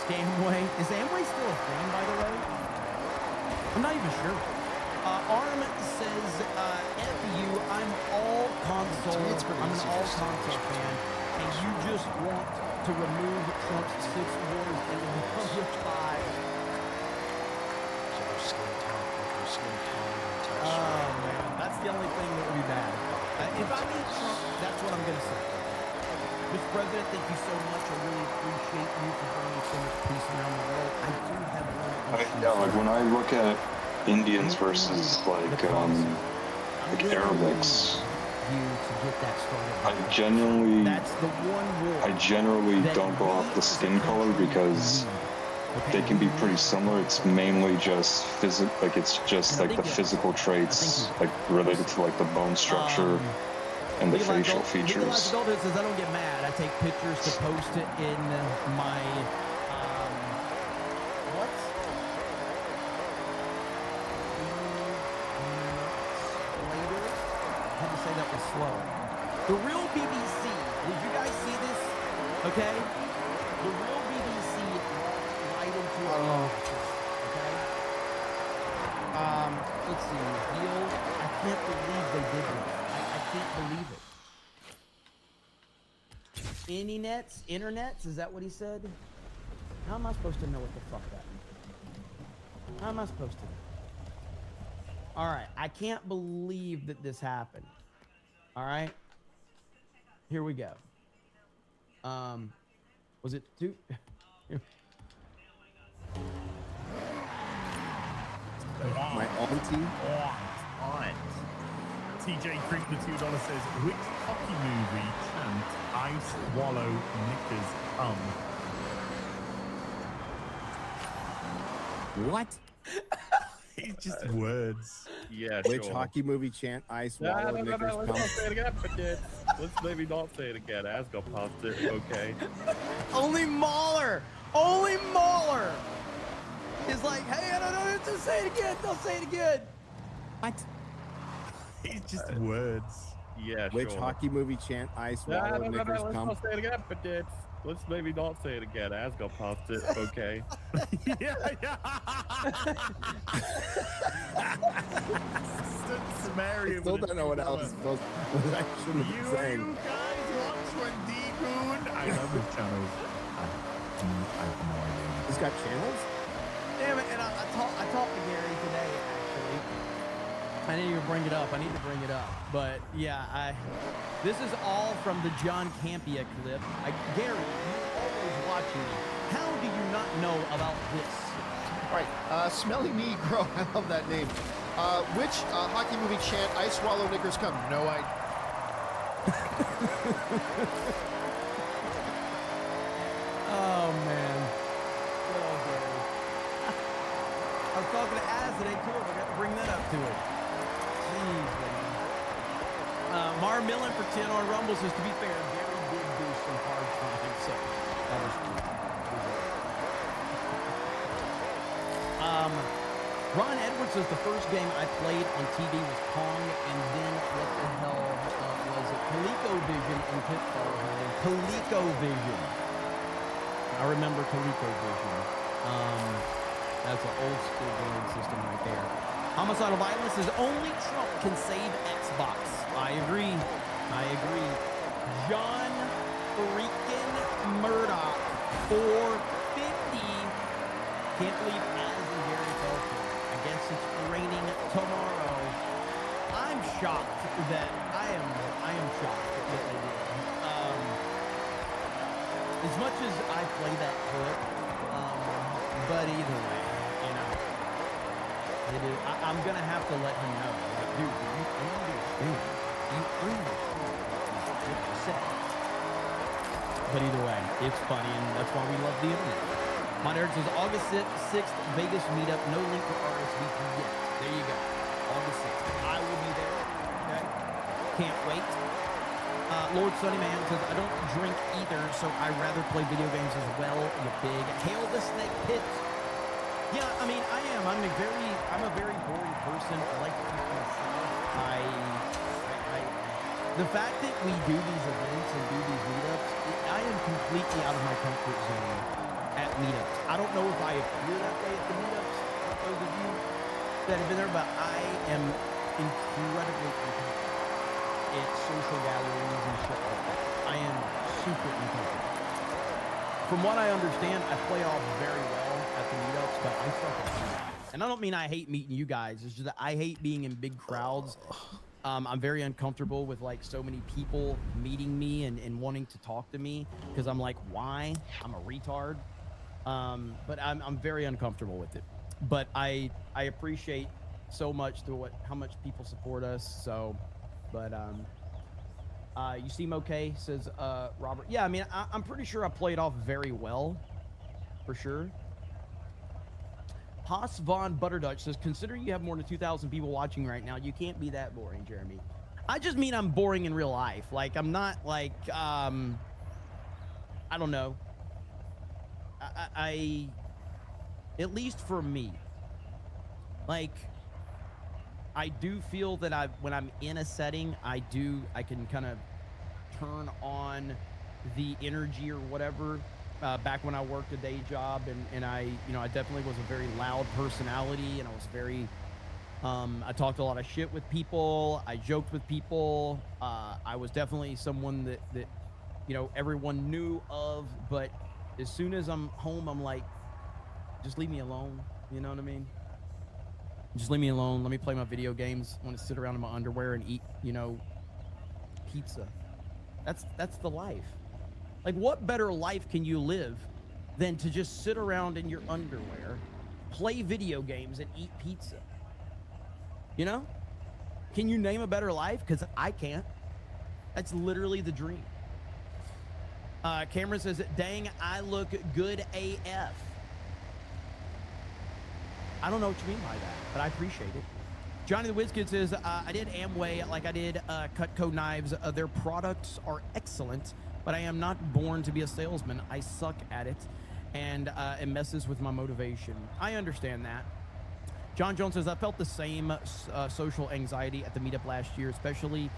Scamway. Is Amway still a thing, by the way? I'm not even sure. Arm says, F you, I'm all console. I'm an all console fan. And you just want to remove Trump's 6 wars and become your 5. Oh, man. That's the only thing that would be bad. If I meet Trump, that's what I'm going to say. Mr. President, thank you so much. I really appreciate you for bringing so much peace around the world. I do have one issue. Yeah, like when I look at Indians versus like Arabics, I generally don't go off the skin color because they can be pretty similar. It's mainly just it's just like the physical traits, like related to like the bone structure and the facial features. Adulthood says I don't get mad. I take pictures to post it in my what? Later. I had to say that was slow. The real BBC. Did you guys see this? Okay. The real BBC walked right into a okay. Let's see. Deal. I can't believe they did this. I can't believe it. Internets? Is that what he said? How am I supposed to know what the fuck that means? How am I supposed to know? All right. I can't believe that this happened. All right. Here we go. Was it two? My auntie. Aunt. TJ Creek the $2 says, which hockey movie chant I swallow knickers What? It's just words. Yeah, which hockey movie chant I swallow knickers Let's not say it again, but let's maybe not say it again. As got past it, okay. Only Mahler is like, hey, I don't know, just say it again. Don't say it again. What? It's just words. Yeah, which hockey movie chant I swallow knickers let's not say it again, but let's maybe not say it again. As got past it, okay. yeah. I still don't know what else is supposed to I shouldn't be saying. You guys watch when D-Goon? I love this channel. I have no idea. He's got channels? Damn it, and I talked to Gary today, actually. I didn't even bring it up. I need to bring it up. But, yeah, this is all from the John Campea clip. Gary, you're always watching me. How do you not know about this? All right, Smelly Negro, I love that name. Which hockey movie chant I swallow knickers come? No idea. Oh, man. Oh, Gary. I was talking to Az today, too. I forgot to bring that up to her. Jeez, man. Mar Millen for 10 on Rumble says, to be fair, Gary did do some hard times, so that was true. Ron Edwards says the first game I played on TV was Pong, and then what the hell was it? ColecoVision and Pitfall. ColecoVision. I remember ColecoVision. That's an old school game system right there. Homicidal Violence says only Trump can save Xbox. I agree. John freaking Murdoch, 450. Can't believe Az and Gary fell for it. I guess it's raining tomorrow. I'm shocked that I am shocked that they did. As much as I play that clip, but either way, you know, I'm gonna have to let him know. Like, dude, you understand? You understand what you said? But either way, it's funny, and that's why we love the internet. My nerd says August 6th, Vegas meetup. No link for RSVP yet. There you go. August 6th. I will be there. Okay. Can't wait. Lord Sunnyman says, I don't drink either, so I rather play video games as well. You big. Hail the Snake Pit. Yeah, I mean, I'm a very boring person. I like to keep to myself. The fact that we do these events and do these meetups, I am completely out of my comfort zone at meetups. I don't know if I appear that way at the meetups, those of you that have been there, but I am incredibly uncomfortable at social gatherings and shit like that. I am super uncomfortable. From what I understand, I play off very well at the meetups, but I fucking hate it. And I don't mean I hate meeting you guys. It's just that I hate being in big crowds. I'm very uncomfortable with like so many people meeting me and wanting to talk to me because I'm like, why? I'm a retard. But I'm very uncomfortable with it. But I appreciate so much how much people support us. So, but you seem okay, says Robert. Yeah, I mean, I'm pretty sure I played off very well, for sure. Haas Von Butterdutch says, considering you have more than 2,000 people watching right now, you can't be that boring, Jeremy. I just mean I'm boring in real life. Like, I'm not like, I don't know. I at least for me, like, I do feel that when I'm in a setting, I can kind of turn on the energy or whatever. Back when I worked a day job, and I definitely was a very loud personality, and I was very, I talked a lot of shit with people. I joked with people. I was definitely someone that everyone knew of, but as soon as I'm home, I'm like, just leave me alone. You know what I mean? Just leave me alone. Let me play my video games. I want to sit around in my underwear and eat, pizza. That's the life. Like, what better life can you live than to just sit around in your underwear, play video games, and eat pizza? You know? Can you name a better life? Because I can't. That's literally the dream. Cameron says, dang, I look good AF. I don't know what you mean by that, but I appreciate it. Johnny the WizKid says, I did Amway like I did Cutco Knives. Their products are excellent, but I am not born to be a salesman. I suck at it, and it messes with my motivation. I understand that. John Jones says, I felt the same social anxiety at the meetup last year, especially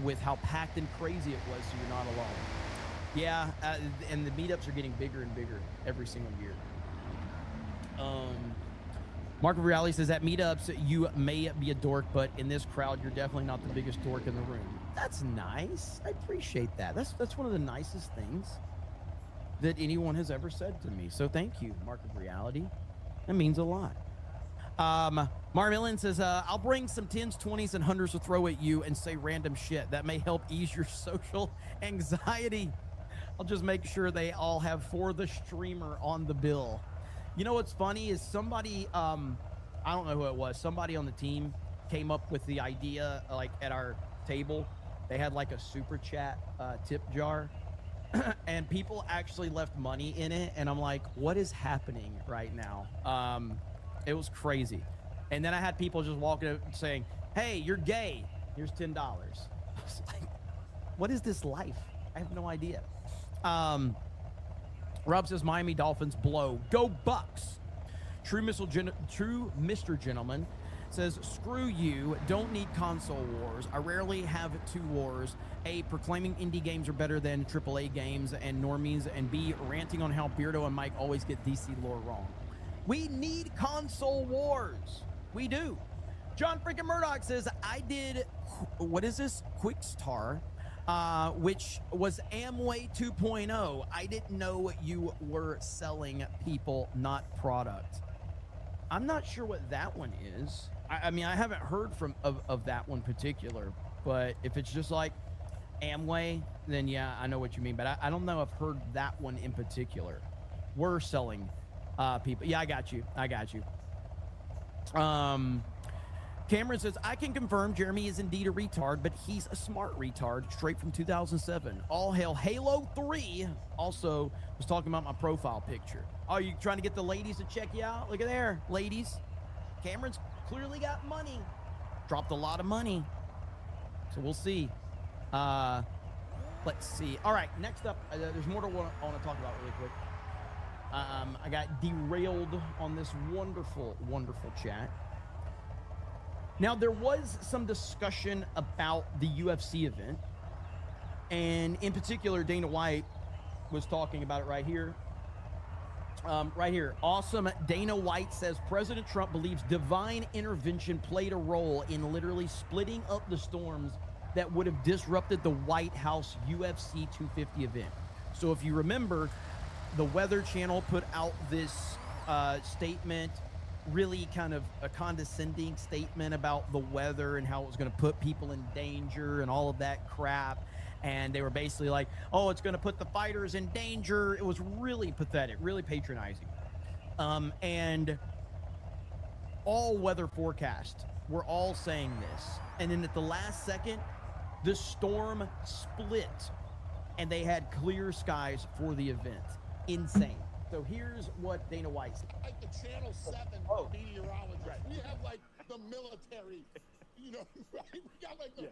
with how packed and crazy it was, so you're not alone. Yeah, and the meetups are getting bigger and bigger every single year. Mark of Reality says, at meetups, you may be a dork, but in this crowd, you're definitely not the biggest dork in the room. That's nice. I appreciate that. That's one of the nicest things that anyone has ever said to me. So thank you, Mark of Reality. That means a lot. Marmillan says, I'll bring some 10s, 20s, and 100s to throw at you and say random shit. That may help ease your social anxiety. I'll just make sure they all have For the Streamer on the bill. You know what's funny is somebody, I don't know who it was, somebody on the team came up with the idea, like at our table, they had like a super chat tip jar, and people actually left money in it, and I'm like, what is happening right now? It was crazy. And then I had people just walking up saying, hey, you're gay, here's $10. I was like, what is this life? I have no idea. Rob says, Miami Dolphins blow. Go Bucks. True Mr. Gentleman says, screw you. Don't need console wars. I rarely have two wars. A, proclaiming indie games are better than AAA games and normies. And B, ranting on how Beardo and Mike always get DC lore wrong. We need console wars. We do. John freaking Murdoch says, I did, what is this? Quickstar. Which was Amway 2.0. I didn't know you were selling people, not product. I'm not sure what that one is. I mean, I haven't heard of that one particular, but if it's just like Amway, then yeah, I know what you mean. But I don't know if I've heard that one in particular. We're selling people. Yeah, I got you. Cameron says, I can confirm Jeremy is indeed a retard, but he's a smart retard, straight from 2007. All hail Halo 3. Also was talking about my profile picture. Oh, you trying to get the ladies to check you out? Look at there, ladies. Cameron's clearly got money. Dropped a lot of money. So we'll see. Let's see. All right, next up, there's more I want to talk about really quick. I got derailed on this wonderful, wonderful chat. Now, there was some discussion about the UFC event, and in particular, Dana White was talking about it right here. Right here. Awesome. Dana White says President Trump believes divine intervention played a role in literally splitting up the storms that would have disrupted the White House UFC 250 event. So if you remember, the Weather Channel put out this statement, really kind of a condescending statement about the weather and how it was going to put people in danger and all of that crap. And they were basically like, oh, it's going to put the fighters in danger. It was really pathetic, really patronizing. And all weather forecasts were all saying this. And then at the last second, the storm split and they had clear skies for the event. Insane. So here's what Dana White said. Like the Channel 7 meteorologist. We have like the military, you know, right? We got like the